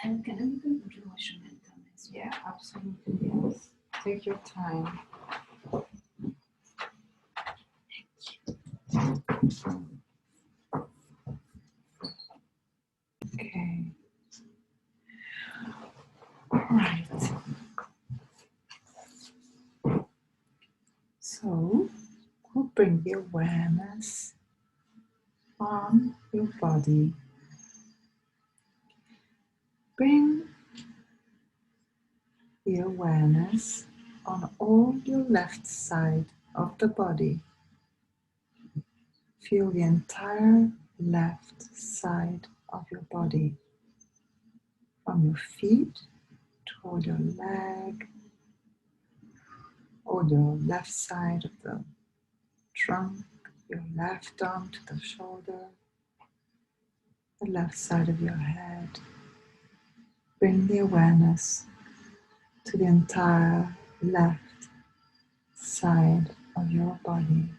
Speaker 2: And can I go to the washroom and come as well?
Speaker 1: Yeah, absolutely, yes. Take your time. Okay. All right. So we'll bring the awareness on your body. Bring the awareness on all your left side of the body. Feel the entire left side of your body, from your feet toward your leg, or your left side of the trunk, your left arm to the shoulder, the left side of your head. Bring the awareness to the entire left side of your body.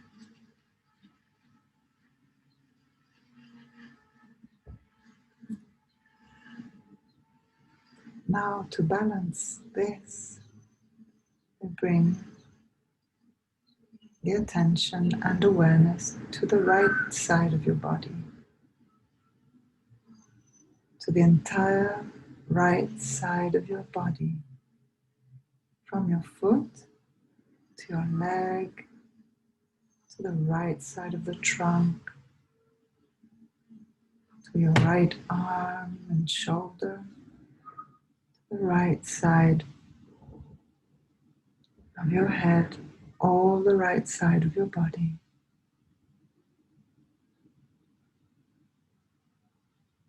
Speaker 1: Now, to balance this, we bring the attention and awareness to the right side of your body, to the entire right side of your body, from your foot to your leg, to the right side of the trunk, to your right arm and shoulder, the right side of your head, all the right side of your body.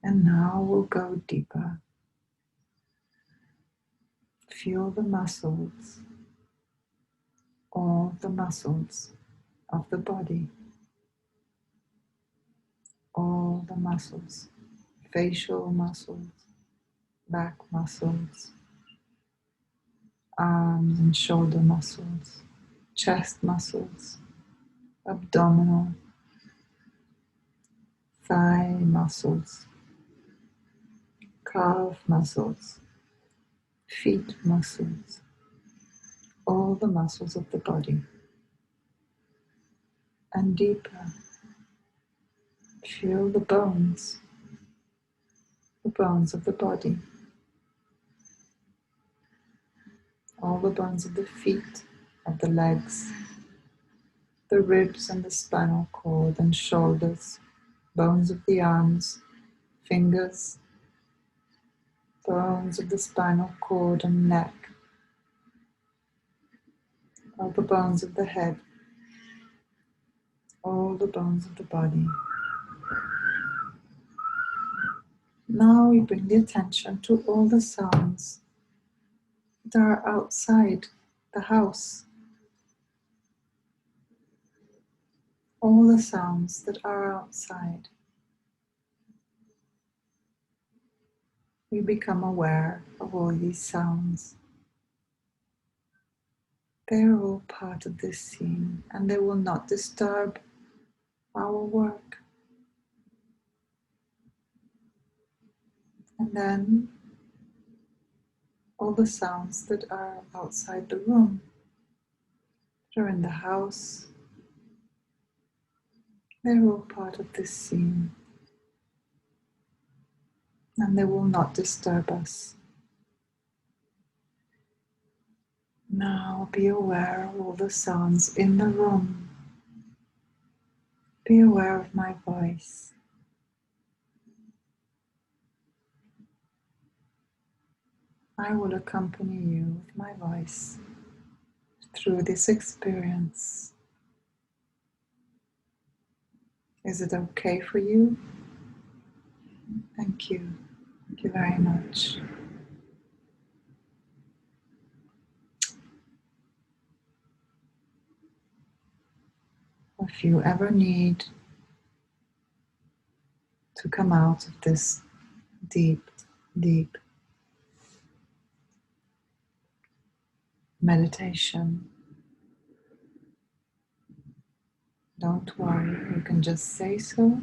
Speaker 1: And now we'll go deeper. Feel the muscles, all the muscles of the body, all the muscles, facial muscles, back muscles, arms and shoulder muscles, chest muscles, abdominal, thigh muscles, calf muscles, feet muscles, all the muscles of the body. And deeper, feel the bones of the body, all the bones of the feet, of the legs, the ribs and the spinal cord and shoulders, bones of the arms, fingers, bones of the spinal cord and neck, all the bones of the head, all the bones of the body. Now we bring the attention to all the sounds that are outside the house, all the sounds that are outside. we become aware of all these sounds. They're all part of this scene and they will not disturb our work. And then all the sounds that are outside the room, that are in the house, they're all part of this scene. And they will not disturb us. Now be aware of all the sounds in the room. Be aware of my voice. I will accompany you with my voice through this experience. Is it okay for you? Thank you. Thank you very much. If you ever need to come out of this deep, deep meditation, don't worry, you can just say so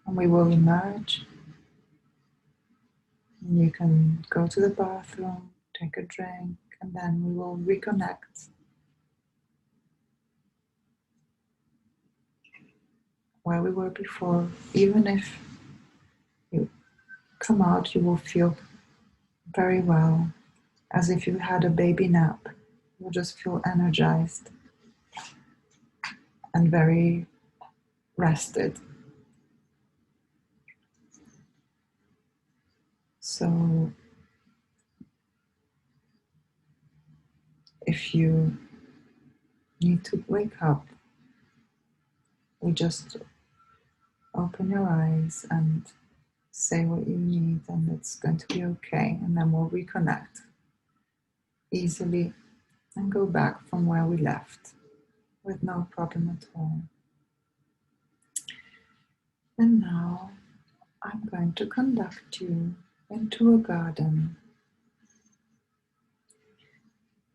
Speaker 1: and we will emerge. You can go to the bathroom, take a drink, and then we will reconnect where we were before. Even if you come out, you will feel very well, as if you had a baby nap. You'll just feel energized and very rested. So if you need to wake up, we just open your eyes and say what you need, and it's going to be okay, and then we'll reconnect easily and go back from where we left with no problem at all. And now I'm going to conduct you into a garden.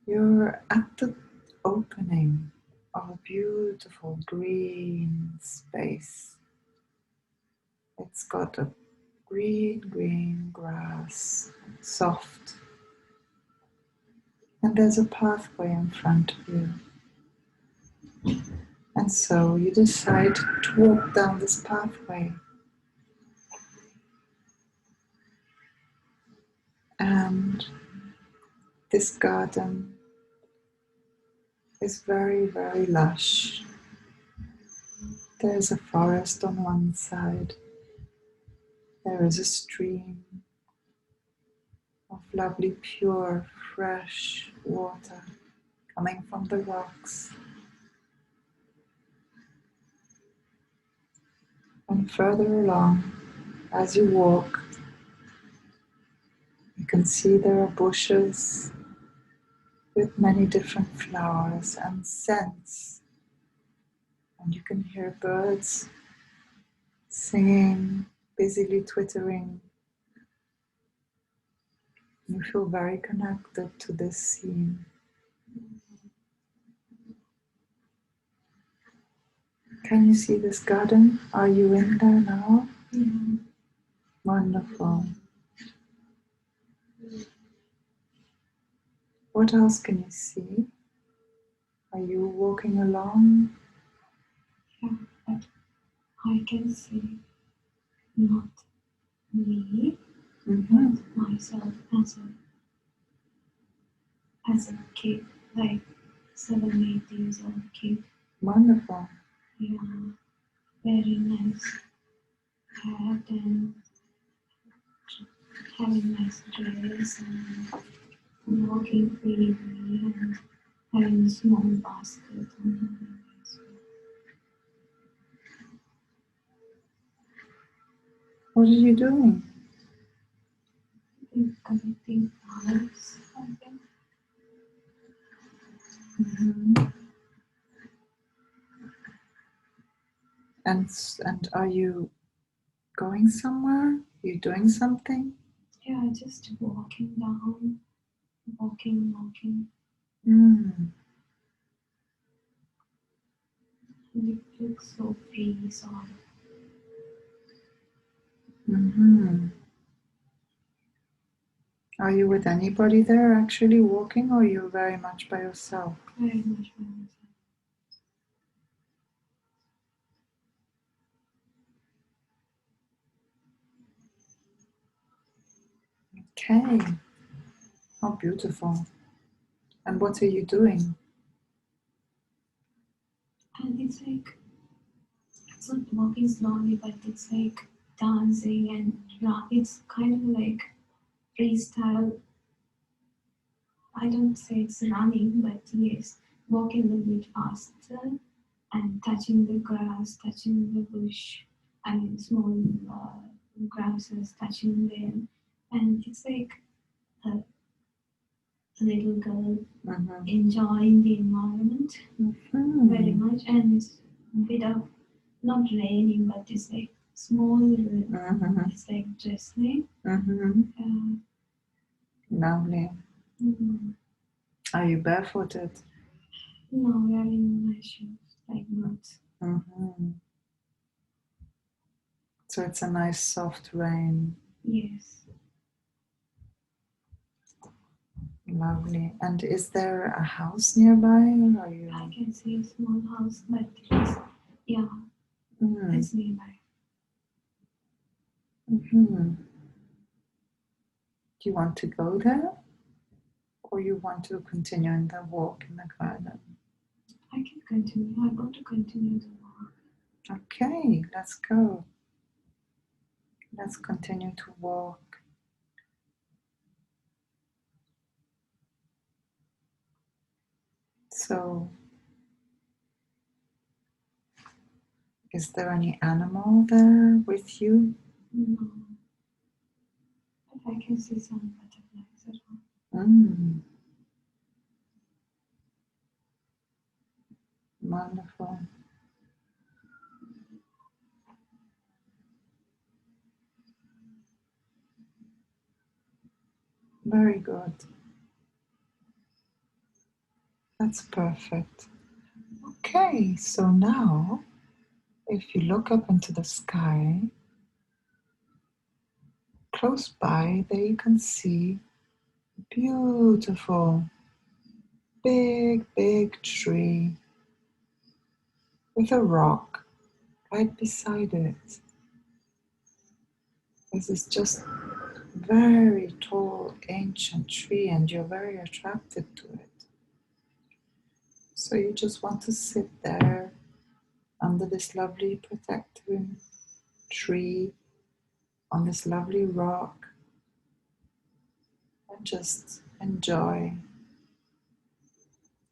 Speaker 1: You're at the opening of a beautiful green space. It's got a green grass, soft. And there's a pathway in front of you. And so you decide to walk down this pathway. And this garden is very, very lush. There's a forest on one side. There is a stream of lovely, pure, fresh water coming from the rocks. And further along, as you walk, you can see there are bushes with many different flowers and scents. And you can hear birds singing, busily twittering. You feel very connected to this scene. Can you see this garden? Are you in there now?
Speaker 2: Yeah.
Speaker 1: Wonderful. What else can you see? Are you walking along?
Speaker 2: Yeah, but I can see not me, but myself as a kid, like 7, 8 years old kid.
Speaker 1: Wonderful.
Speaker 2: Yeah, very nice hat and having nice dress and walking freely and having a small basket and having nice.
Speaker 1: What are you doing?
Speaker 2: Collecting flowers, I think.
Speaker 1: And are you going somewhere? Are you doing something?
Speaker 2: Yeah, just walking down, walking.
Speaker 1: Mm.
Speaker 2: And it feels so free, so
Speaker 1: Mm-hmm. Are you with anybody there actually walking, or are you very much by yourself?
Speaker 2: very much by myself.
Speaker 1: Okay. How beautiful. And what are you doing?
Speaker 2: And it's like, it's not walking slowly, but it's like dancing and it's kind of like freestyle. I don't say it's running, but yes, walking a little bit faster and touching the grass, touching the bush, I mean small grasses, touching them. And it's like a little girl
Speaker 1: Mm-hmm.
Speaker 2: enjoying the environment
Speaker 1: Mm-hmm.
Speaker 2: very much. And it's a bit of not raining, but it's like small,
Speaker 1: Mm-hmm.
Speaker 2: it's like drizzling.
Speaker 1: Mm-hmm. Lovely.
Speaker 2: Mm,
Speaker 1: Are you barefooted?
Speaker 2: no, wearing my shoes, like boots.
Speaker 1: Mm-hmm. So it's a nice soft rain.
Speaker 2: Yes.
Speaker 1: Lovely. And is there a house nearby, or are you?
Speaker 2: I can see a small house, but it's, yeah,
Speaker 1: Mm.
Speaker 2: it's nearby.
Speaker 1: Mm-hmm. Do you want to go there, or you want to continue in the walk in the garden?
Speaker 2: I can continue. I want to continue the walk.
Speaker 1: Okay, let's go. Let's continue to walk. So, is there any animal there with you?
Speaker 2: No, but I can see some butterflies as well.
Speaker 1: Mm. Wonderful. Very good. That's perfect. Okay, so now if you look up into the sky, close by there you can see a beautiful, big tree with a rock right beside it. This is just very tall, ancient tree, and you're very attracted to it. So you just want to sit there under this lovely protecting tree on this lovely rock and just enjoy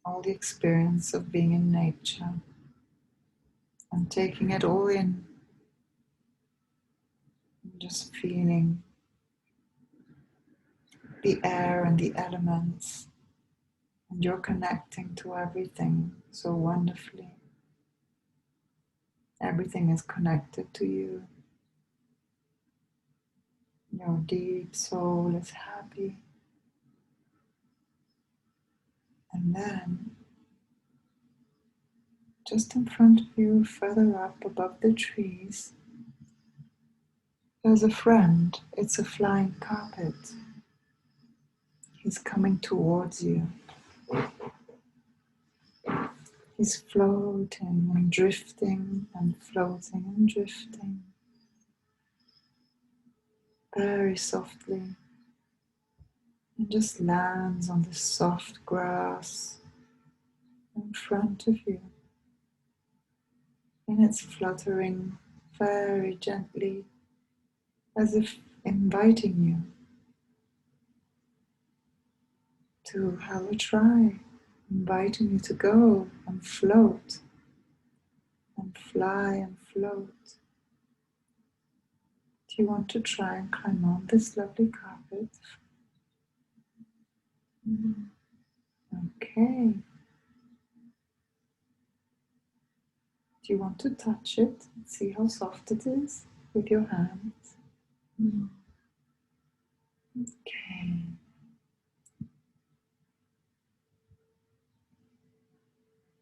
Speaker 1: all the experience of being in nature and taking it all in, and just feeling the air and the elements, and you're connecting to everything so wonderfully. Everything is connected to you. Your deep soul is happy. And then, just in front of you, further up above the trees, there's a friend. It's a flying carpet. He's coming towards you. He's floating and drifting and floating and drifting very softly, and just lands on the soft grass in front of you. And it's fluttering very gently, as if inviting you to have a try, inviting you to go and float and fly and float. Do you want to try and climb on this lovely carpet?
Speaker 2: Mm.
Speaker 1: Okay. Do you want to touch it and see how soft it is with your hands?
Speaker 2: No.
Speaker 1: Okay.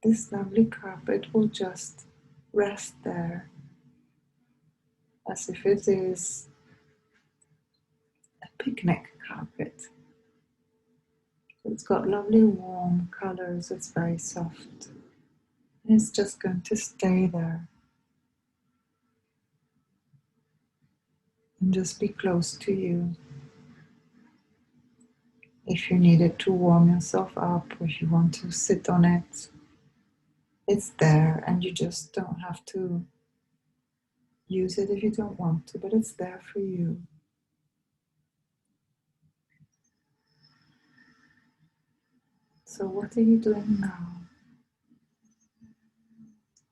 Speaker 1: This lovely carpet will just rest there as if it is a picnic carpet. It's got lovely warm colors, it's very soft. And it's just going to stay there. And just be close to you. If you need it to warm yourself up, or if you want to sit on it, it's there, and you just don't have to use it if you don't want to, but it's there for you. So what are you doing now?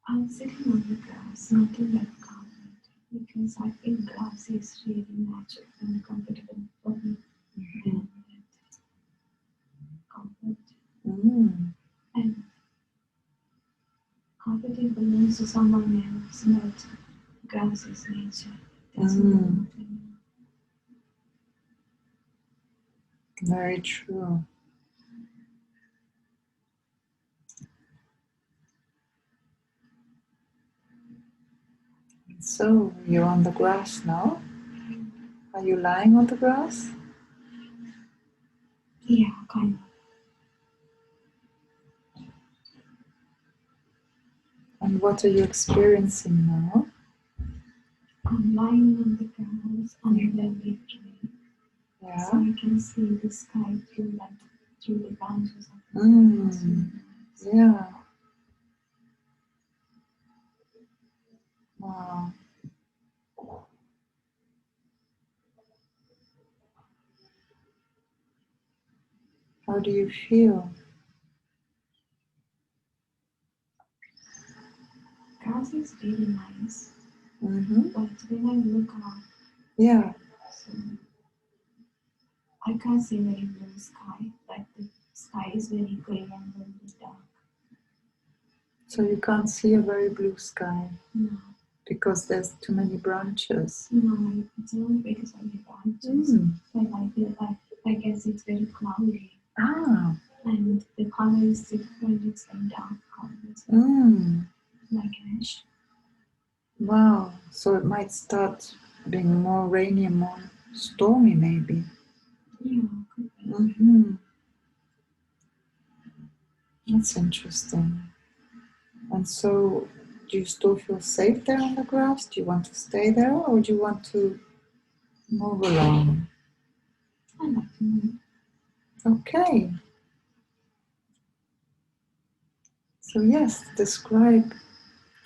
Speaker 2: I'm sitting on the grass, not in that carpet, because I think grass is really natural and comfortable for me. And comfort. And carpet it belongs to someone else, but grass is nature. That's belong to me.
Speaker 1: Very true. So you're on the grass now? Are you lying on the grass?
Speaker 2: Yeah, kind of.
Speaker 1: And what are you experiencing now?
Speaker 2: I'm lying on the grass under the tree.
Speaker 1: Yeah.
Speaker 2: So I can see the sky through the branches of the tree.
Speaker 1: Yeah. Wow. How do you feel?
Speaker 2: Grass is really nice,
Speaker 1: Mm-hmm.
Speaker 2: but when I look up,
Speaker 1: Yeah.
Speaker 2: so I can't see very blue sky, but the sky is very grey and very dark.
Speaker 1: So you can't see a very blue sky?
Speaker 2: No.
Speaker 1: Because there's too many branches?
Speaker 2: No, it's not because of the branches, but I guess it's very cloudy.
Speaker 1: Ah.
Speaker 2: And the color is different, it's like dark colors, like ash.
Speaker 1: Wow. So it might start being more rainy and more stormy, maybe.
Speaker 2: Yeah, could be.
Speaker 1: That's interesting. And so, do you still feel safe there on the grass? Do you want to stay there, or do you want to move along?
Speaker 2: I like to move.
Speaker 1: Okay. So yes, describe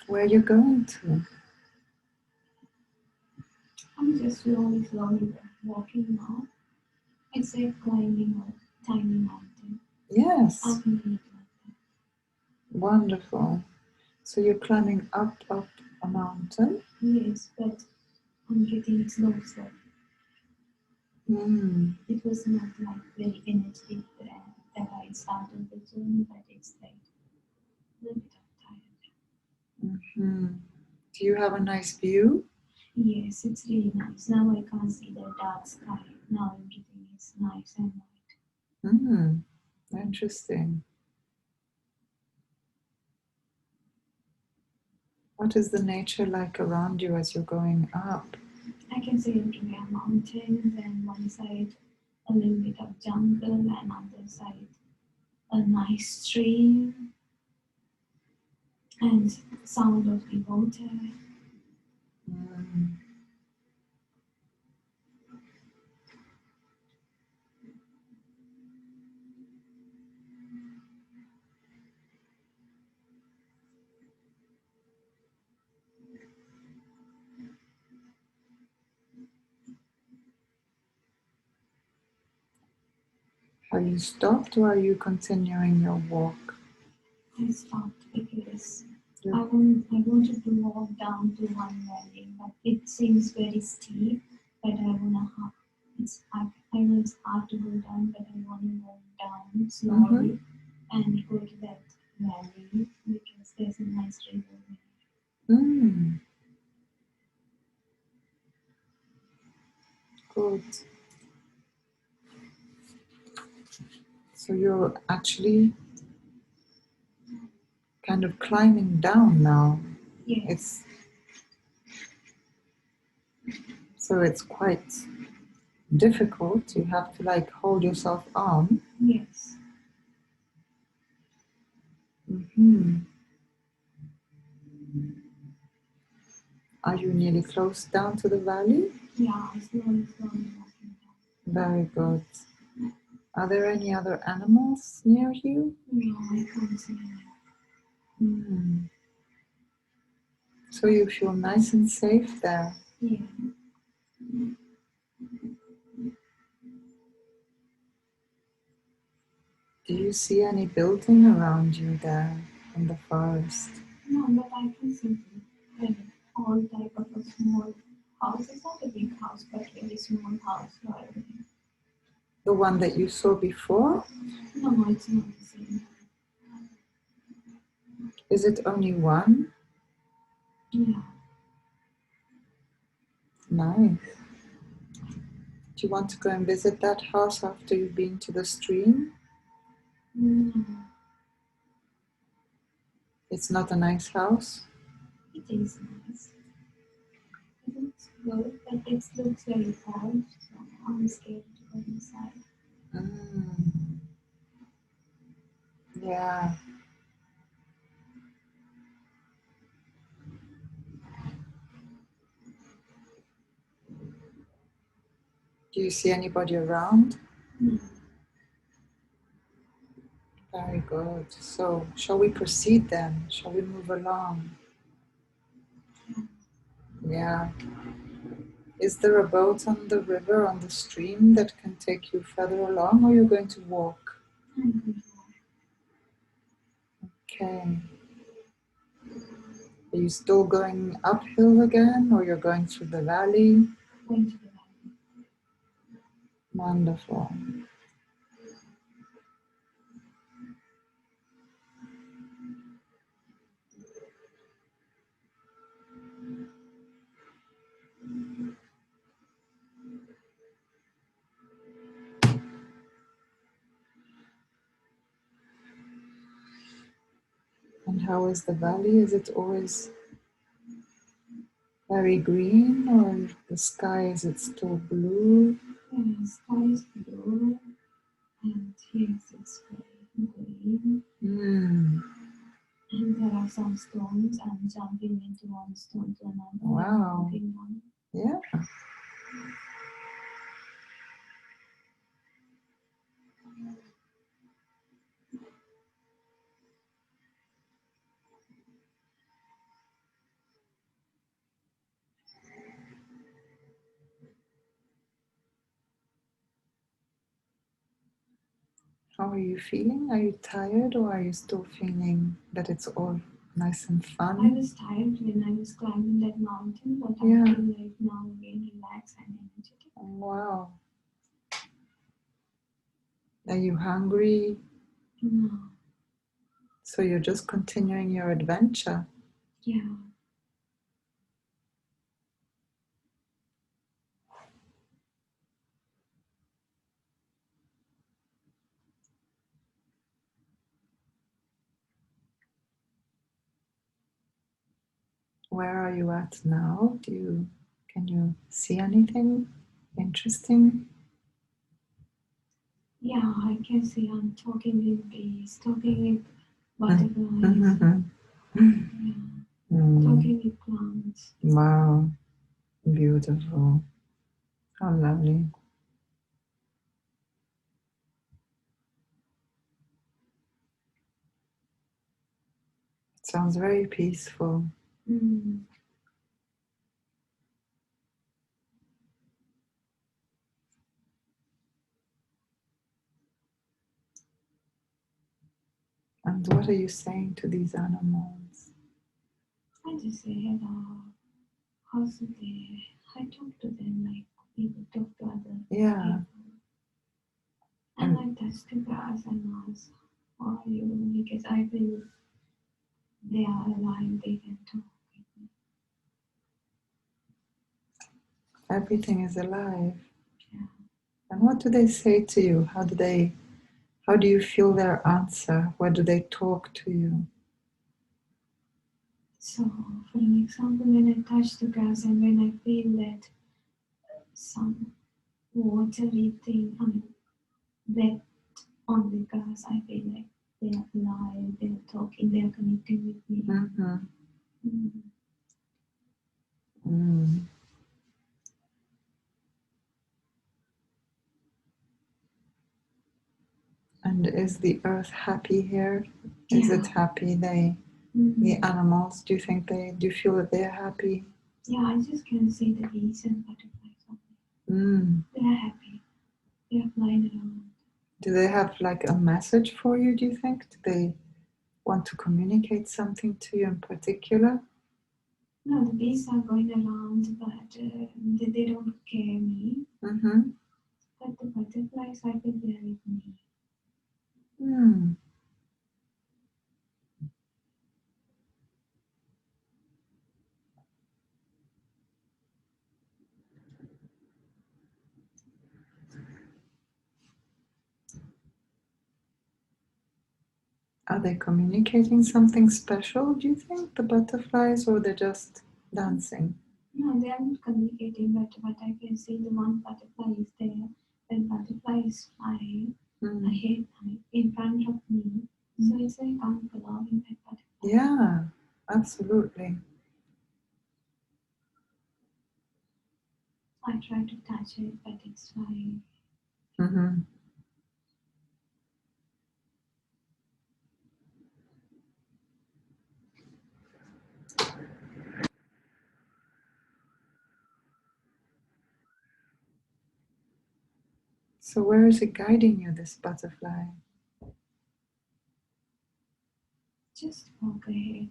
Speaker 1: where you're going to.
Speaker 2: I'm just slowly walking now. It's like climbing a tiny mountain.
Speaker 1: Yes.
Speaker 2: I can eat like that.
Speaker 1: Wonderful. So you're climbing up a mountain?
Speaker 2: Yes, but I'm getting slow. It was not like very energetic that I started the journey, but it's like a little bit of tired.
Speaker 1: Do you have a nice view?
Speaker 2: Yes, it's really nice. Now I can't see the dark sky. Now everything is nice and white.
Speaker 1: Interesting. What is the nature like around you as you're going up?
Speaker 2: I can see everywhere mountains, and one side a little bit of jungle, and other side a nice stream, and sound of the water.
Speaker 1: Are you stopped or are you continuing your walk?
Speaker 2: I stopped because I wanted to walk down to one valley, but it seems very steep. But I know it's hard to go down, but I want to walk down slowly and go to that valley because there's a nice river there.
Speaker 1: Good. So you're actually kind of climbing down now.
Speaker 2: Yes.
Speaker 1: It's quite difficult. You have to like hold yourself on.
Speaker 2: Yes.
Speaker 1: Mm-hmm. Are you nearly close down to the valley?
Speaker 2: Yeah, slowly walking down.
Speaker 1: Very good. Are there any other animals near you?
Speaker 2: No, I can't see any.
Speaker 1: Mm. So you feel nice and safe there?
Speaker 2: Yeah.
Speaker 1: Do you see any building around you there in the forest?
Speaker 2: No, but I can see like all type of a small house. It's not a big house, but very small house.
Speaker 1: The one that you saw before?
Speaker 2: No, it's not the same.
Speaker 1: Is it only one?
Speaker 2: Yeah.
Speaker 1: Nice. Do you want to go and visit that house after you've been to the stream?
Speaker 2: No,
Speaker 1: It's not a nice house?
Speaker 2: it is nice. It looks good, but it looks very old, so I'm scared to go inside.
Speaker 1: Mm. Yeah. Do you see anybody around?
Speaker 2: No.
Speaker 1: Very good. So, shall we proceed then? Shall we move along? Yeah. Is there a boat on the river, on the stream, that can take you further along, or you're going to walk? Okay. Are you still going uphill again, or you're going through the valley?
Speaker 2: Going to the valley.
Speaker 1: Wonderful. And how is the valley? Is it always very green, or the sky, is it still blue?
Speaker 2: Yeah, sky is blue, and here it's very green.
Speaker 1: Mm.
Speaker 2: And there are some stones. I'm jumping into one stone to another.
Speaker 1: Wow.
Speaker 2: Walking on.
Speaker 1: Yeah. How are you feeling? Are you tired, or are you still feeling that it's all nice and fun?
Speaker 2: I was tired when I was climbing that mountain, but
Speaker 1: Yeah.
Speaker 2: I feel like now again relaxed and energetic.
Speaker 1: Wow. Are you hungry?
Speaker 2: No.
Speaker 1: So you're just continuing your adventure.
Speaker 2: Yeah.
Speaker 1: Where are you at now? Can you see anything interesting?
Speaker 2: Yeah, I can see I'm talking with bees, talking with butterflies,
Speaker 1: Mm-hmm.
Speaker 2: yeah, talking with plants.
Speaker 1: Wow, beautiful. How lovely. It sounds very peaceful.
Speaker 2: Mm.
Speaker 1: And what are you saying to these animals?
Speaker 2: I just say hello. How's the day? I talk to them like people talk to other
Speaker 1: Yeah.
Speaker 2: people. And I touch the grass and ask, how are you? Because I feel they are alive, they can talk with me.
Speaker 1: Everything is alive.
Speaker 2: Yeah.
Speaker 1: And what do they say to you? How How do you feel their answer? Where do they talk to you?
Speaker 2: So, for an example, when I touch the grass and when I feel that some watery thing, wet on the grass, I feel like they are alive, they are talking, they are connecting with me.
Speaker 1: And is the earth happy here? Is it happy? The animals, do you feel that they're happy?
Speaker 2: Yeah, I just can see the bees and butterflies. They are happy. They are flying around.
Speaker 1: Do they have like a message for you, do you think? Do they want to communicate something to you in particular?
Speaker 2: No, the bees are going around, but they don't scare me. But the butterflies, I feel they are with me.
Speaker 1: Are they communicating something special, do you think, the butterflies, or they're just dancing?
Speaker 2: No, they are not communicating, but I can see the one butterfly is there. When butterfly is flying ahead in front of me. So it's like I'm following that butterfly.
Speaker 1: Yeah, absolutely.
Speaker 2: I try to touch it, but it's flying.
Speaker 1: So where is it guiding you, this butterfly?
Speaker 2: Just walk ahead.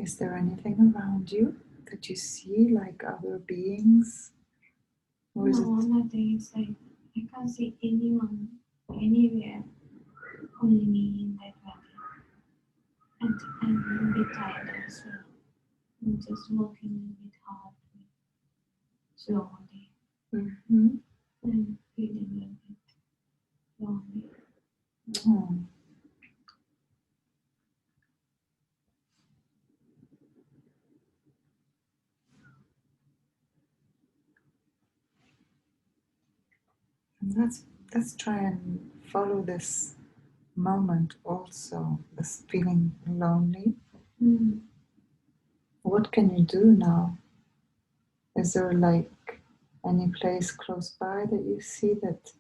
Speaker 1: Is there anything around you that you see, like other beings? Or is
Speaker 2: No, nothing. It's like I can't see anyone anywhere, only me in that valley. And I'm a bit tired as well. I'm just walking a bit hard, slowly. I'm feeling a bit lonely.
Speaker 1: Let's try and follow this moment also, this feeling lonely. What can you do now? Is there like any place close by that you see that,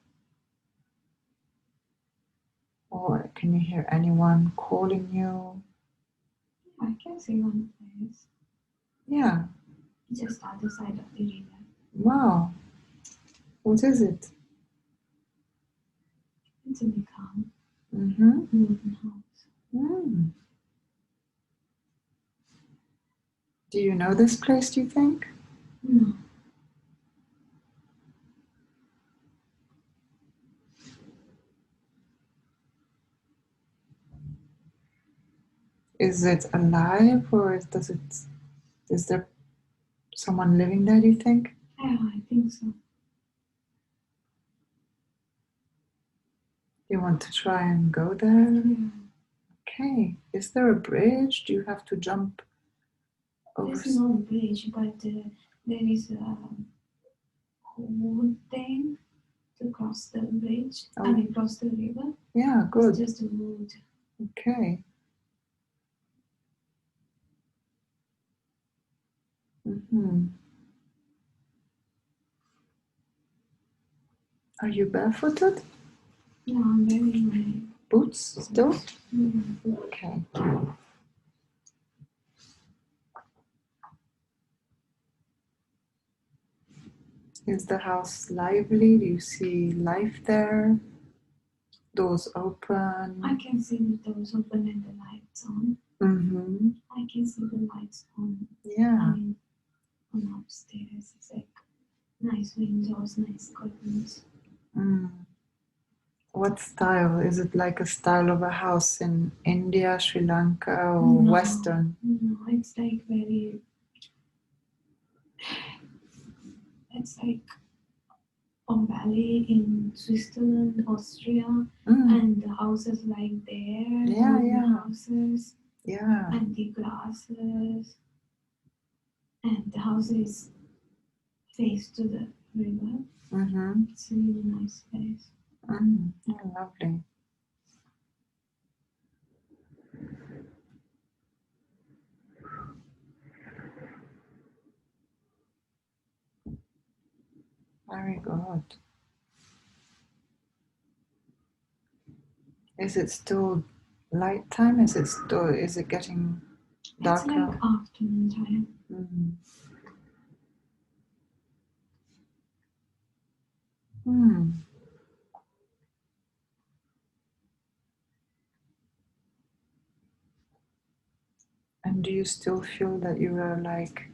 Speaker 1: or can you hear anyone calling you?
Speaker 2: I can see one place.
Speaker 1: Yeah.
Speaker 2: Just other side of the river.
Speaker 1: Wow. What is it?
Speaker 2: It's a big house. Wooden house.
Speaker 1: Do you know this place, do you think?
Speaker 2: No.
Speaker 1: Is it alive, or is there someone living there, do you think?
Speaker 2: Yeah, I think so.
Speaker 1: You want to try and go there?
Speaker 2: Yeah.
Speaker 1: Okay. Is there a bridge? Do you have to jump over?
Speaker 2: There's no bridge, but there is a wood thing to cross the bridge. Cross the river.
Speaker 1: Yeah, good.
Speaker 2: It's just a wood.
Speaker 1: Okay. Are you barefooted?
Speaker 2: No, I'm wearing my
Speaker 1: boots still? Okay. Is the house lively? Do you see life there? Doors open?
Speaker 2: I can see the doors open and the lights on.
Speaker 1: Mm-hmm.
Speaker 2: I can see the lights on.
Speaker 1: Yeah.
Speaker 2: I mean, on upstairs. It's like nice windows, nice curtains.
Speaker 1: Mm. What style? Is it like a style of a house in India, Sri Lanka, or
Speaker 2: No,
Speaker 1: Western?
Speaker 2: No, it's like very. It's like a valley in Switzerland, Austria, and the houses like there.
Speaker 1: Yeah,
Speaker 2: wooden
Speaker 1: yeah.
Speaker 2: Houses.
Speaker 1: Yeah.
Speaker 2: And the grasses. And the houses face to the river.
Speaker 1: Mm-hmm.
Speaker 2: It's a really nice place.
Speaker 1: Oh, lovely. Very good. Is it still light time? Is it getting darker?
Speaker 2: It's like afternoon time.
Speaker 1: Mm. Hmm. And do you still feel that you are like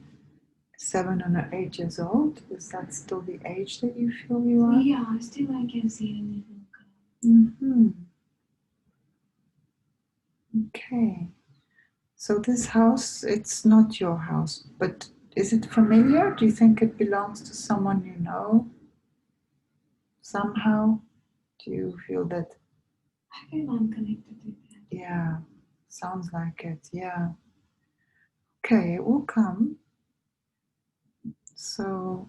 Speaker 1: 7 or 8 years old? Is that still the age that you feel you are?
Speaker 2: Yeah, still I can see a little girl.
Speaker 1: Mm-hmm. Okay. So this house, it's not your house, but is it familiar? Do you think it belongs to someone you know? Somehow? Do you feel that?
Speaker 2: I feel I'm connected with that.
Speaker 1: Yeah, sounds like it. Yeah. Okay, it will come. So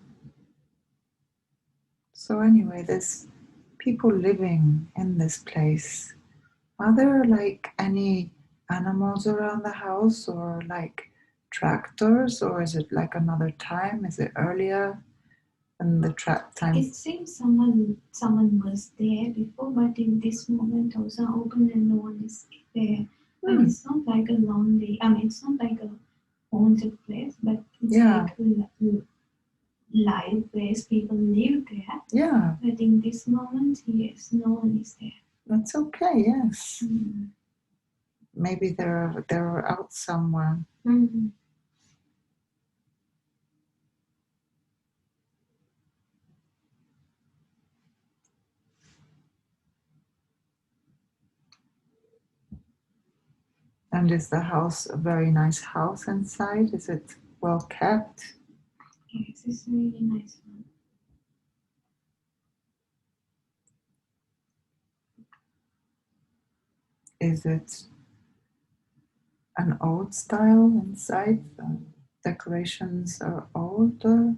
Speaker 1: anyway, there's people living in this place. Are there like any animals around the house or like tractors, or is it like another time? Is it earlier than the time?
Speaker 2: It seems someone was there before, but in this moment also open and no one is there. And it's not like a lonely. I mean, it's not like a haunted place, but it's like a live place. People live there.
Speaker 1: Yeah.
Speaker 2: But in this moment, yes, no one is there.
Speaker 1: That's okay. Yes.
Speaker 2: Mm-hmm.
Speaker 1: Maybe they're out somewhere.
Speaker 2: Mm-hmm.
Speaker 1: And is the house a very nice house inside? Is it well kept?
Speaker 2: Yes, it's a really nice one.
Speaker 1: Is it an old style inside? The decorations are older?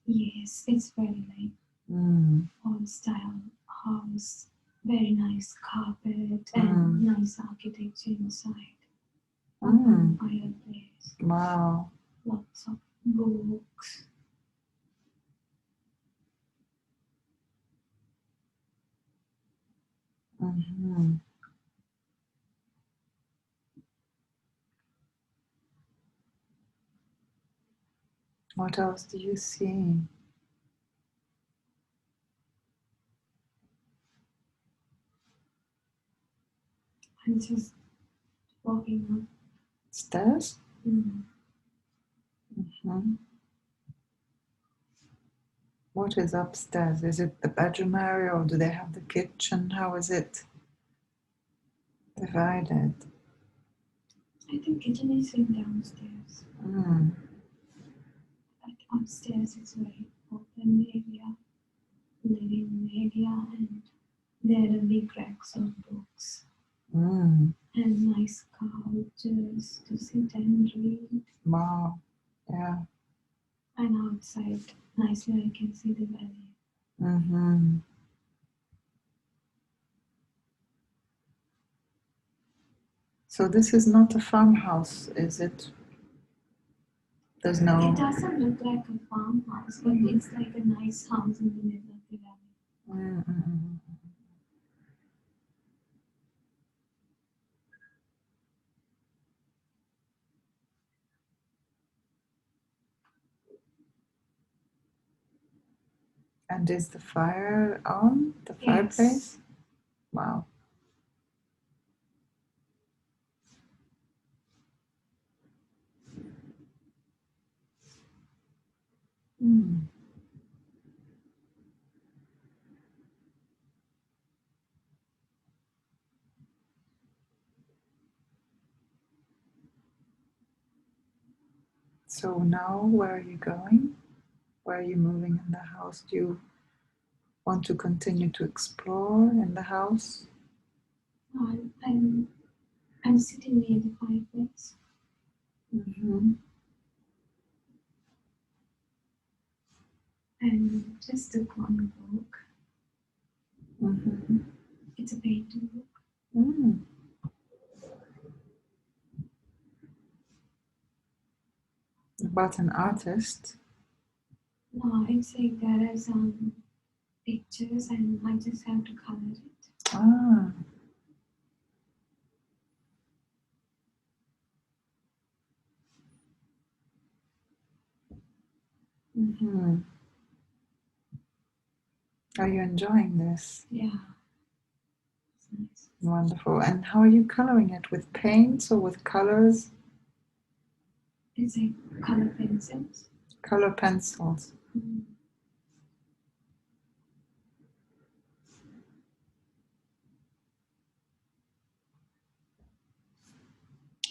Speaker 2: Yes, it's very like old style house. Very nice carpet and nice architecture inside. Open fireplace.
Speaker 1: Wow.
Speaker 2: Lots of books.
Speaker 1: Mm-hmm. What else do you see?
Speaker 2: I'm just walking up.
Speaker 1: Stairs?
Speaker 2: Mm.
Speaker 1: Mm-hmm. What is upstairs? Is it the bedroom area or do they have the kitchen? How is it divided?
Speaker 2: I think kitchen is in downstairs. But upstairs is very open area, living area, and there are big racks of books. And nice couches to sit and read.
Speaker 1: Wow. Yeah.
Speaker 2: And outside, nicely I can see the valley.
Speaker 1: Mm-hmm. So this is not a farmhouse, is it? There's no.
Speaker 2: It doesn't look like a farmhouse, but it's like a nice house in the middle of the valley.
Speaker 1: Mm-hmm. And is the fire on? The fireplace?
Speaker 2: Yes.
Speaker 1: Wow. Hmm. So now, where are you going? Where are you moving in the house? Do you want to continue to explore in the house?
Speaker 2: I'm sitting near the fireplace.
Speaker 1: Mm-hmm.
Speaker 2: And just took one book.
Speaker 1: Mm-hmm.
Speaker 2: It's a painting book.
Speaker 1: Mm. About an artist?
Speaker 2: No, it's like there are some pictures and I just have to color it.
Speaker 1: Ah. Mm-hmm. Are you enjoying this?
Speaker 2: Yeah. It's nice.
Speaker 1: Wonderful. And how are you coloring it? With paints or with colors?
Speaker 2: It's like color pencils.
Speaker 1: Color pencils.
Speaker 2: Mm.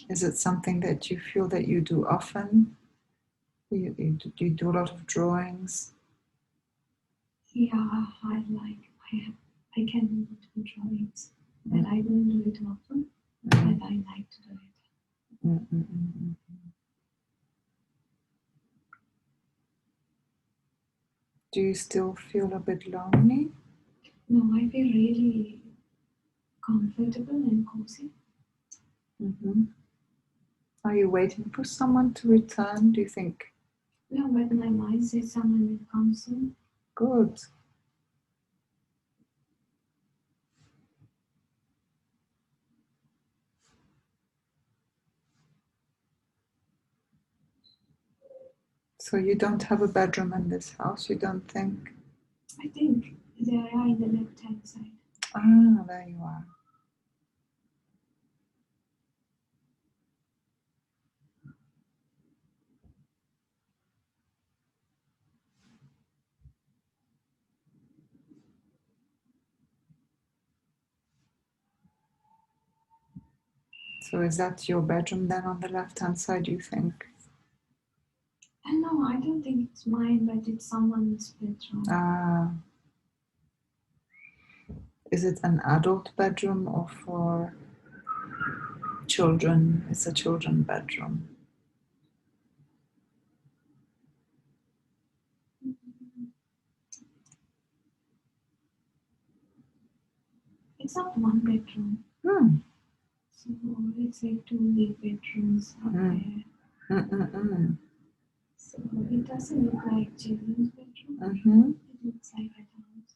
Speaker 1: Is it something that you feel that you do often? You do a lot of drawings?
Speaker 2: Yeah, I can do drawings, but I don't do it often. But I like to do it.
Speaker 1: Mm-mm-mm-mm. Do you still feel a bit lonely?
Speaker 2: No, I feel really comfortable and cozy.
Speaker 1: Mm-hmm. Are you waiting for someone to return? Do you think?
Speaker 2: No, but my mind says someone will come soon.
Speaker 1: Good. So you don't have a bedroom in this house, you don't think?
Speaker 2: I think they are in the left-hand side.
Speaker 1: Ah, there you are. So is that your bedroom then on the left-hand side, you think?
Speaker 2: No, I don't think it's mine, but it's someone's bedroom.
Speaker 1: Ah. Is it an adult bedroom or for children? It's a children bedroom.
Speaker 2: It's not one bedroom.
Speaker 1: Hmm.
Speaker 2: So it's like two big bedrooms up there.
Speaker 1: Mm-mm-mm.
Speaker 2: So it doesn't look like children's bedroom.
Speaker 1: Mm-hmm.
Speaker 2: It looks like a house.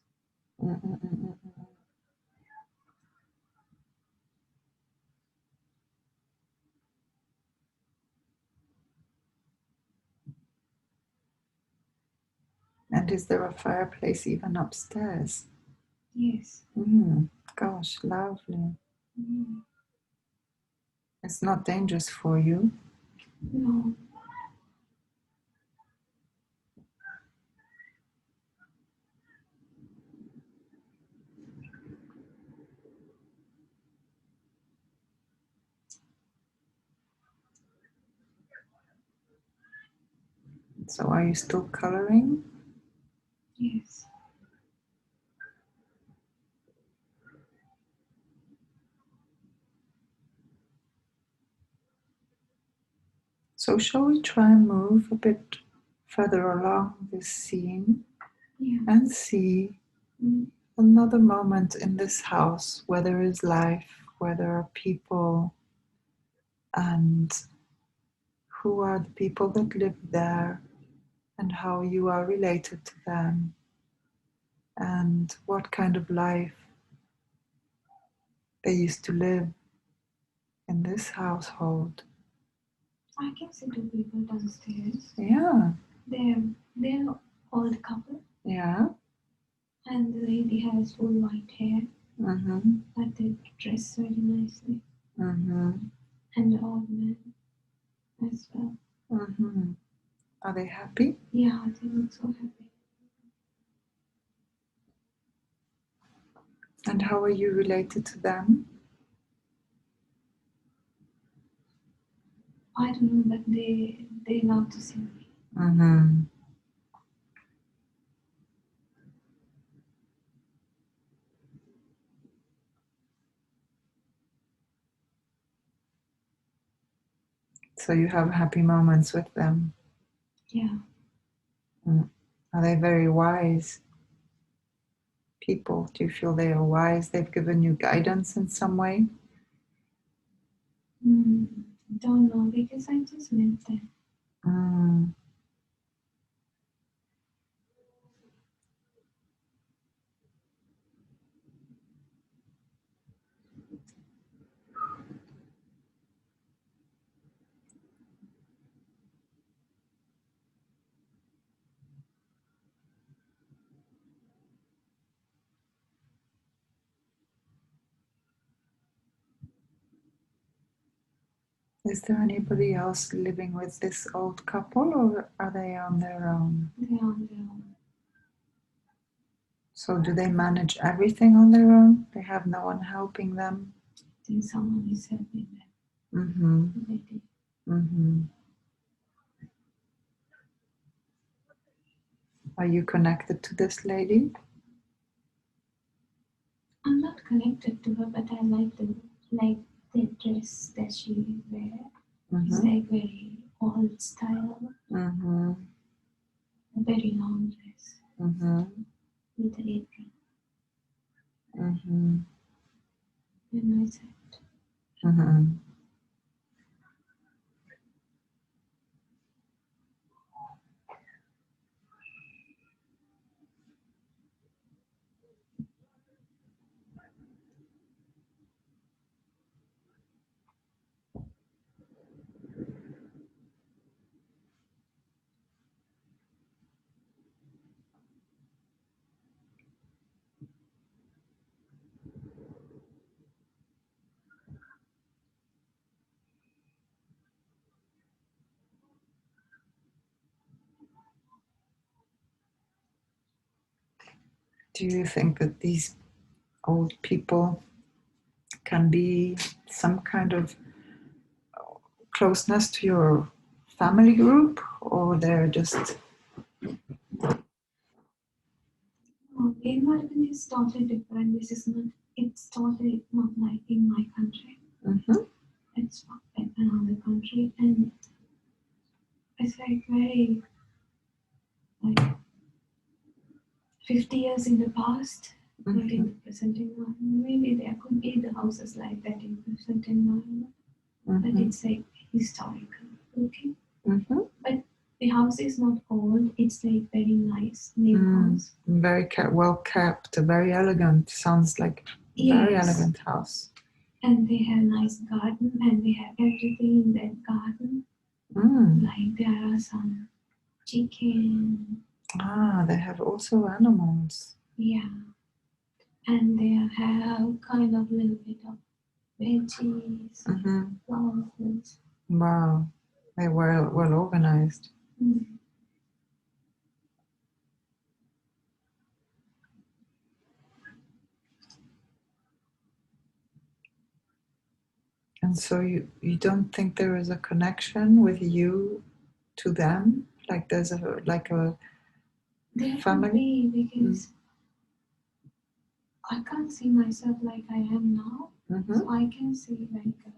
Speaker 1: Mm-mm-mm-mm. And is there a fireplace even upstairs?
Speaker 2: Yes.
Speaker 1: Gosh, lovely.
Speaker 2: Mm.
Speaker 1: It's not dangerous for you.
Speaker 2: No.
Speaker 1: So are you still coloring?
Speaker 2: Yes.
Speaker 1: So shall we try and move a bit further along this scene
Speaker 2: Yeah.
Speaker 1: and see another moment in this house where there is life, where there are people, and who are the people that live there, and how you are related to them, and what kind of life they used to live in this household.
Speaker 2: I can see two people downstairs.
Speaker 1: Yeah,
Speaker 2: They're old couple.
Speaker 1: yeah.
Speaker 2: And the lady has full white hair, but they dress very nicely. And the old man as well.
Speaker 1: Are they happy?
Speaker 2: Yeah, they look so happy.
Speaker 1: And how are you related to them?
Speaker 2: I don't know, but they love to see me.
Speaker 1: So you have happy moments with them.
Speaker 2: Yeah.
Speaker 1: Are they very wise people? Do you feel they are wise? They've given you guidance in some way?
Speaker 2: Don't know, because I just met them.
Speaker 1: Is there anybody else living with this old couple, or are they on their own?
Speaker 2: They are on their own.
Speaker 1: So do they manage everything on their own? They have no one helping them?
Speaker 2: I think someone is helping them. They do.
Speaker 1: Are you connected to this lady?
Speaker 2: I'm not connected to her, but I like the dress that she wears. It's like very old style. A very long dress. With an apron. And nice hat.
Speaker 1: Do you think that these old people can be some kind of closeness to your family group, or they're just...
Speaker 2: The environment is totally different. This is not, it's totally not like in my country. It's like another country, and it's like very, like 50 years in the past, not in the present environment. Maybe there could be the houses like that in the present environment, but it's like historical looking. But the house is not old, it's like very nice new house.
Speaker 1: Very well kept, very elegant. Sounds like a very elegant house.
Speaker 2: And they have nice garden, and they have everything in that garden. Like there are some chicken.
Speaker 1: They have also animals.
Speaker 2: Yeah. And they have kind of little bit of veggies, flowers.
Speaker 1: Wow, they're well organized. And so you don't think there is a connection with you to them? Like there's a
Speaker 2: there
Speaker 1: family?
Speaker 2: Could be, because I can't see myself like I am now. So I can see like a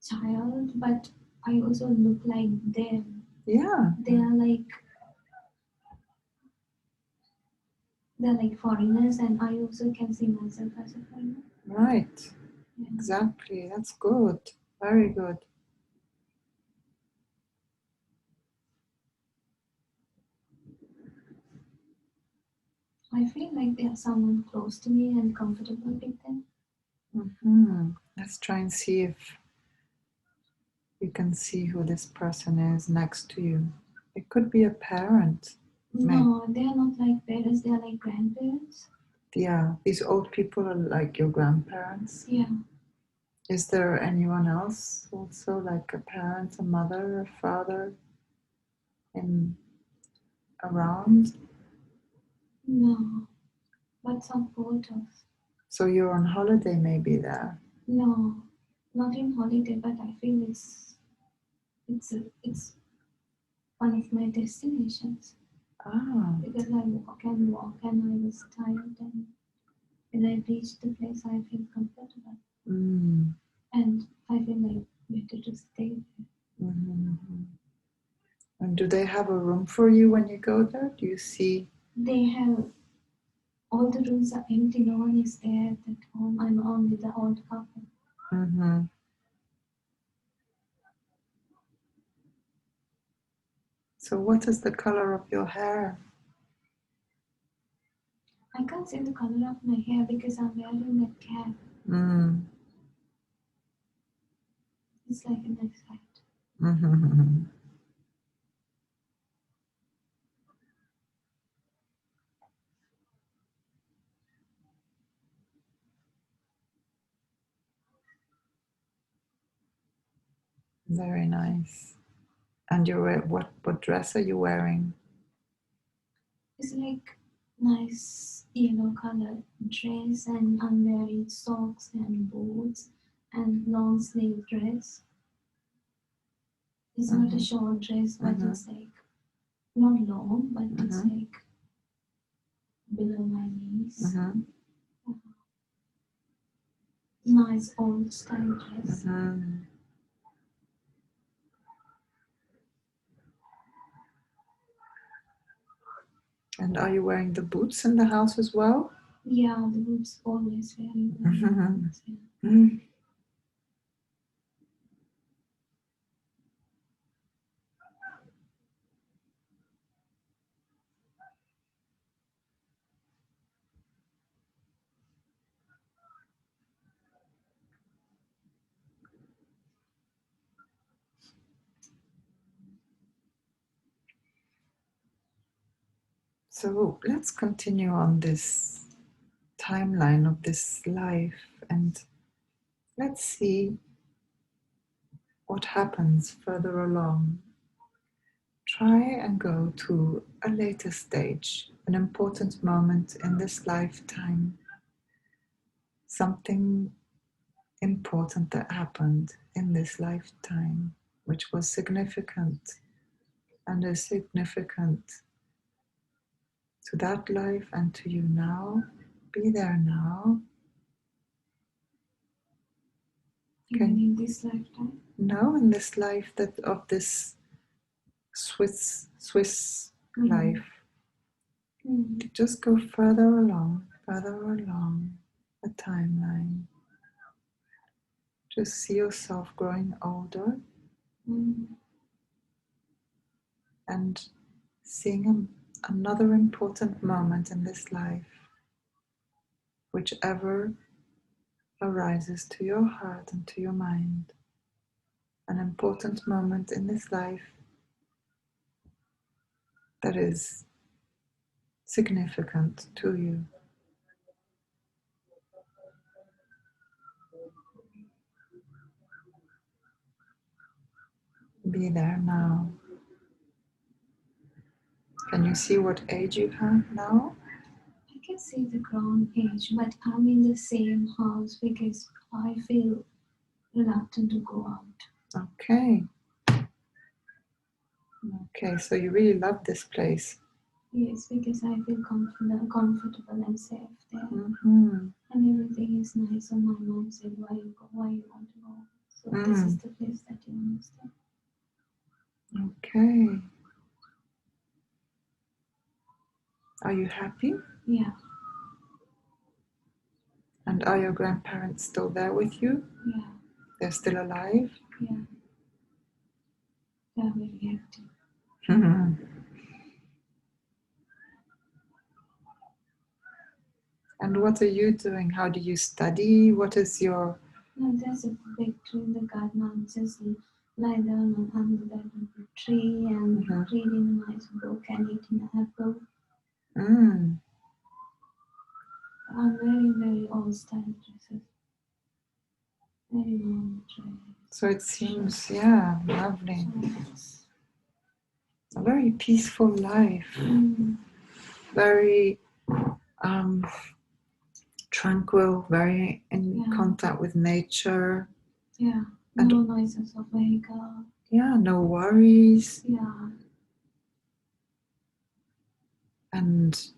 Speaker 2: child, but I also look like them.
Speaker 1: Yeah.
Speaker 2: They're like foreigners, and I also can see myself as a foreigner.
Speaker 1: Right. Yeah. Exactly. That's good. Very good.
Speaker 2: I feel like they are someone close to me and comfortable with them.
Speaker 1: Let's try and see if you can see who this person is next to you. It could be a parent.
Speaker 2: No, they are not like parents, they are like grandparents.
Speaker 1: Yeah, these old people are like your grandparents.
Speaker 2: Yeah.
Speaker 1: Is there anyone else also, like a parent, a mother, a father in around?
Speaker 2: No, but some photos.
Speaker 1: So you're on holiday maybe there?
Speaker 2: No, not in holiday, but I feel it's one of my destinations
Speaker 1: Ah,
Speaker 2: because I walk and walk and I was tired and when I reached the place I feel comfortable
Speaker 1: mm,
Speaker 2: and I feel like better to stay there.
Speaker 1: mm-hmm. And do they have a room for you when you go there? Do you see?
Speaker 2: They have all the rooms are empty, no one is there at that home. I'm on with the old couple.
Speaker 1: Mm-hmm. So what is the color of your hair?
Speaker 2: I can't see the color of my hair because I'm wearing a cap.
Speaker 1: Mm.
Speaker 2: It's like a nice hat.
Speaker 1: Mm-hmm. Very nice. And you're what dress are you wearing?
Speaker 2: It's like nice yellow color dress and I'm wearing socks and boots and long sleeve dress. It's not a short dress, but it's like not long, but it's like below my knees.
Speaker 1: Mm-hmm.
Speaker 2: Nice old style dress.
Speaker 1: Mm-hmm. And are you wearing the boots in the house as well?
Speaker 2: Yeah, the boots always wearing boots. Yeah.
Speaker 1: Mm. So let's continue on this timeline of this life and let's see what happens further along. Try and go to a later stage, an important moment in this lifetime, something important that happened in this lifetime, which was significant and is significant to that life and to you now. Be there now.
Speaker 2: Even in this lifetime?
Speaker 1: No, in this life that of this Swiss life. Just go further along the timeline. Just see yourself growing older and seeing another important moment in this life, whichever arises to your heart and to your mind. An important moment in this life that is significant to you. Be there now. Can you see what age you have now?
Speaker 2: I can see the ground age, but I'm in the same house because I feel reluctant to go out.
Speaker 1: Okay. Okay, so you really love this place.
Speaker 2: Yes, because I feel comfortable and safe there.
Speaker 1: Mm-hmm.
Speaker 2: And everything is nice. And my mom said, why you want to go? So this is the place that you want to stay.
Speaker 1: Okay. Are you happy?
Speaker 2: Yeah.
Speaker 1: And are your grandparents still there with you?
Speaker 2: Yeah.
Speaker 1: They're still alive?
Speaker 2: Yeah. They're very active.
Speaker 1: And what are you doing? How do you study? What is your...
Speaker 2: No, there's a big tree in the garden. I'm just lie down under that tree and reading a nice book and eating an apple. I'm wearing very old style dresses. Very long dress.
Speaker 1: So it seems, yeah, lovely. A very peaceful life. Very tranquil, very in contact with nature.
Speaker 2: Yeah, no noises of vehicle.
Speaker 1: Yeah, no worries.
Speaker 2: Yeah.
Speaker 1: And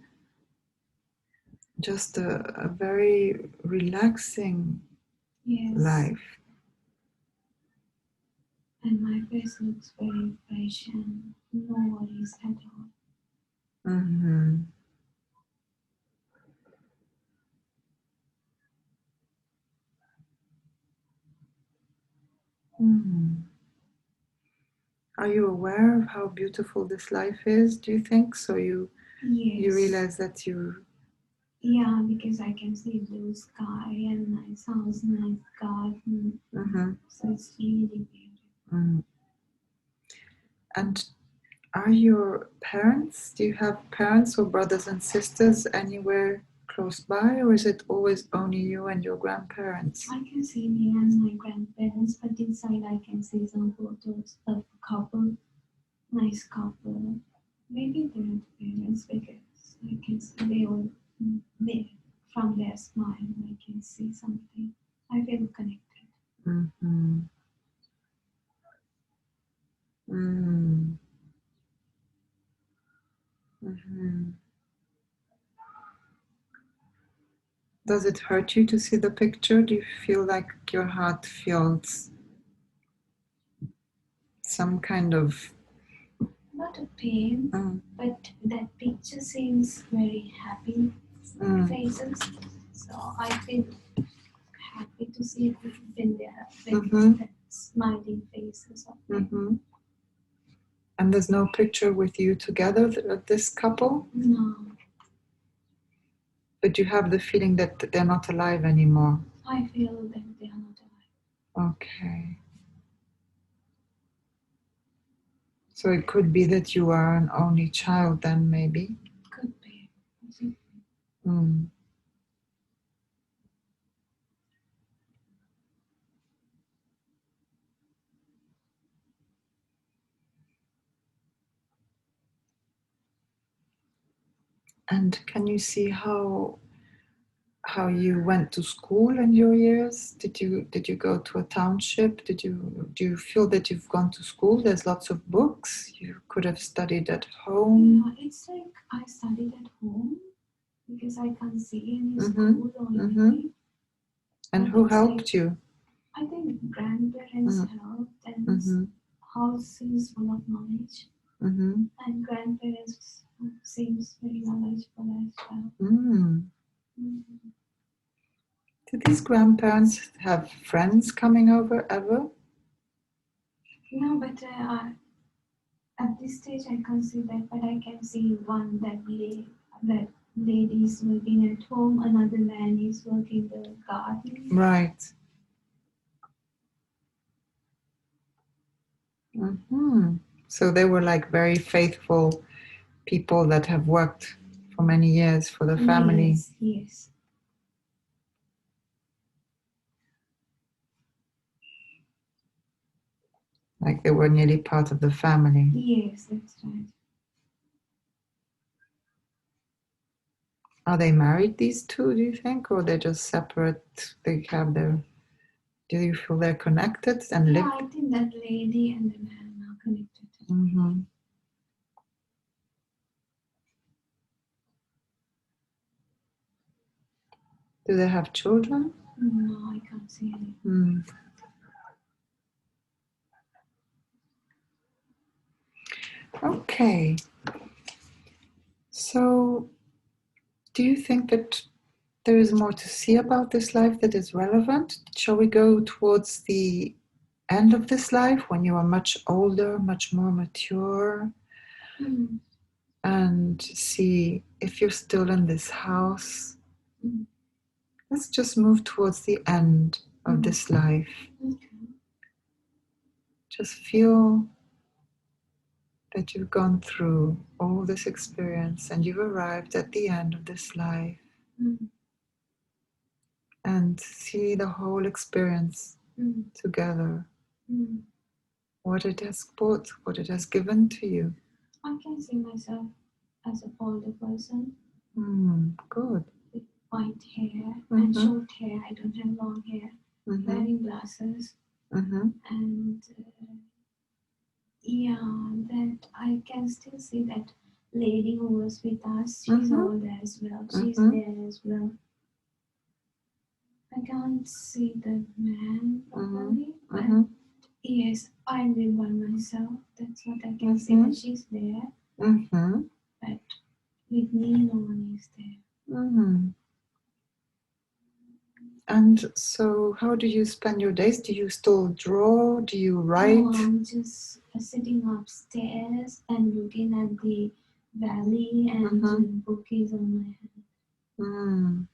Speaker 1: just a very relaxing life.
Speaker 2: And my face looks very fresh and no worries at all.
Speaker 1: Are you aware of how beautiful this life is, do you think? So you realize that you...
Speaker 2: Yeah, because I can see blue sky and nice house, nice garden. So it's really beautiful.
Speaker 1: And are your parents, do you have parents or brothers and sisters anywhere close by, or is it always only you and your grandparents?
Speaker 2: I can see me and my grandparents, but inside I can see some photos of a couple, nice couple. Maybe they're the parents because I can see they from their smile I can see something. I feel connected.
Speaker 1: Does it hurt you to see the picture? Do you feel like your heart feels some kind of...
Speaker 2: Not a pain, but that picture seems very happy faces. So I feel happy to see when they have smiling faces of them.
Speaker 1: And there's no picture with you together, this couple?
Speaker 2: No.
Speaker 1: But you have the feeling that they're not alive anymore?
Speaker 2: I feel that they are not alive.
Speaker 1: Okay. So it could be that you are an only child then, maybe?
Speaker 2: Could be.
Speaker 1: And can you see how you went to school in your years? Did you go to a township? Do you feel that you've gone to school? There's lots of books. You could have studied at home.
Speaker 2: Yeah, it's like I studied at home because I can't see any school or anything.
Speaker 1: And who helped you?
Speaker 2: I think grandparents helped, and house is full of knowledge. And grandparents seems very knowledgeable as well.
Speaker 1: Did these grandparents have friends coming over ever?
Speaker 2: No, but at this stage I can't see that, but I can see one that lady is working at home, another man is working in the garden.
Speaker 1: Right. So they were like very faithful people that have worked for many years for the family.
Speaker 2: Yes.
Speaker 1: Like they were nearly part of the family.
Speaker 2: Yes, that's right.
Speaker 1: Are they married, these two, do you think? Or they're just separate? They have their... Do you feel they're connected and live?
Speaker 2: I think that lady and the man are connected.
Speaker 1: Do they have children?
Speaker 2: No, I can't see any.
Speaker 1: Okay. So, do you think that there is more to see about this life that is relevant? Shall we go towards the end of this life when you are much older, much more mature, and see if you're still in this house? Let's just move towards the end of this life. Just feel that you've gone through all this experience and you've arrived at the end of this life, and see the whole experience together. What it has brought, what it has given to you.
Speaker 2: I can see myself as an older person.
Speaker 1: Good.
Speaker 2: With white hair and short hair. I don't have long hair. Wearing glasses. And that I can still see that lady who was with us. She's old as well. She's there as well. I can't see the man properly, but yes, I live by myself. That's what I can see. That she's there, but with me, no one is there.
Speaker 1: And so, how do you spend your days? Do you still draw? Do you write?
Speaker 2: No, I'm just sitting upstairs and looking at the valley, and the book is on my hand.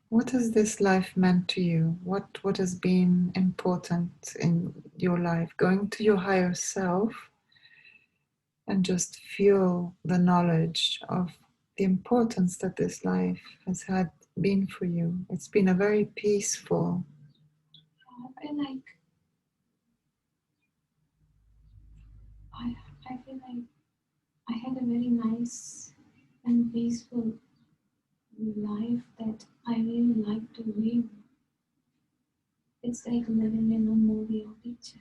Speaker 1: What has this life meant to you? What has been important in your life? Going to your higher self and just feel the knowledge of the importance that this life has had been for you. It's been a very peaceful.
Speaker 2: I feel like I had a very nice and peaceful life that I really like to live. It's like living in a movie or picture.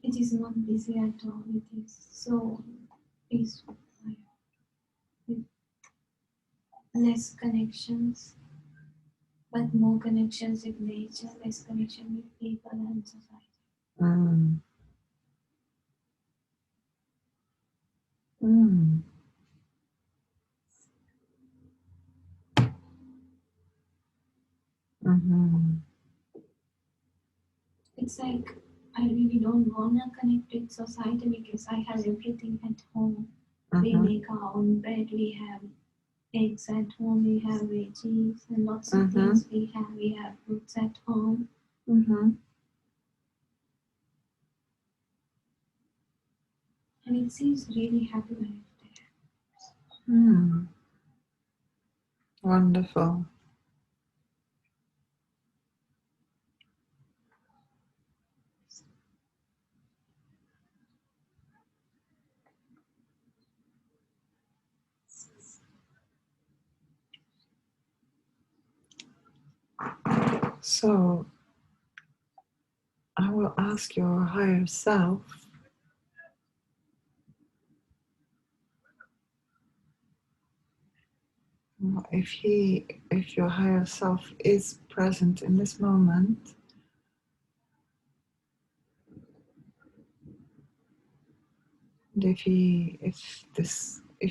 Speaker 2: It is not busy at all. It is so peaceful life with less connections, but more connections with nature, less connection with people and society. It's like I really don't want to connect with society because I have everything at home. We make our own bed, we have eggs at home, we have veggies and lots of things we have. We have fruits at home. And it seems really happy life there.
Speaker 1: Wonderful. So, I will ask your higher self if your higher self is present in this moment, and if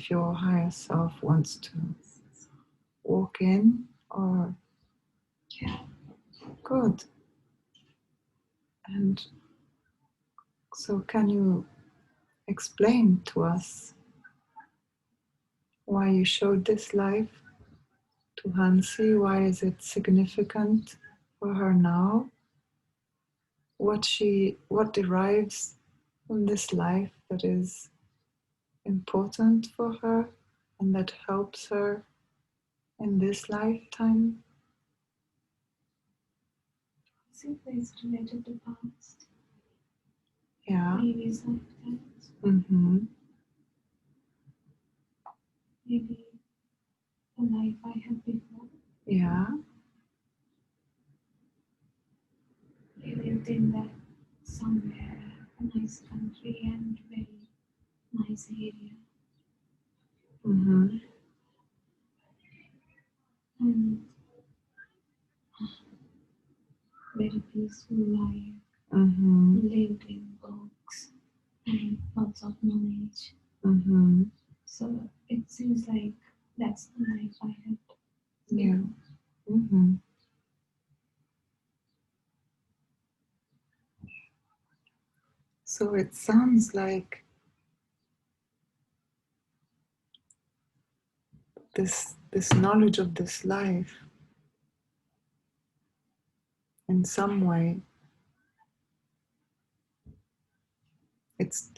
Speaker 1: your higher self wants to walk in, or good. And so, can you explain to us why you showed this life to Hansi? Why is it significant for her now? What derives from this life that is important for her and that helps her in this lifetime?
Speaker 2: It's related to past.
Speaker 1: Yeah.
Speaker 2: Previous lifetimes. Maybe the life I had before.
Speaker 1: Yeah.
Speaker 2: I lived in that somewhere, a nice country and very nice area. And very peaceful life. Lived in books and lots of knowledge. So it seems like that's the life I had.
Speaker 1: Yeah. So it sounds like this knowledge of this life in some way. It's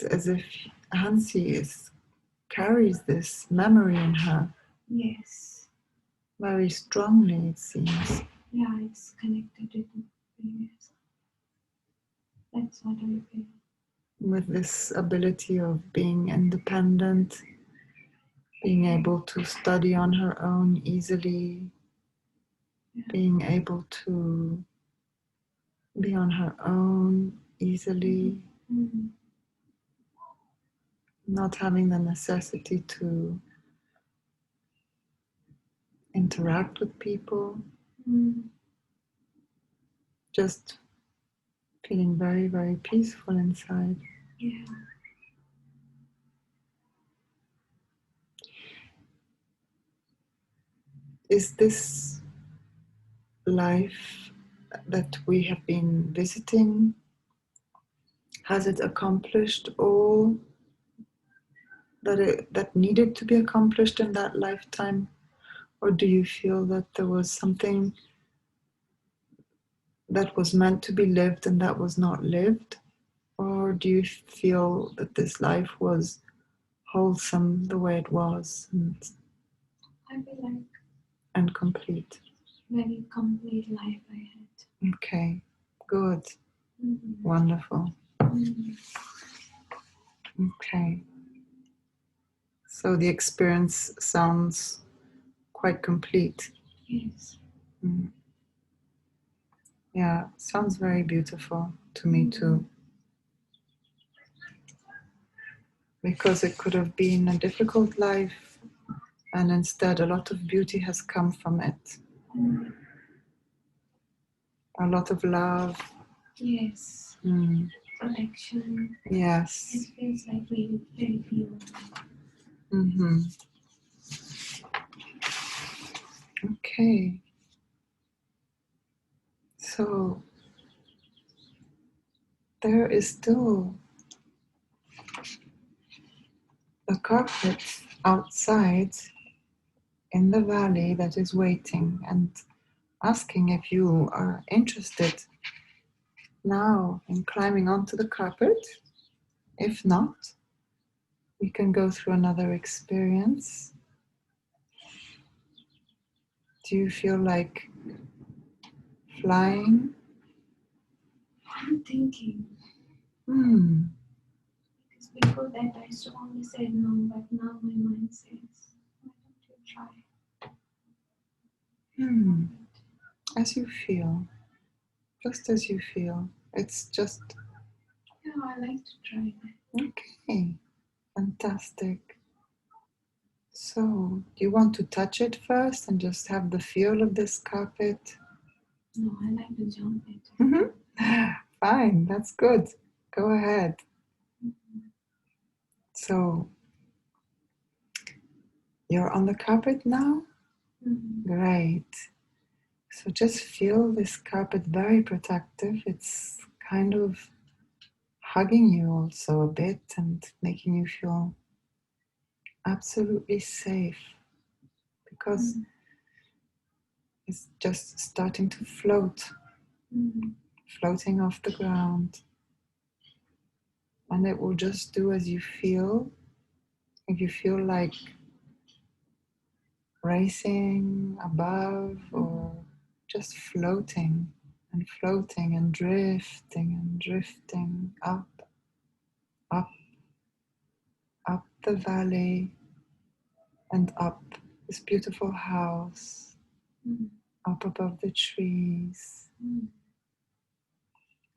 Speaker 1: as if Hansi carries this memory in her
Speaker 2: Yes.
Speaker 1: very strongly, it seems.
Speaker 2: Yeah, it's connected with the previous. That's what I feel.
Speaker 1: With this ability of being independent, being able to study on her own easily, being able to be on her own easily, not having the necessity to interact with people, just feeling very, very peaceful inside.
Speaker 2: Yeah.
Speaker 1: Is this life that we have been visiting, has it accomplished all that needed to be accomplished in that lifetime? Or do you feel that there was something that was meant to be lived and that was not lived? Or do you feel that this life was wholesome the way it was
Speaker 2: I feel like
Speaker 1: and complete?
Speaker 2: very complete life I had.
Speaker 1: Okay, good, wonderful. Okay, so the experience sounds quite complete.
Speaker 2: Yes.
Speaker 1: Yeah, sounds very beautiful to me too. Because it could have been a difficult life, and instead a lot of beauty has come from it. A lot of love.
Speaker 2: Yes. Protection.
Speaker 1: Yes.
Speaker 2: It feels like really very pure.
Speaker 1: Okay. So there is still a carpet outside in the valley that is waiting and asking if you are interested now in climbing onto the carpet. If not, we can go through another experience. Do you feel like flying?
Speaker 2: I'm thinking. Because before that I strongly said no, but now my mind says, why don't you try?
Speaker 1: As you feel. Just as you feel. It's just...
Speaker 2: Yeah, I like to try that.
Speaker 1: Okay. Fantastic. So, do you want to touch it first and just have the feel of this carpet?
Speaker 2: No, I like to jump it.
Speaker 1: Fine, that's good. Go ahead. So, you're on the carpet now? Great. So just feel this carpet very protective. It's kind of hugging you also a bit and making you feel absolutely safe because it's just starting to float, floating off the ground. And it will just do as you feel. If you feel like racing above or just floating and floating and drifting up, up, up the valley and up this beautiful house, up above the trees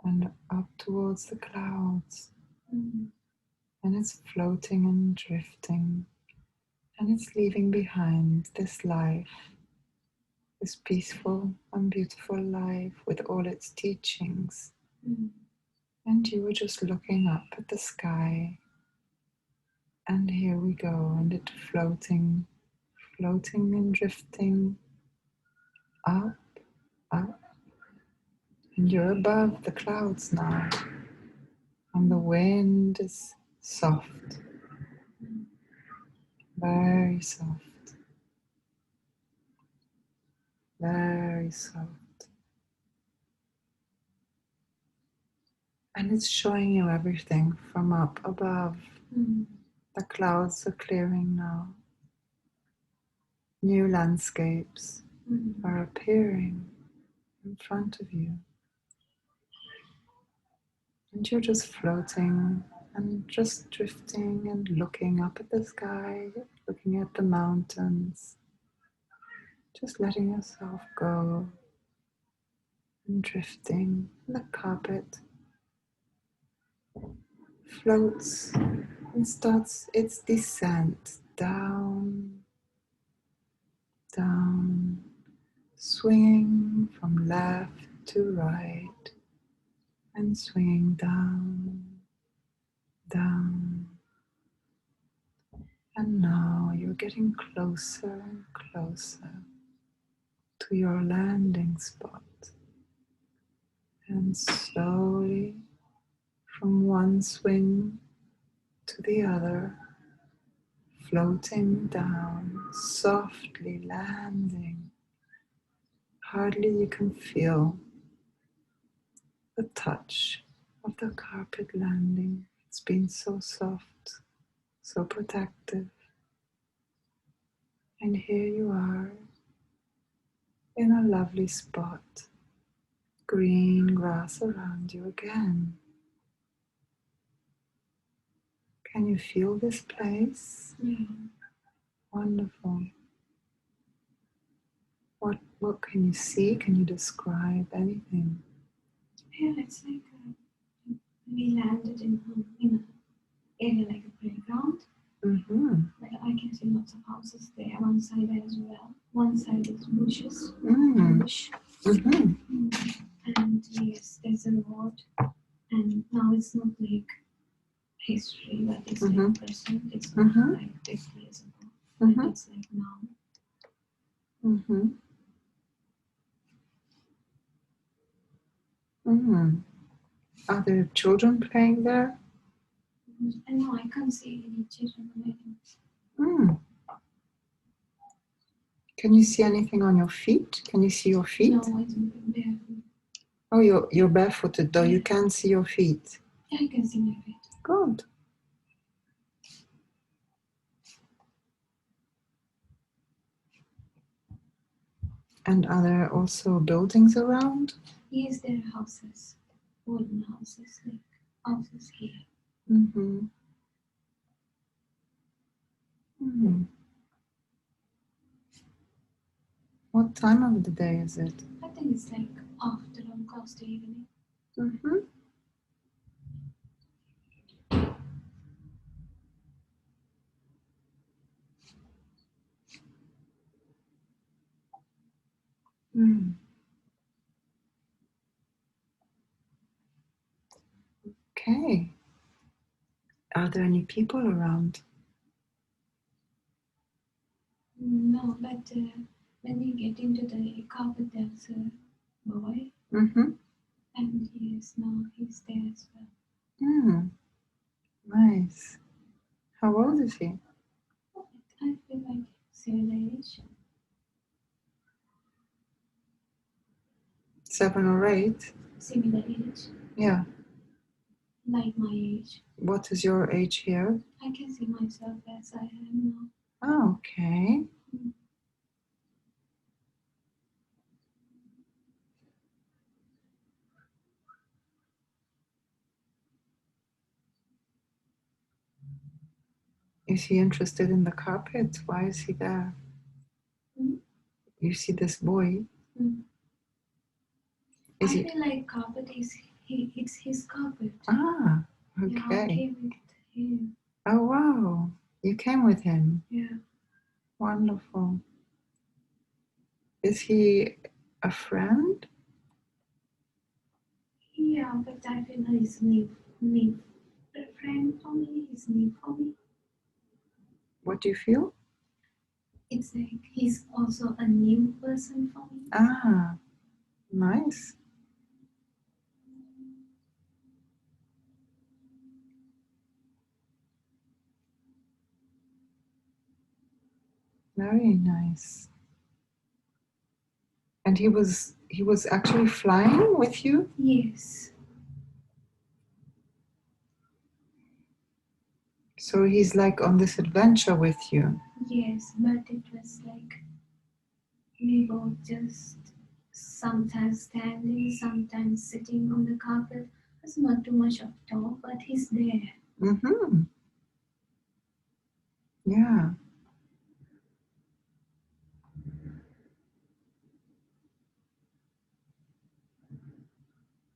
Speaker 1: and up towards the clouds. And it's floating and drifting, and it's leaving behind this life, this peaceful and beautiful life with all its teachings. And you were just looking up at the sky, and here we go, and it floating and drifting up, up, and you're above the clouds now, and the wind is soft, very soft, very soft. And it's showing you everything from up above. The clouds are clearing now. New landscapes are appearing in front of you. And you're just floating and just drifting and looking up at the sky, looking at the mountains, just letting yourself go and drifting. The carpet floats and starts its descent down, down, swinging from left to right and swinging down, down. And now you're getting closer and closer to your landing spot. And slowly, from one swing to the other, floating down, softly landing. Hardly you can feel the touch of the carpet landing. It's been so soft, so protective. And here you are in a lovely spot. Green grass around you again. Can you feel this place?
Speaker 2: Yeah.
Speaker 1: Wonderful. What can you see? Can you describe anything?
Speaker 2: Yeah, it's like we landed in an area like a playground. But I can see lots of houses there. One side as well. One side is bushes. Bush. And yes, there's a road. And now it's not like history, but it's like present. It's not like 50 years ago. But it's like now.
Speaker 1: Are there children playing there?
Speaker 2: And no, I can't see any children playing.
Speaker 1: Can you see anything on your feet? Can you see your feet?
Speaker 2: No, I don't barefoot.
Speaker 1: Oh, you're barefooted though. You can't see your feet.
Speaker 2: Yeah, I can see my feet.
Speaker 1: Good. And are there also buildings around?
Speaker 2: Yes, there are houses. Wooden houses, like houses here.
Speaker 1: What time of the day is it?
Speaker 2: I think it's like afternoon, close to evening.
Speaker 1: Okay. Are there any people around?
Speaker 2: No, but when you get into the carpet, there's a boy. And yes, now he's there as well.
Speaker 1: Nice. How old is he?
Speaker 2: I feel like similar age.
Speaker 1: 7 or 8?
Speaker 2: Similar age.
Speaker 1: Yeah.
Speaker 2: Like my age.
Speaker 1: What is your age here?
Speaker 2: I can see myself as I am now.
Speaker 1: Oh, okay. Is he interested in the carpet? Why is he there? You see this boy?
Speaker 2: I feel like carpet it's his carpet.
Speaker 1: Ah, okay.
Speaker 2: Yeah, I came with him.
Speaker 1: Oh, wow. You came with him?
Speaker 2: Yeah.
Speaker 1: Wonderful. Is he a friend?
Speaker 2: Yeah, but I feel like he's new friend for me. He's new for me.
Speaker 1: What do you feel?
Speaker 2: It's like he's also a new person for me.
Speaker 1: Ah, nice. Very nice. And he was actually flying with you?
Speaker 2: Yes.
Speaker 1: So he's like on this adventure with you.
Speaker 2: Yes, but it was like we both just sometimes standing, sometimes sitting on the carpet. It's not too much of talk, but he's there.
Speaker 1: Mm-hmm. Yeah.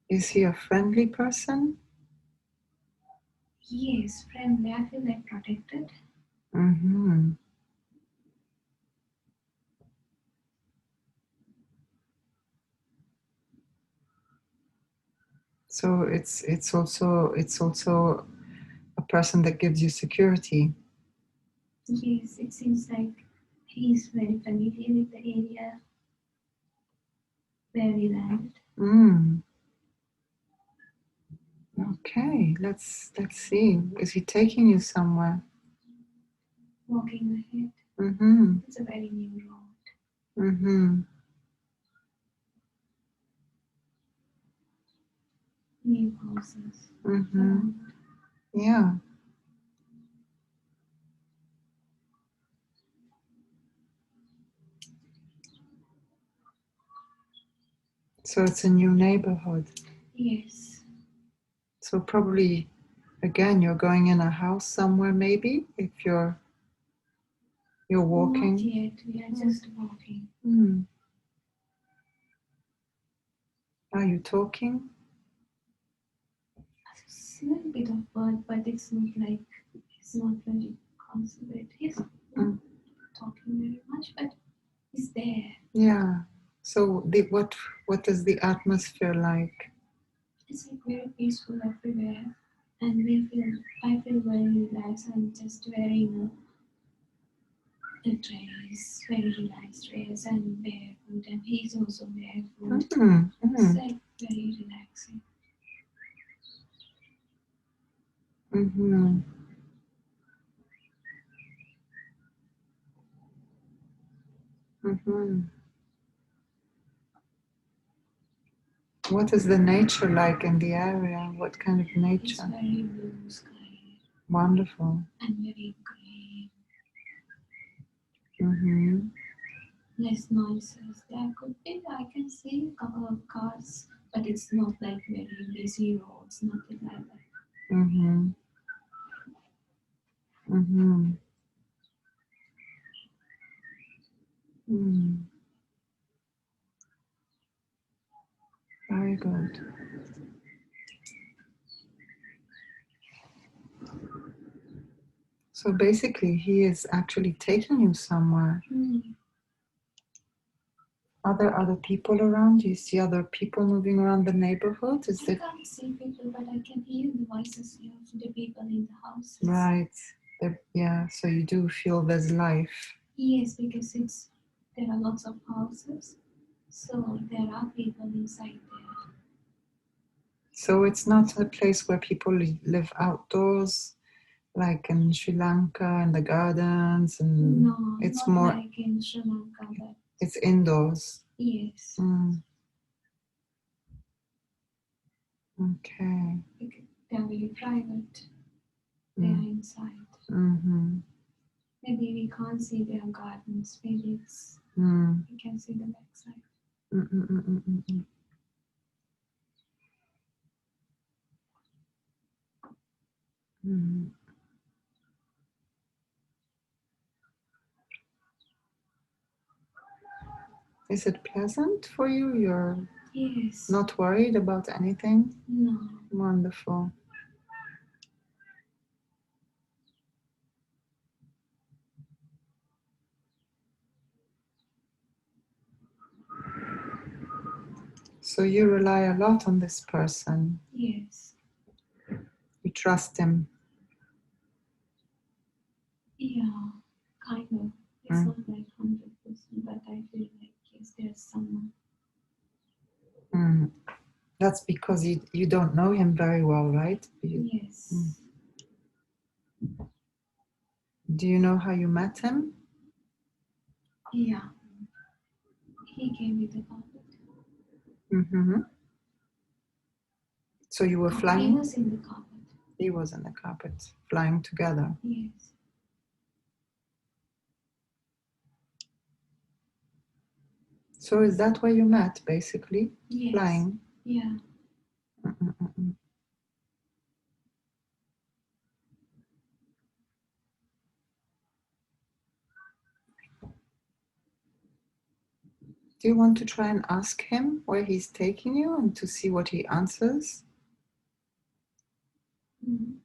Speaker 1: Is he a friendly person?
Speaker 2: He is friendly. I feel like protected.
Speaker 1: Mm-hmm. So it's also a person that gives you security.
Speaker 2: Yes, it seems like he's very familiar with the area where we landed.
Speaker 1: Mm. Okay, let's see. Is he taking you somewhere?
Speaker 2: Walking ahead.
Speaker 1: Mm-hmm.
Speaker 2: It's a very new road.
Speaker 1: Mm-hmm.
Speaker 2: New houses.
Speaker 1: Mm-hmm. Yeah. So it's a new neighborhood.
Speaker 2: Yes.
Speaker 1: So probably again you're going in a house somewhere maybe if you're walking.
Speaker 2: Not yet. We are just walking.
Speaker 1: Hmm. Are you talking?
Speaker 2: A little bit of word, but it's not very considerate. He's not talking very much, but he's there.
Speaker 1: Yeah. So what is the atmosphere like?
Speaker 2: It's like very peaceful everywhere, and I feel very relaxed. I'm just wearing a dress, very relaxed dress, and barefoot, and he's also barefoot.
Speaker 1: Mm-hmm.
Speaker 2: It's like very relaxing.
Speaker 1: Mm-hmm. Mm-hmm. What is the nature like in the area? What kind of
Speaker 2: It's
Speaker 1: nature?
Speaker 2: very blue sky
Speaker 1: Wonderful.
Speaker 2: and very green.
Speaker 1: Mm-hmm.
Speaker 2: Less noises. There could be, I can see a couple of cars, but it's not like very busy roads, nothing like that.
Speaker 1: Mm-hmm. Mm-hmm. Mm. Very good. So basically, he is actually taking you somewhere. Are there other people around? Do you see other people moving around the neighborhood? Is
Speaker 2: I
Speaker 1: it
Speaker 2: can't see people, but I can hear the voices of the people in the houses.
Speaker 1: right? Yeah. So you do feel there's life.
Speaker 2: Yes, because there are lots of houses, so there are people inside there.
Speaker 1: So it's not a place where people live outdoors, like in Sri Lanka in the gardens, and
Speaker 2: No,
Speaker 1: it's
Speaker 2: not
Speaker 1: more.
Speaker 2: like in Sri Lanka, but
Speaker 1: It's indoors.
Speaker 2: yes.
Speaker 1: Mm. Okay.
Speaker 2: They're very private. They are inside.
Speaker 1: Mm-hmm.
Speaker 2: Maybe we can't see their gardens. Maybe we can see the backside.
Speaker 1: Mm-mm-mm-mm-mm. Mm. Is it pleasant for you? You're
Speaker 2: Yes.
Speaker 1: not worried about anything?
Speaker 2: No.
Speaker 1: Wonderful. So you rely a lot on this person.
Speaker 2: Yes.
Speaker 1: You trust him.
Speaker 2: Yeah. Kind of. It's not like 100%, but I feel like yes, there's someone.
Speaker 1: Mm. That's because you don't know him very well, right?
Speaker 2: Yes.
Speaker 1: Do you know how you met him?
Speaker 2: Yeah. He came with the carpet.
Speaker 1: Mm-hmm. So you were
Speaker 2: He
Speaker 1: flying?
Speaker 2: was in the carpet.
Speaker 1: He was in the carpet, flying together.
Speaker 2: Yes.
Speaker 1: So is that where you met, basically?
Speaker 2: Yes.
Speaker 1: Flying?
Speaker 2: Yeah.
Speaker 1: Mm-mm-mm-mm. Do you want to try and ask him where he's taking you and to see what he answers?
Speaker 2: Mm.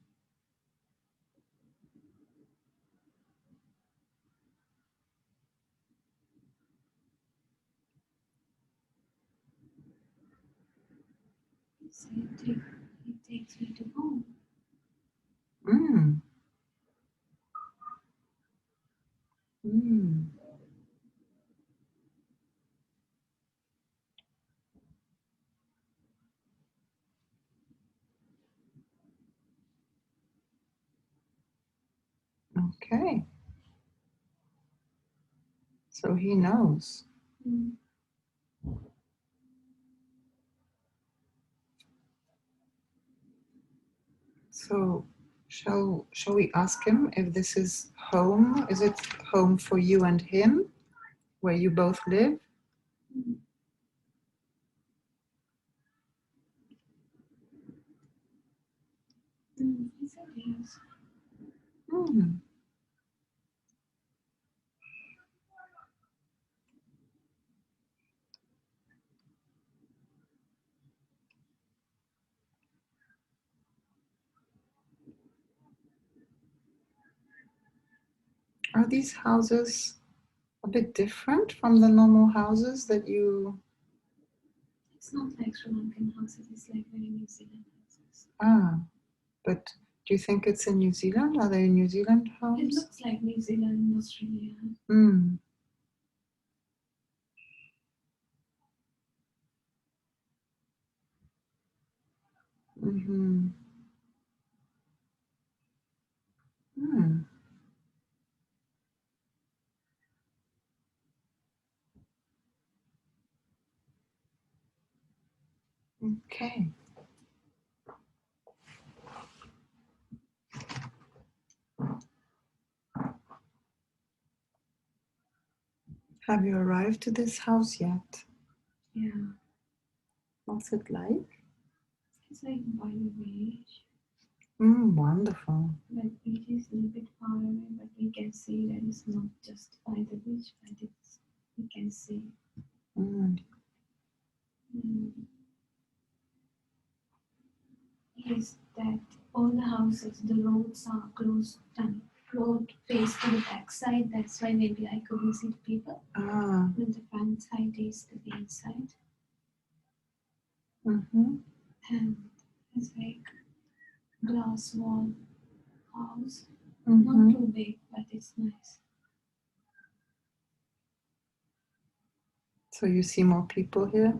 Speaker 2: So it takes me to home.
Speaker 1: Mm. Mm. Okay. So he knows.
Speaker 2: Mm.
Speaker 1: So shall we ask him if this is home? Is it home for you and him, where you both live?
Speaker 2: Mm. Mm. He said yes.
Speaker 1: Mm. Are these houses a bit different from the normal houses that you...
Speaker 2: It's not like Sri Lankan houses, it's like very New Zealand houses.
Speaker 1: Ah, but do you think it's in New Zealand? Are they New Zealand
Speaker 2: It
Speaker 1: homes?
Speaker 2: looks like New Zealand and Australia.
Speaker 1: Mm. Mm-hmm. Mm. Okay. Have you arrived to this house yet?
Speaker 2: Yeah.
Speaker 1: What's it like?
Speaker 2: It's like by the beach.
Speaker 1: Wonderful.
Speaker 2: But it is a little bit far away, but we can see that it's not just by the beach, but it's we can see.
Speaker 1: Mm.
Speaker 2: Is that all the houses, the roads are closed and road face to the back side. That's why maybe I couldn't see the people.
Speaker 1: Ah.
Speaker 2: But the front side is the main side.
Speaker 1: Mm-hmm.
Speaker 2: And it's like glass wall house.
Speaker 1: Mm-hmm.
Speaker 2: Not too big, but it's nice.
Speaker 1: So you see more people here?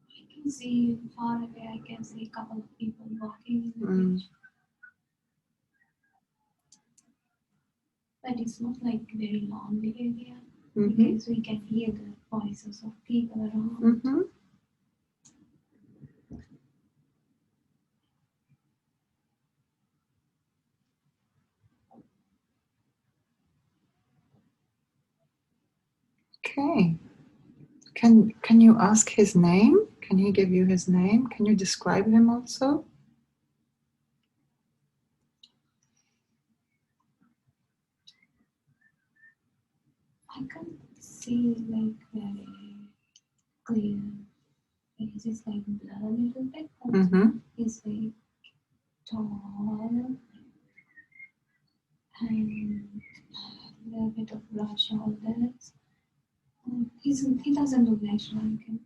Speaker 2: I can see far away, I can see a couple of people walking in the
Speaker 1: Mm.
Speaker 2: beach. But it's not like very lonely area
Speaker 1: Mm-hmm.
Speaker 2: because we can hear the voices of people around.
Speaker 1: Mm-hmm. Okay. Can you ask his name? Can he give you his name? Can you describe him also?
Speaker 2: I can't see like very clear because it's like blur a little bit, but
Speaker 1: Mm-hmm.
Speaker 2: he's like tall and a little bit of broad shoulders. He doesn't look like Sri Lankan.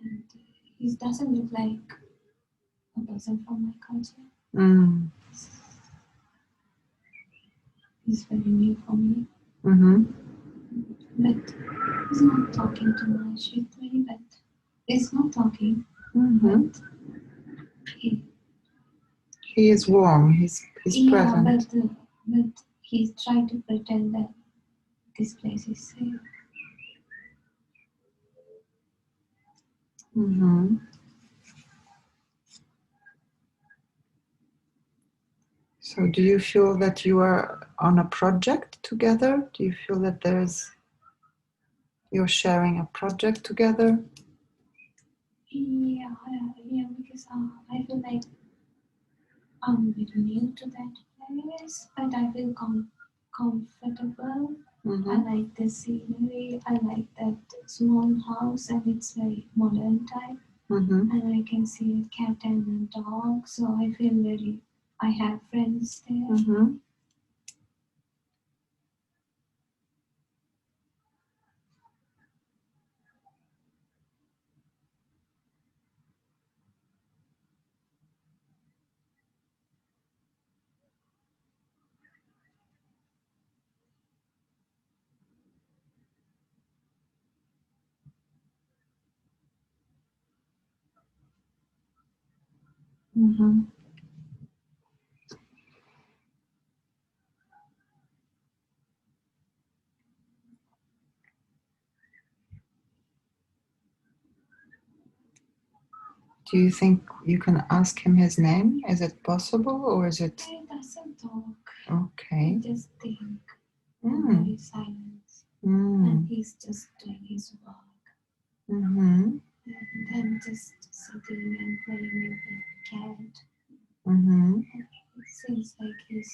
Speaker 2: And he doesn't look like a person from my culture.
Speaker 1: Mm.
Speaker 2: He's very new for me.
Speaker 1: Mm-hmm.
Speaker 2: But he's not talking too much with me, but he's not talking.
Speaker 1: Mm-hmm.
Speaker 2: But he,
Speaker 1: He is warm. He's
Speaker 2: yeah,
Speaker 1: present.
Speaker 2: but he's trying to pretend that this place is safe.
Speaker 1: Mm-hmm. So do you feel that you are on a project together? Do you feel that you're sharing a project together?
Speaker 2: Yeah, because I feel like I'm very new to that place, but I feel comfortable. I like the scenery. I like that small house, and it's very modern type. And I can see a cat and a dog, so I feel I have friends there.
Speaker 1: Do you think you can ask him his name? Is it possible, or is it?
Speaker 2: He doesn't talk.
Speaker 1: Okay.
Speaker 2: He just think. Very silence. And he's just doing his work. And then just sitting and playing with the cat. It seems like he's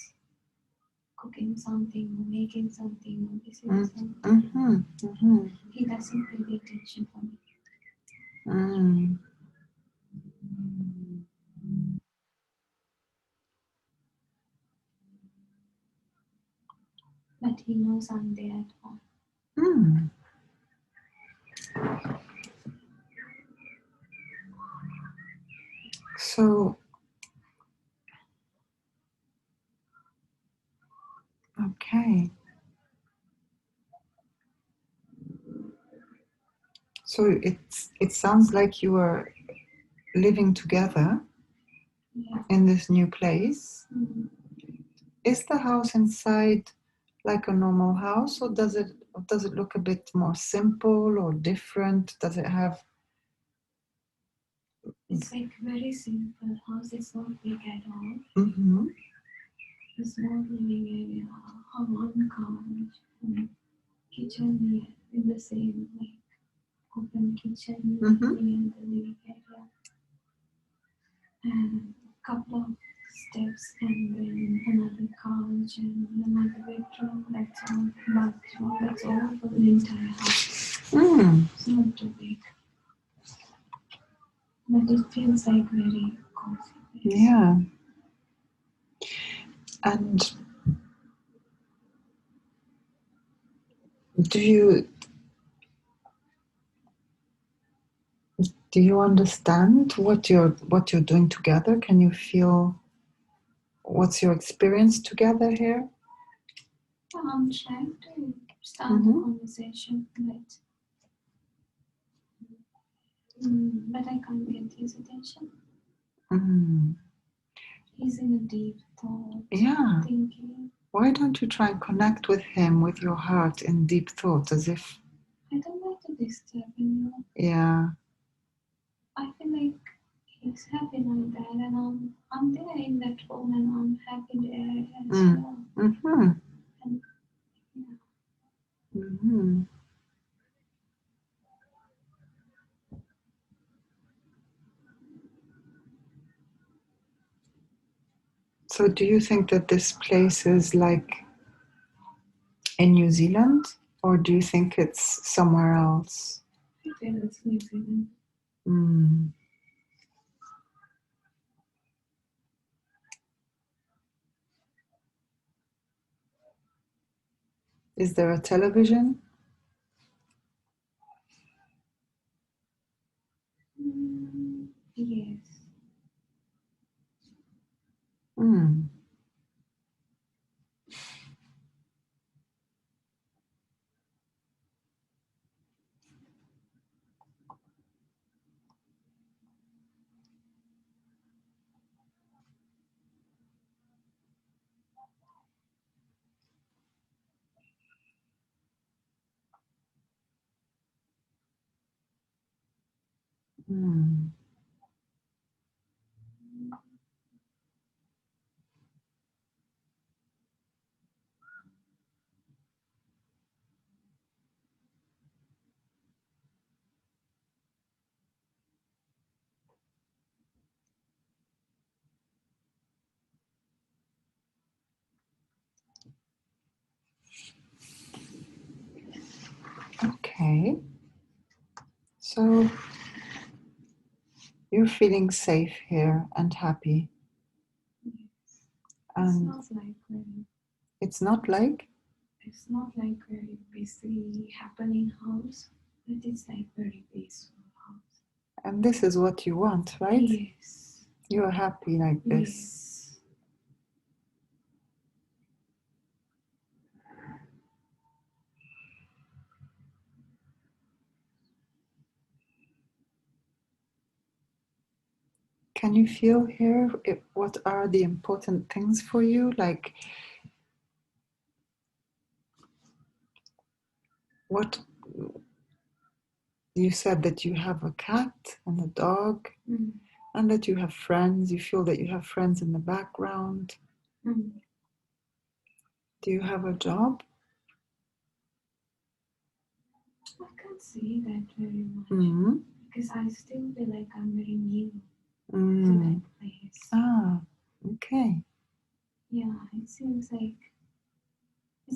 Speaker 2: cooking something or making something or listening something. He doesn't pay attention for me. But he knows I'm there at home.
Speaker 1: So, okay. So it sounds like you are living together in this new place. Is the house inside like a normal house, or does it look a bit more simple or different? Does it have?
Speaker 2: It's like very simple house. It's not big at all. A small living area, one couch, and kitchen in the same like open kitchen in the living area, and a couple of steps, and then another couch and another bedroom. That's all. Bathroom. That's all for the entire house. It's not too big, but it feels like very cozy.
Speaker 1: Yeah. And do you understand what you're doing together? Can you feel what's your experience together here?
Speaker 2: I'm trying to start a conversation, but I can't get his attention. He's in a deep thought.
Speaker 1: Yeah.
Speaker 2: Thinking.
Speaker 1: Why don't you try and connect with him with your heart in deep thought, as if?
Speaker 2: I don't like to disturb him.
Speaker 1: Yeah.
Speaker 2: I feel like he's happy like that, and I'm there in that room, and I'm happy there as well. And, yeah.
Speaker 1: So do you think that this place is like in New Zealand, or do you think it's somewhere else?
Speaker 2: I feel it's New Zealand.
Speaker 1: Is there a television?
Speaker 2: Yes.
Speaker 1: Okay. So you're feeling safe here and happy.
Speaker 2: Yes.
Speaker 1: And
Speaker 2: It's not like
Speaker 1: it's not like
Speaker 2: very busy happening house, but it's like very peaceful house.
Speaker 1: and this is what you want, right?
Speaker 2: Yes.
Speaker 1: You're happy like this.
Speaker 2: Yes.
Speaker 1: Can you feel here what are the important things for you? Like what you said that you have a cat and a dog and that you have friends. You feel that you have friends in the background. Do you have a job?
Speaker 2: I can't say that very much because I still feel like I'm very new to that place.
Speaker 1: Ah, okay.
Speaker 2: Yeah, it seems like a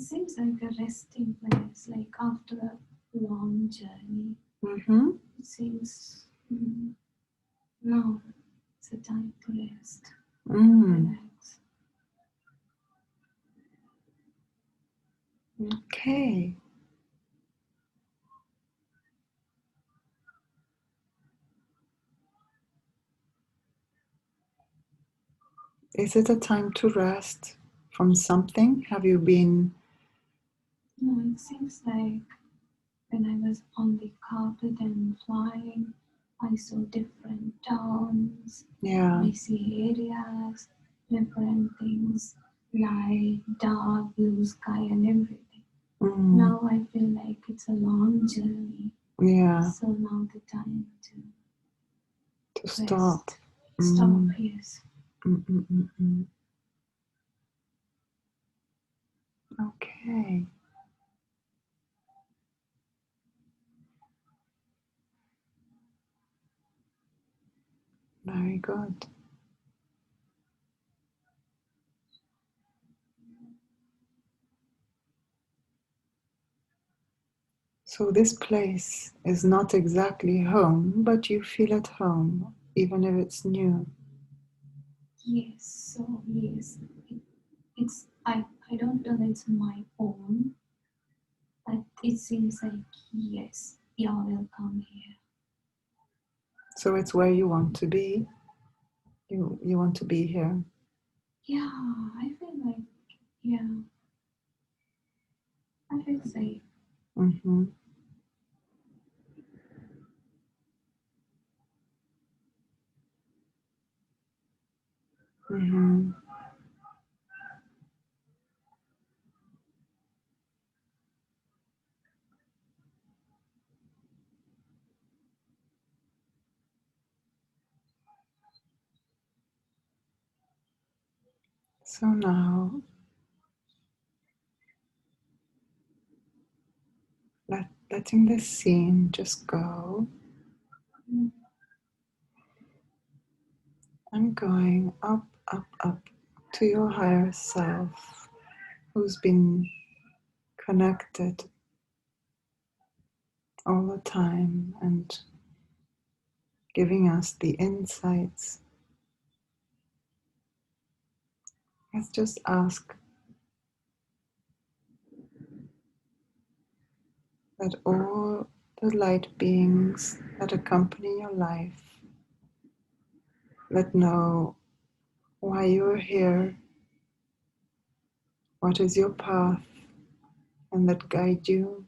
Speaker 2: resting place, like after a long journey. It seems now it's a time to rest, relax.
Speaker 1: Okay. Is it a time to rest from something? Have you been?
Speaker 2: No, it seems like when I was on the carpet and flying, I saw different towns, busy areas, different things, light, dark, blue sky, and everything. Now I feel like it's a long journey.
Speaker 1: Yeah.
Speaker 2: So now the time
Speaker 1: to stop.
Speaker 2: Stop, yes.
Speaker 1: Okay. Very good. So this place is not exactly home, but you feel at home, even if it's new.
Speaker 2: Yes, so yes, it's I don't know it's my own, but it seems like yes, you're welcome here.
Speaker 1: So it's where you want to be. You want to be here.
Speaker 2: Yeah, I feel like I feel safe.
Speaker 1: So now, letting this scene just go. I'm going up, up, up to your higher self, who's been connected all the time and giving us the insights. Let's just ask that all the light beings that accompany your life let know why you're here, what is your path, and that guide you.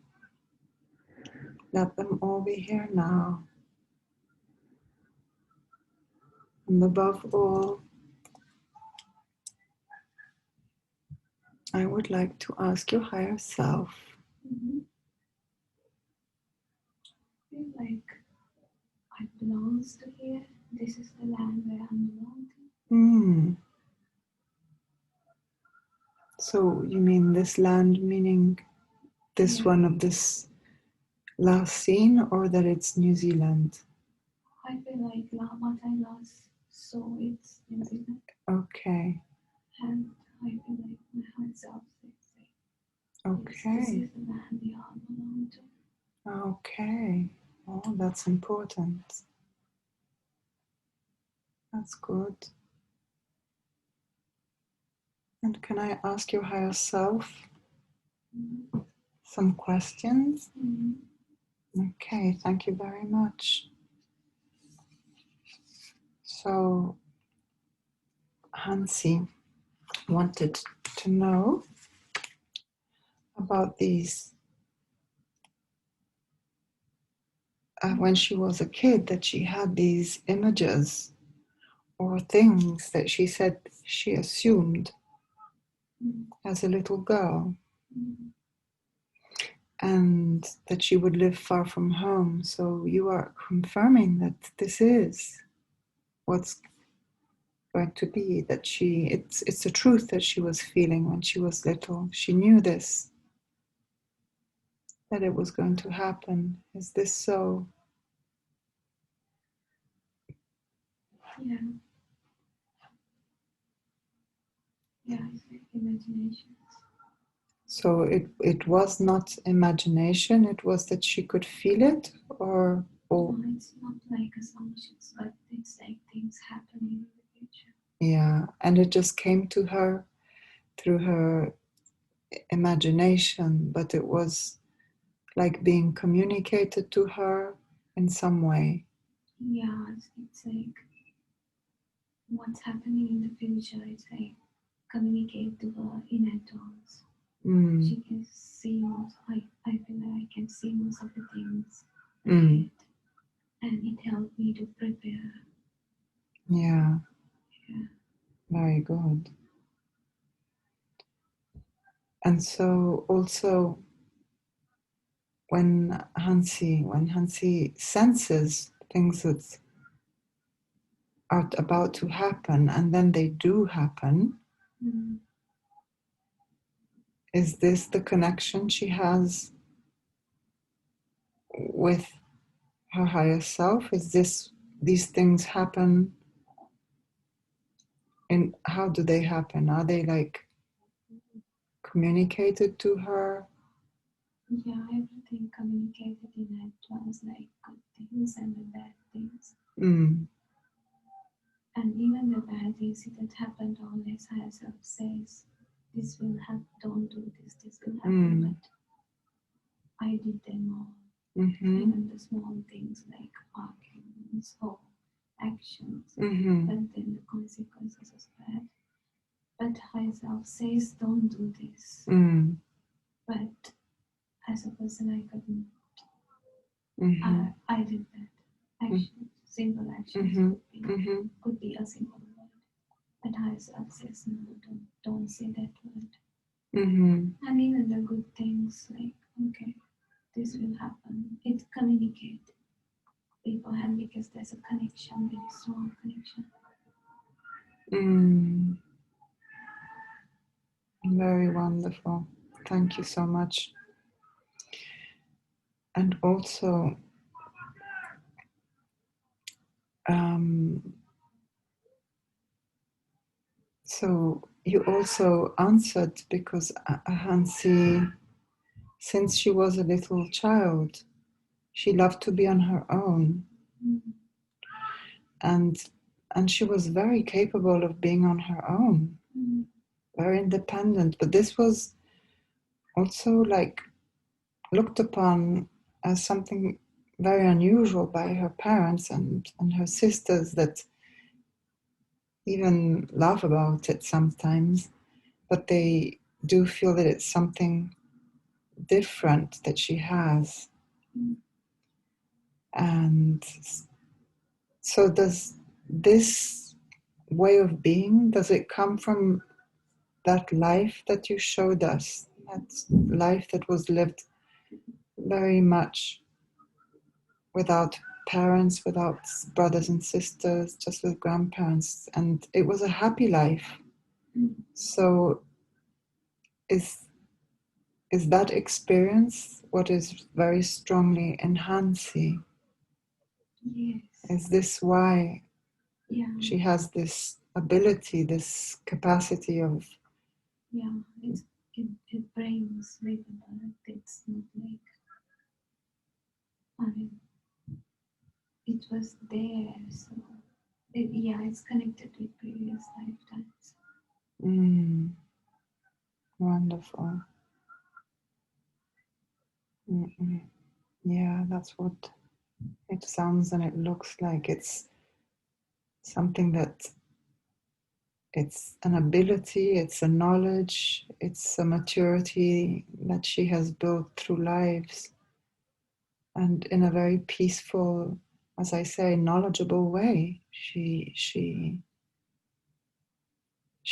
Speaker 1: Let them all be here now. And above all, I would like to ask your higher self.
Speaker 2: I feel like I belong to here. This is the land where I belong to.
Speaker 1: So you mean this land, meaning this one of this last scene, or that it's New Zealand?
Speaker 2: I feel like what I lost, so it's New Zealand.
Speaker 1: Okay.
Speaker 2: And I feel like my heart self says,
Speaker 1: okay.
Speaker 2: This is the land we all belong to.
Speaker 1: Okay. Oh, that's important. That's good. And can I ask your higher self some questions? Okay, thank you very much. So, Hansi wanted to know about these when she was a kid, that she had these images or things that she said she assumed as a little girl, and that she would live far from home. So you are confirming that this is what's going to be, that it's a truth that she was feeling when she was little. She knew this, that it was going to happen. Is this so?
Speaker 2: Yeah. Yeah, it's like imagination.
Speaker 1: So it was not imagination, it was that she could feel it, or
Speaker 2: No, it's not like assumptions, but it's like things happening in the future.
Speaker 1: yeah, and it just came to her through her imagination, but it was like being communicated to her in some way.
Speaker 2: Yeah, it's like what's happening in the future. It's like communicate to her in advance. She can see most. I feel like I can see most of the things ahead, and it helped me to prepare.
Speaker 1: Yeah,
Speaker 2: Yeah.
Speaker 1: very good. And so also when Hansi senses things that are about to happen and then they do happen, is this the connection she has with her higher self? Is this, these things happen, and how do they happen? Are they like communicated to her?
Speaker 2: Yeah, everything communicated in advance, like good things and the bad things. And even the bad things that happened, always higher self says, this will happen, don't do this, this will happen, but I did them all. Even the small things like arguments or actions, but then the consequences is bad. But higher self says, don't do this. But as a person, I couldn't. I did that. Action, simple actions could be a simple word. But higher self says, no, don't say that word. And even the good things, like, okay, this will happen. It communicates beforehand because there's a connection, very strong connection.
Speaker 1: Very wonderful. Thank you so much. And also, so you also answered because Hansi, since she was a little child, she loved to be on her own. And she was very capable of being on her own, very independent. But this was also like looked upon as something very unusual by her parents and her sisters, that even laugh about it sometimes, but they do feel that it's something different that she has. And so does this way of being, does it come from that life that you showed us, that life that was lived very much without parents, without brothers and sisters, just with grandparents, and it was a happy life? So is that experience what is very strongly in Hansi?
Speaker 2: Yes.
Speaker 1: Is this why she has this ability, this capacity of...
Speaker 2: Yeah, it brings with birth. It's not like I mean, it was there, so it's connected with previous lifetimes.
Speaker 1: Wonderful. Yeah, that's what it sounds and it looks like. It's something that it's an ability, it's a knowledge, it's a maturity that she has built through lives, and in a very peaceful, as I say, knowledgeable way. She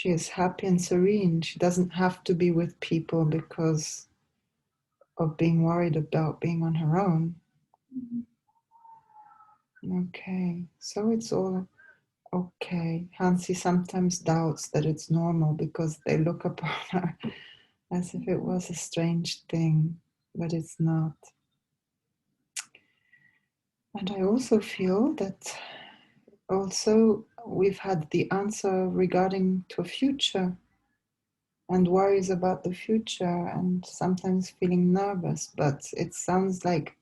Speaker 1: is happy and serene. She doesn't have to be with people because of being worried about being on her own. Okay, so it's all okay. Hansi sometimes doubts that it's normal because they look upon her as if it was a strange thing, but it's not. And I also feel that also we've had the answer regarding to a future and worries about the future and sometimes feeling nervous, but it sounds like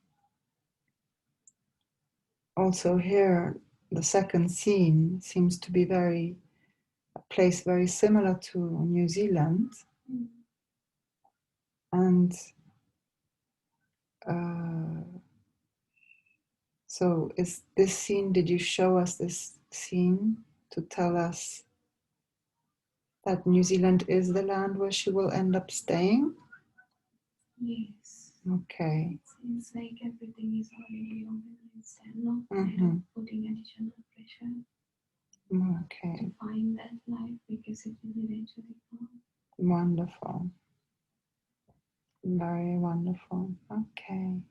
Speaker 1: also here the second scene seems to be a place very similar to New Zealand. And so is this scene, did you show us this scene to tell us that New Zealand is the land where she will end up staying?
Speaker 2: Yes.
Speaker 1: Okay.
Speaker 2: It seems like everything is already organized and not putting additional pressure to find that life because it will eventually come.
Speaker 1: Wonderful. Very wonderful. Okay.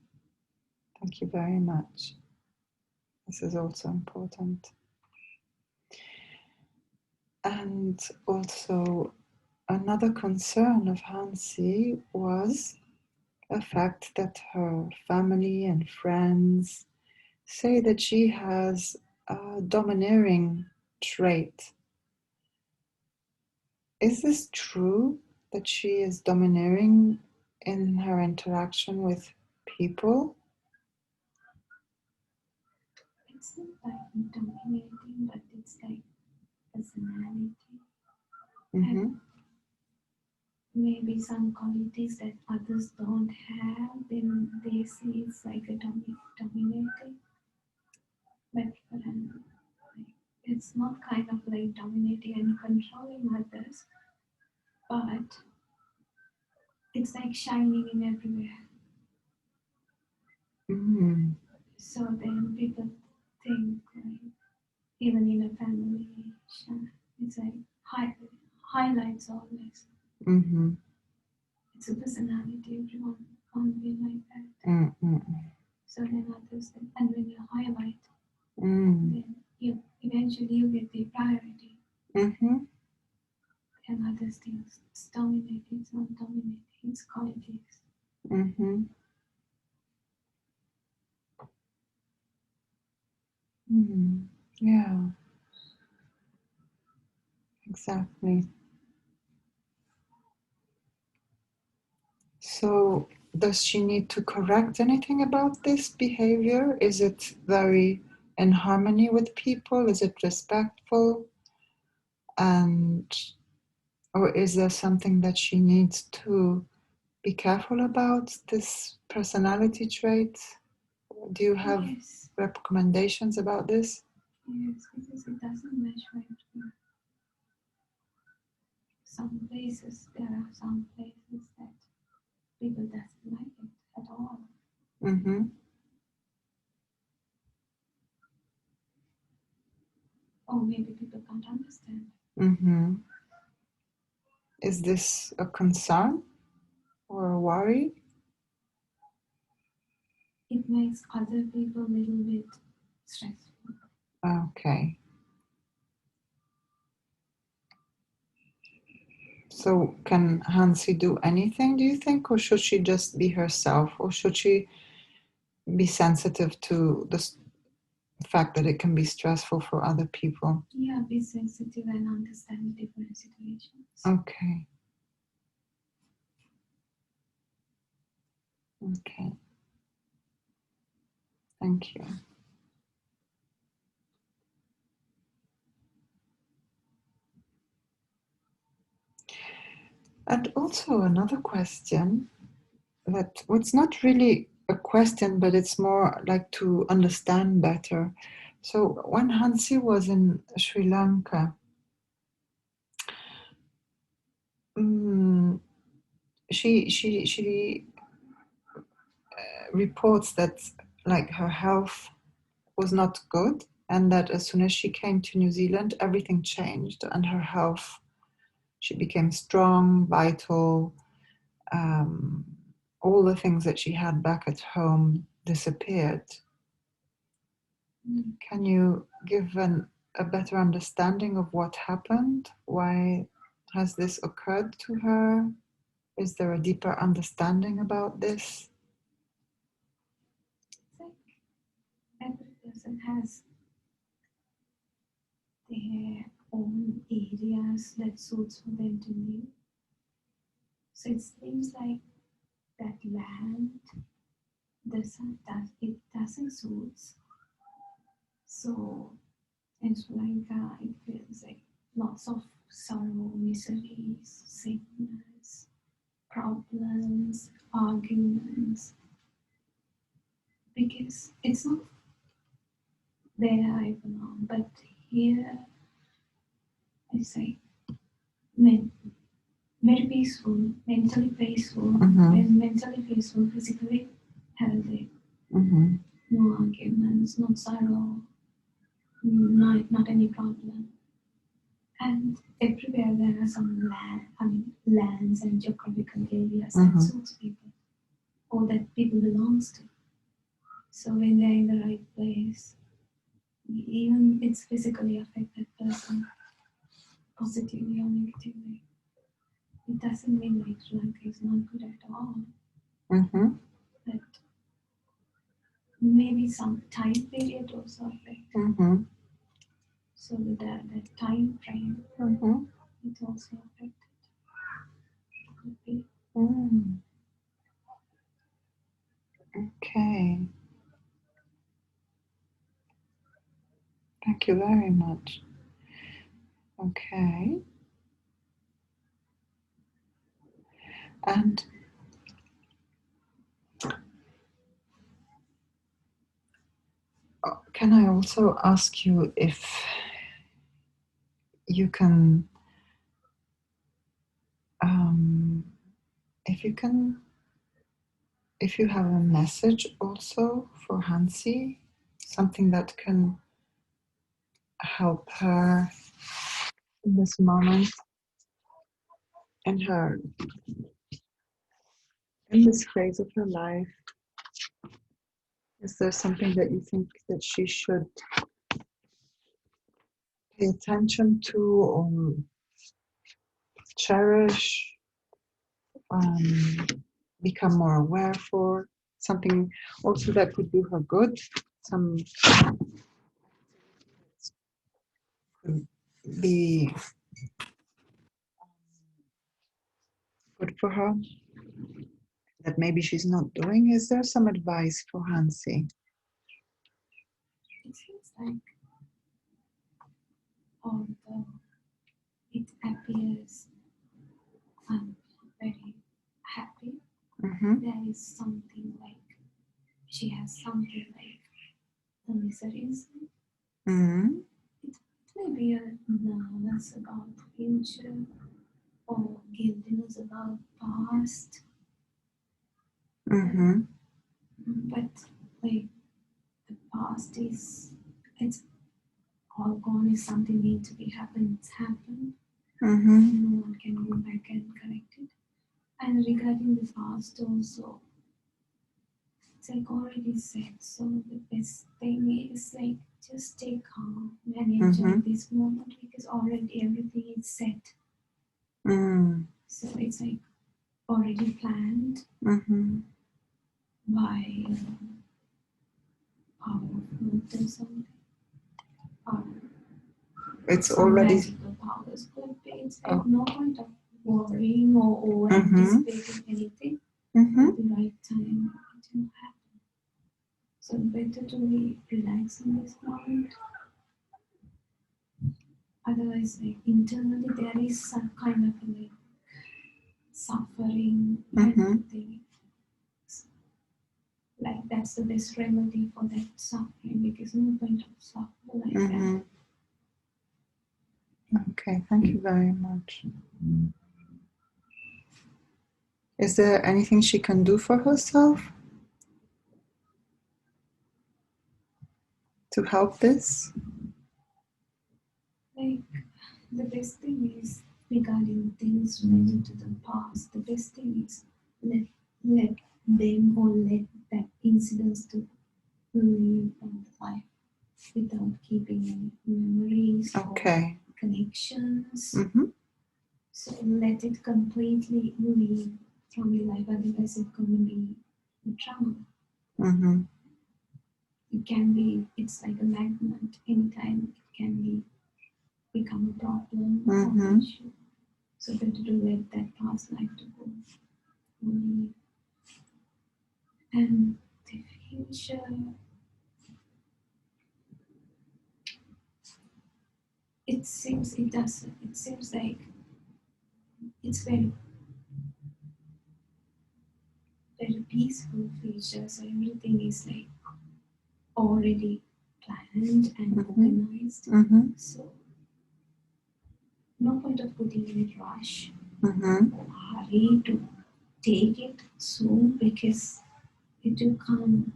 Speaker 1: Thank you very much. This is also important. And also, another concern of Hansi was the fact that her family and friends say that she has a domineering trait. Is this true that she is domineering in her interaction with people?
Speaker 2: It's not like dominating, but it's like personality. And maybe some qualities that others don't have, then they see it's like a dominating. But for it's not kind of like dominating and controlling others, but it's like shining in everywhere. So then people think like, even in a family, it's like highlights always. It's a personality, everyone can't be like that. So then others, and when you highlight, then you eventually get the priority. And other things, it's dominating, it's not dominating, it's qualities.
Speaker 1: Yeah, exactly. So, does she need to correct anything about this behavior? Is it very in harmony with people? Is it respectful? And or is there something that she needs to be careful about, this personality trait? Do you have recommendations about this?
Speaker 2: Yes, because it doesn't match with some places. There are some places that people doesn't like it at all. Or maybe people can't understand.
Speaker 1: Is this a concern or a worry?
Speaker 2: It makes other people a little bit stressful.
Speaker 1: Okay. So can Hansi do anything, do you think, or should she just be herself, or should she be sensitive to the fact that it can be stressful for other people?
Speaker 2: Yeah, be sensitive and understand different situations.
Speaker 1: Okay. Okay. Thank you. And also another question that it's not really a question, but it's more like to understand better. So when Hansi was in Sri Lanka, she reports that like her health was not good, and that as soon as she came to New Zealand, everything changed, and her health, she became strong, vital. All the things that she had back at home disappeared. Can you give a better understanding of what happened? Why has this occurred to her? Is there a deeper understanding about this?
Speaker 2: It's like every person has their own areas that suits for them to live. So it seems like that land doesn't suit. So in Sri Lanka, it feels like lots of sorrow, miseries, sickness, problems, arguments. Because it's not where I belong, but here it's like very peaceful, mentally peaceful, mentally peaceful, physically healthy. No arguments, no sorrow, not any problem. And everywhere there are some lands and geographical areas that suits people, or that people belongs to. So when they're in the right place, even it's physically affect that person positively or negatively. It doesn't mean like Sri Lanka is not good at all. But maybe some time period also affect. So the time frame, it also affected. Could be.
Speaker 1: Okay. Thank you very much. Okay. And can I also ask you if you can, if you have a message also for Hansi, something that can help her in this moment, in this phase of her life. Is there something that you think that she should pay attention to or cherish, become more aware for? Something also that could do her good, some could be good for her that maybe she's not doing. Is there some advice for Hansi?
Speaker 2: It seems like although it appears very happy, there is something like she has something like the miseries. It may be a nervous about the future or guiltiness about past. But like the past it's all gone. Is something need to be happened. It's happened. No one can go back and correct it. And regarding the past also, it's like already said. So the best thing is like just stay calm and enjoy this moment, because already everything is set. So it's like already planned by powerful or something.
Speaker 1: It's already
Speaker 2: magical powers could be. It's like no point of worrying or anticipating anything. At the right time, it will happen. So the better to be relaxed in this moment. Otherwise, like internally, there is some kind of like suffering and thing. Like that's the best remedy for that suffering, because no point of suffer like that.
Speaker 1: Okay, thank you very much. Is there anything she can do for herself to help this?
Speaker 2: Like the best thing is regarding things related to the past. The best thing is let them or let that incidents to live on life without keeping any memories
Speaker 1: Okay.
Speaker 2: or connections.
Speaker 1: Mm-hmm.
Speaker 2: So let it completely leave from your life, otherwise it's going to be a trauma.
Speaker 1: Mm-hmm.
Speaker 2: It can be, it's like a magnet. Anytime it can become a problem or an issue. So better to let that past life to go. And the future, it seems like it's very peaceful future. So everything is like already planned and organized. So no point of putting in a rush or hurry to take it soon, because it will come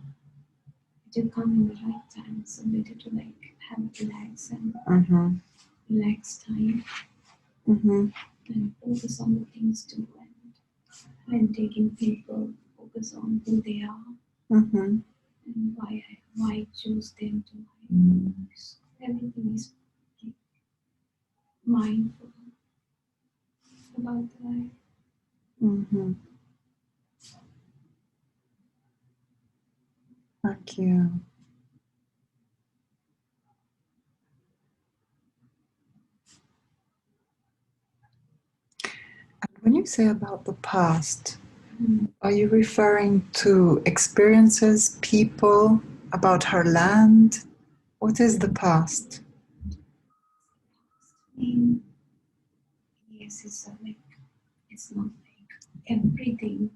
Speaker 2: in the right time. So better to like have relax time and focus on the things to do, and taking people, focus on who they are and why choose them to like. So everything is like, mindful about life.
Speaker 1: Thank you. When you say about the past, are you referring to experiences, people, about her land? What is the past?
Speaker 2: Yes, it's not like everything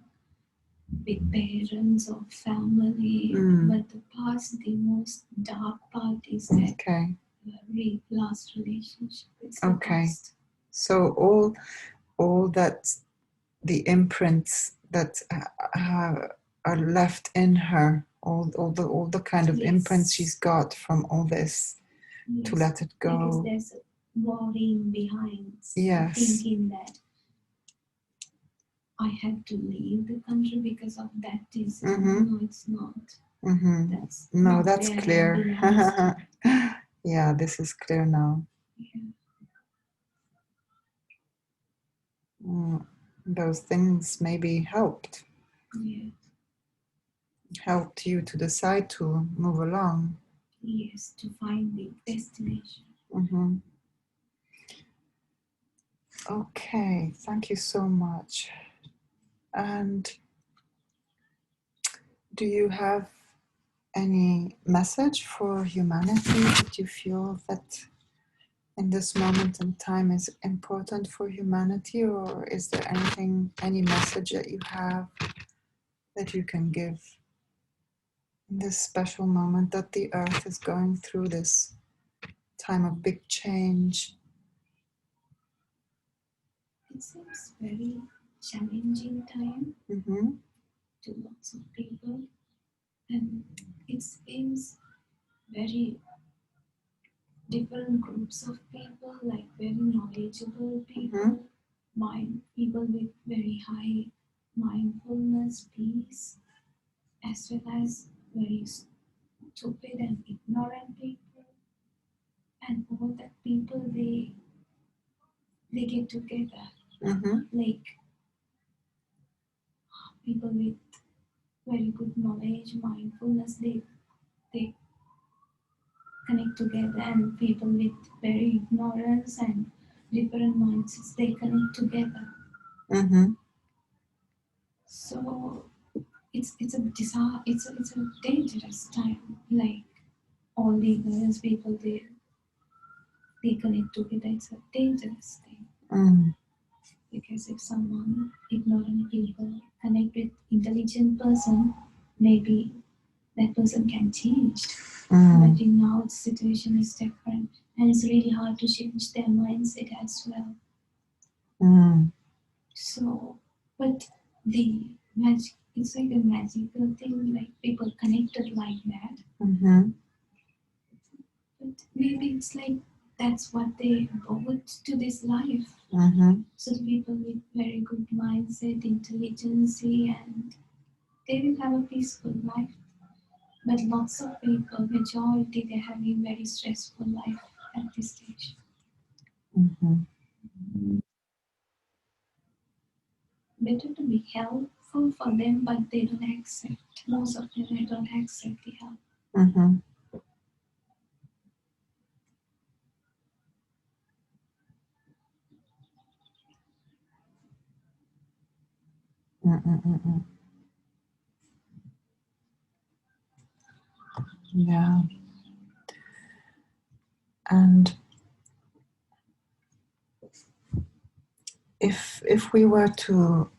Speaker 2: with parents or family, but the past, the most dark part is that last relationship. It's the past.
Speaker 1: So all that, the imprints that are left in her, all the kind of imprints she's got from all this, to let it go.
Speaker 2: Because there's a worrying behind, thinking that I had to leave the country because of that reason. No, it's not.
Speaker 1: That's clear. Yeah, this is clear now. Those things maybe helped you to decide to move along.
Speaker 2: Yes, to find the destination.
Speaker 1: Okay, thank you so much. And do you have any message for humanity that you feel that in this moment in time is important for humanity, or is there any message that you have that you can give in this special moment that the earth is going through this time of big change?
Speaker 2: It seems very challenging time to lots of people, and it seems very different groups of people, like very knowledgeable people, people with very high mindfulness, peace, as well as very stupid and ignorant people, and all that people they get together, like people with very good knowledge, mindfulness, they connect together, and people with very ignorance and different mindsets, they connect together. So it's a disaster. It's a dangerous time. Like all leaders, people they connect together. It's a dangerous thing. Because if someone ignorant people connect with intelligent person, maybe that person can change. But in now the situation is different, and it's really hard to change their mindset as well. So, but the magic, it's like a magical thing, like people connected like that. But maybe it's like that's what they brought to this life. So the people with very good mindset, intelligence, and they will have a peaceful life. But lots of people, majority, they're having very stressful life at this stage. Better to be helpful for them, but they don't accept. Most of them, they don't accept the help.
Speaker 1: Yeah. And if we were to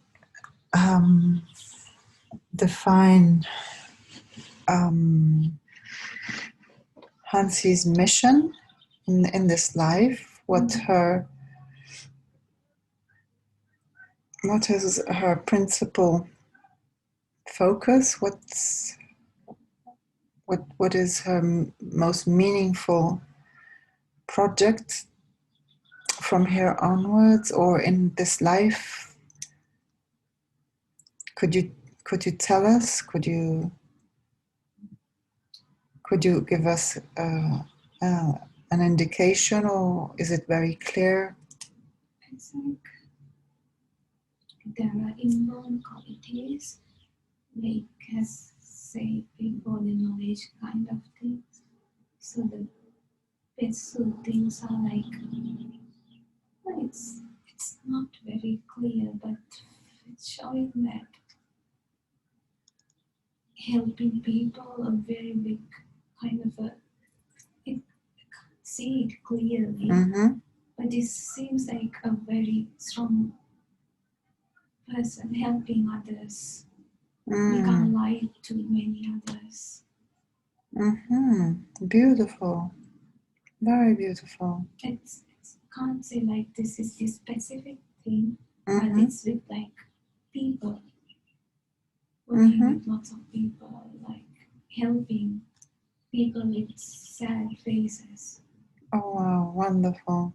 Speaker 1: define Hansi's mission in this life, what is her principal focus? What is her most meaningful project from here onwards, or in this life? Could you tell us? Could you give us an indication, or is it very clear?
Speaker 2: I think there are inborn qualities, like as say inborn knowledge kind of things. So the best things are like it's not very clear, but it's showing that helping people a very big kind of a it can't see it clearly, but it seems like a very strong person helping others. You can't lie to many others.
Speaker 1: Beautiful, very beautiful.
Speaker 2: It's can't say like this is this specific thing, but it's with like people, working with lots of people, like helping people with sad faces.
Speaker 1: Oh wow, wonderful.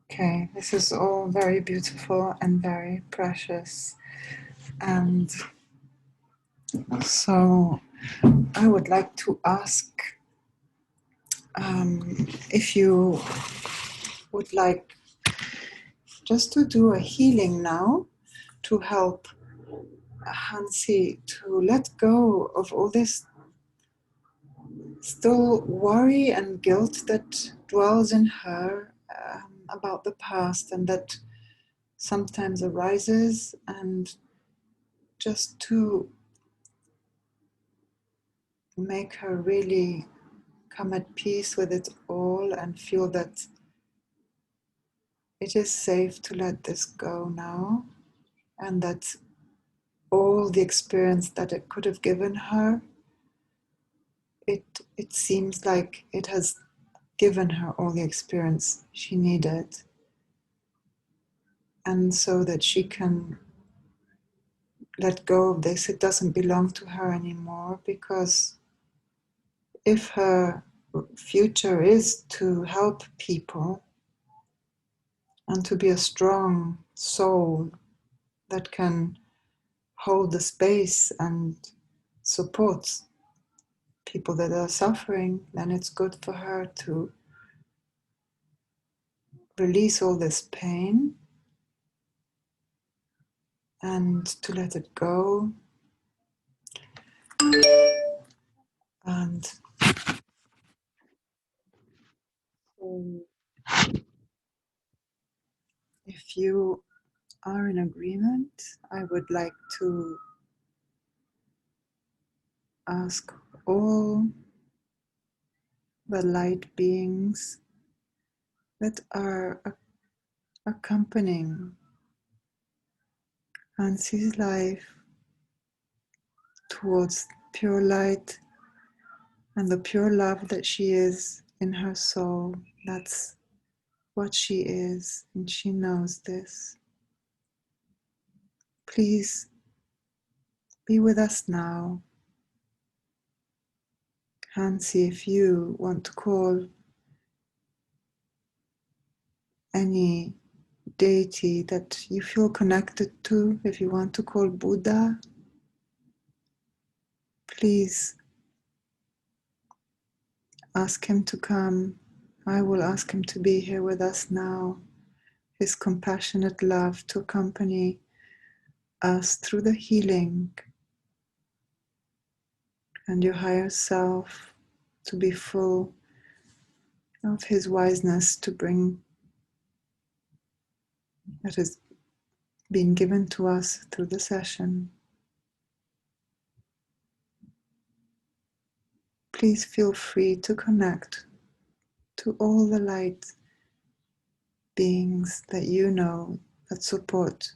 Speaker 1: Okay, this is all very beautiful and very precious. And so I would like to ask if you would like just to do a healing now to help Hansi to let go of all this still worry and guilt that dwells in her about the past and that sometimes arises, and just to make her really come at peace with it all and feel that it is safe to let this go now, and that all the experience that it could have given her, it seems like it has given her all the experience she needed, and so that she can let go of this. It doesn't belong to her anymore, because if her future is to help people and to be a strong soul that can hold the space and support people that are suffering, then it's good for her to release all this pain and to let it go. And you are in agreement, I would like to ask all the light beings that are accompanying Hansi's life towards pure light and the pure love that she is in her soul. That's what she is, and she knows this. Please be with us now. Hansi, if you want to call any deity that you feel connected to, if you want to call Buddha, please ask him to come. I will ask him to be here with us now. His compassionate love to accompany us through the healing, and your higher self to be full of his wiseness to bring that has been given to us through the session. Please feel free to connect to all the light beings that you know that support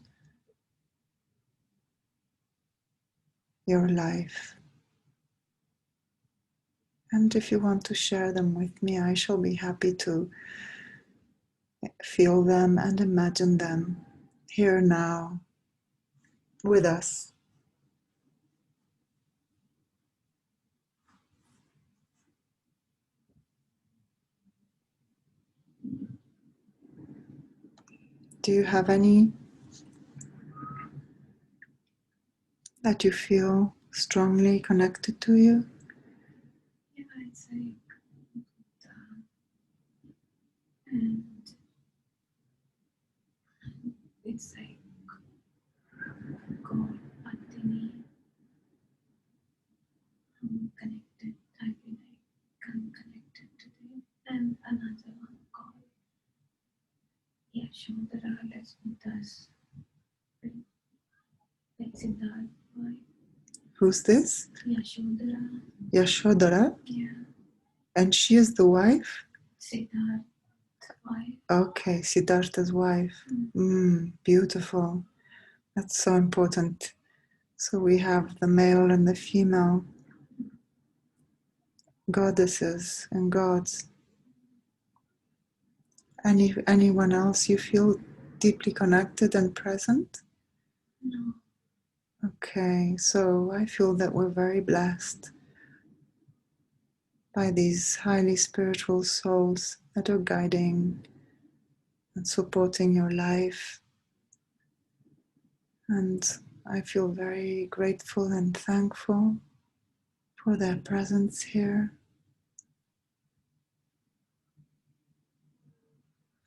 Speaker 1: your life. And if you want to share them with me, I shall be happy to feel them and imagine them here now with us. Do you have any that you feel strongly connected to you?
Speaker 2: Yeah, I'd say and it's like God, Patini. I'm connected. I feel like I'm connected to them. And another one called Yashodhara lives with us. It's in that vibe.
Speaker 1: Who's this?
Speaker 2: Yashodhara.
Speaker 1: Yashodhara?
Speaker 2: Yeah.
Speaker 1: And she is the wife?
Speaker 2: Siddharth wife.
Speaker 1: Okay, Siddhartha's wife. Beautiful. That's so important. So we have the male and the female goddesses and gods. Anyone else you feel deeply connected and present?
Speaker 2: No.
Speaker 1: Okay, so I feel that we're very blessed by these highly spiritual souls that are guiding and supporting your life. And I feel very grateful and thankful for their presence here.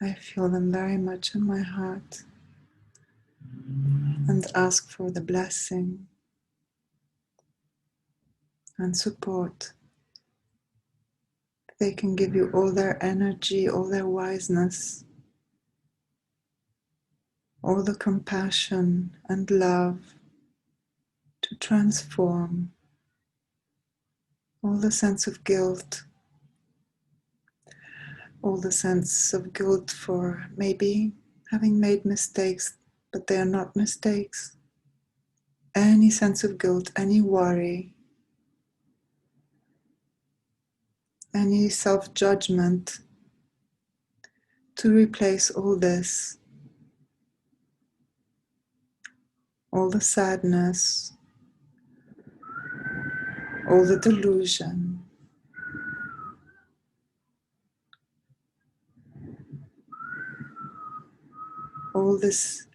Speaker 1: I feel them very much in my heart and ask for the blessing and support. They can give you all their energy, all their wiseness, all the compassion and love to transform all the sense of guilt, all the sense of guilt for maybe having made mistakes, but they are not mistakes. Any sense of guilt, any worry, any self-judgment, to replace all this, all the sadness, all the delusion, all this,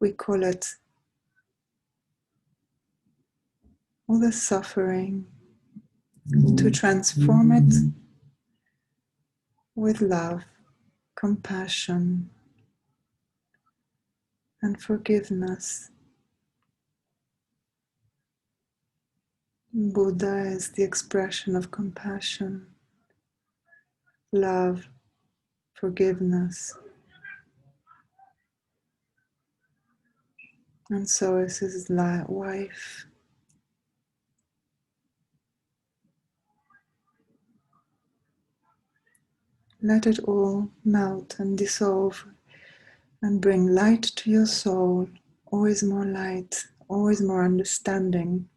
Speaker 1: we call it, all the suffering, to transform it with love, compassion, and forgiveness. Buddha is the expression of compassion, love, forgiveness. And so is his wife. Let it all melt and dissolve and bring light to your soul. Always more light, always more understanding.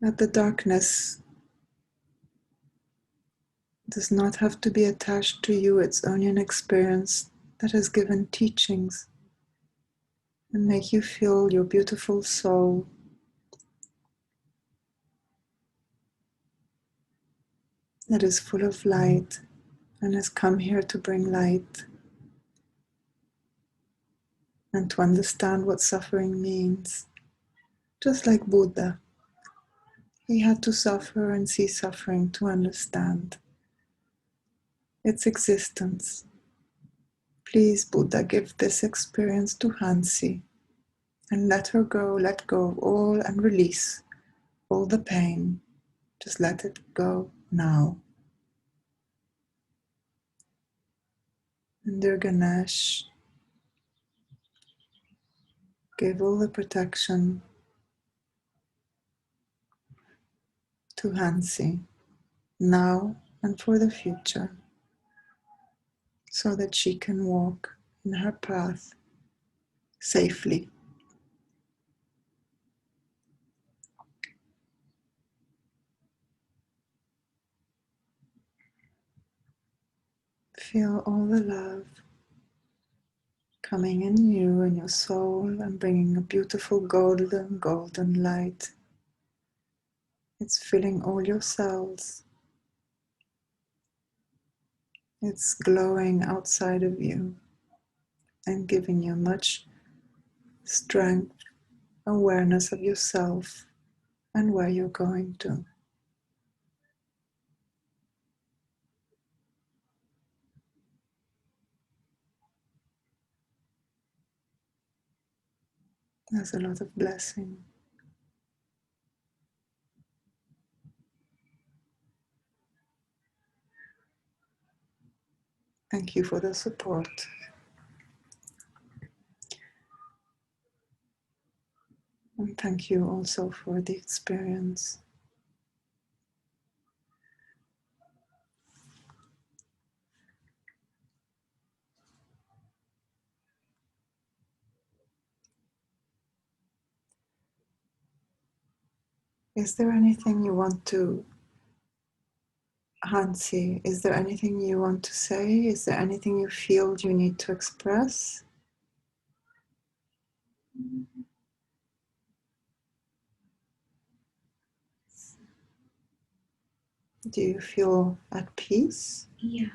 Speaker 1: That the darkness does not have to be attached to you. It's only an experience that has given teachings and make you feel your beautiful soul that is full of light and has come here to bring light and to understand what suffering means. Just like Buddha, he had to suffer and see suffering to understand its existence. Please, Buddha, give this experience to Hansi and let her go, let go of all and release all the pain. Just let it go now. And dear Ganesh, give all the protection to Hansi now and for the future, so that she can walk in her path safely. Feel all the love coming in you and your soul and bringing a beautiful golden light. It's filling all your cells. It's glowing outside of you and giving you much strength, awareness of yourself and where you're going to. There's a lot of blessing. Thank you for the support. And thank you also for the experience. Is there anything you want to, Hansi, is there anything you want to say? Is there anything you feel you need to express? Do you feel at peace?
Speaker 2: Yeah,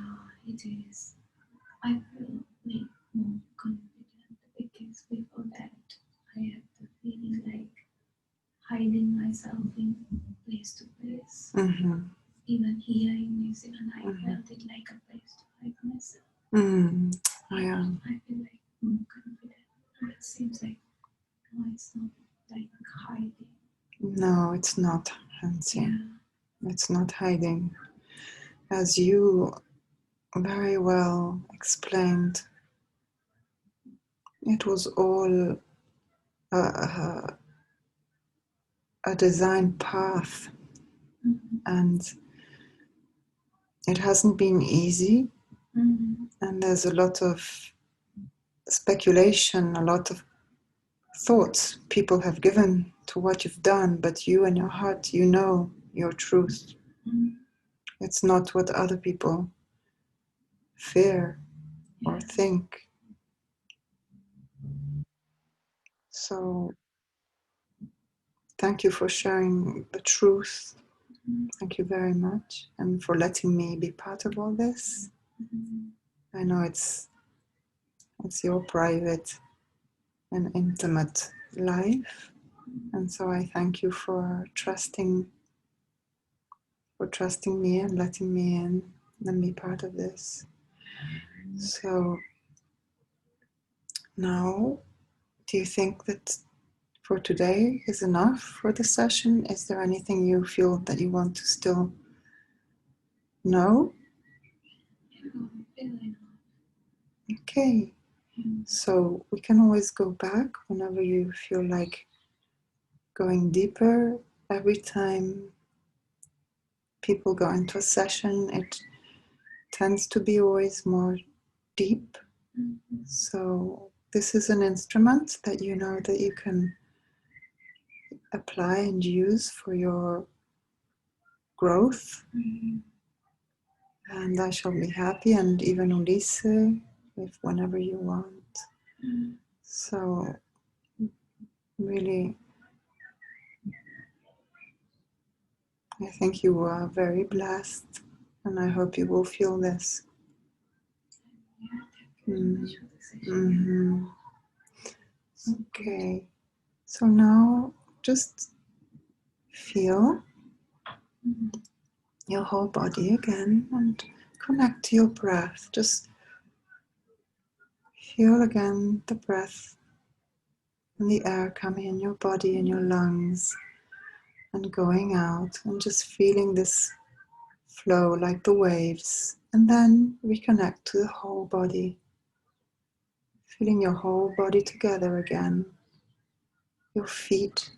Speaker 2: it is. I feel like more confident because before that I had the feeling like hiding myself in place to place.
Speaker 1: Mm-hmm.
Speaker 2: Even here in New Zealand, I felt it like a place to hide myself.
Speaker 1: Yeah.
Speaker 2: I feel like more confident. It seems like, no, it's not like hiding.
Speaker 1: No, it's not, Hansi.
Speaker 2: Yeah.
Speaker 1: It's not hiding. As you very well explained, it was all a design path, and it hasn't been easy, and there's a lot of speculation, a lot of thoughts people have given to what you've done, but you in your heart, you know your truth. It's not what other people fear or think. So thank you for sharing the truth. Thank you very much, and for letting me be part of all this. I know it's your private and intimate life, and so I thank you for trusting me and letting me in and be part of this. So now, do you think that for today is enough for the session? Is there anything you feel that you want to still know? Okay. So we can always go back whenever you feel like going deeper. Every time people go into a session, it tends to be always more deep. So this is an instrument that you know that you can apply and use for your growth. And I shall be happy, and even Ulisse, if whenever you want. So really, I think you are very blessed, and I hope you will feel this. Mm-hmm. Okay, so now just feel your whole body again and connect to your breath. Just feel again the breath and the air coming in your body and your lungs and going out, and just feeling this flow like the waves, and then reconnect to the whole body, feeling your whole body together again, your feet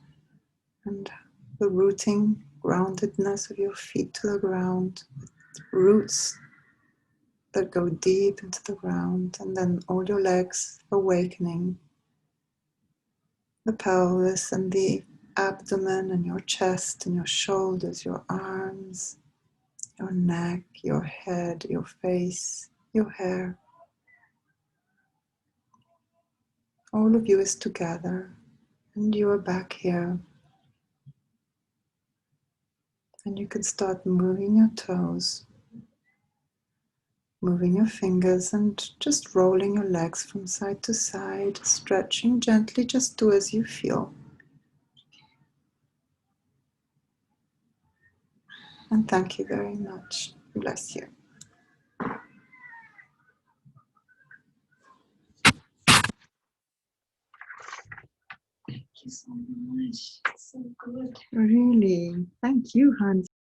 Speaker 1: and the rooting groundedness of your feet to the ground, roots that go deep into the ground, and then all your legs awakening, the pelvis and the abdomen and your chest and your shoulders, your arms, your neck, your head, your face, your hair. All of you is together, and you are back here. And you can start moving your toes, moving your fingers, and just rolling your legs from side to side, stretching gently. Just do as you feel. And thank you very much. Bless you.
Speaker 2: Thank you so much. So good.
Speaker 1: Really, thank you, Hansi.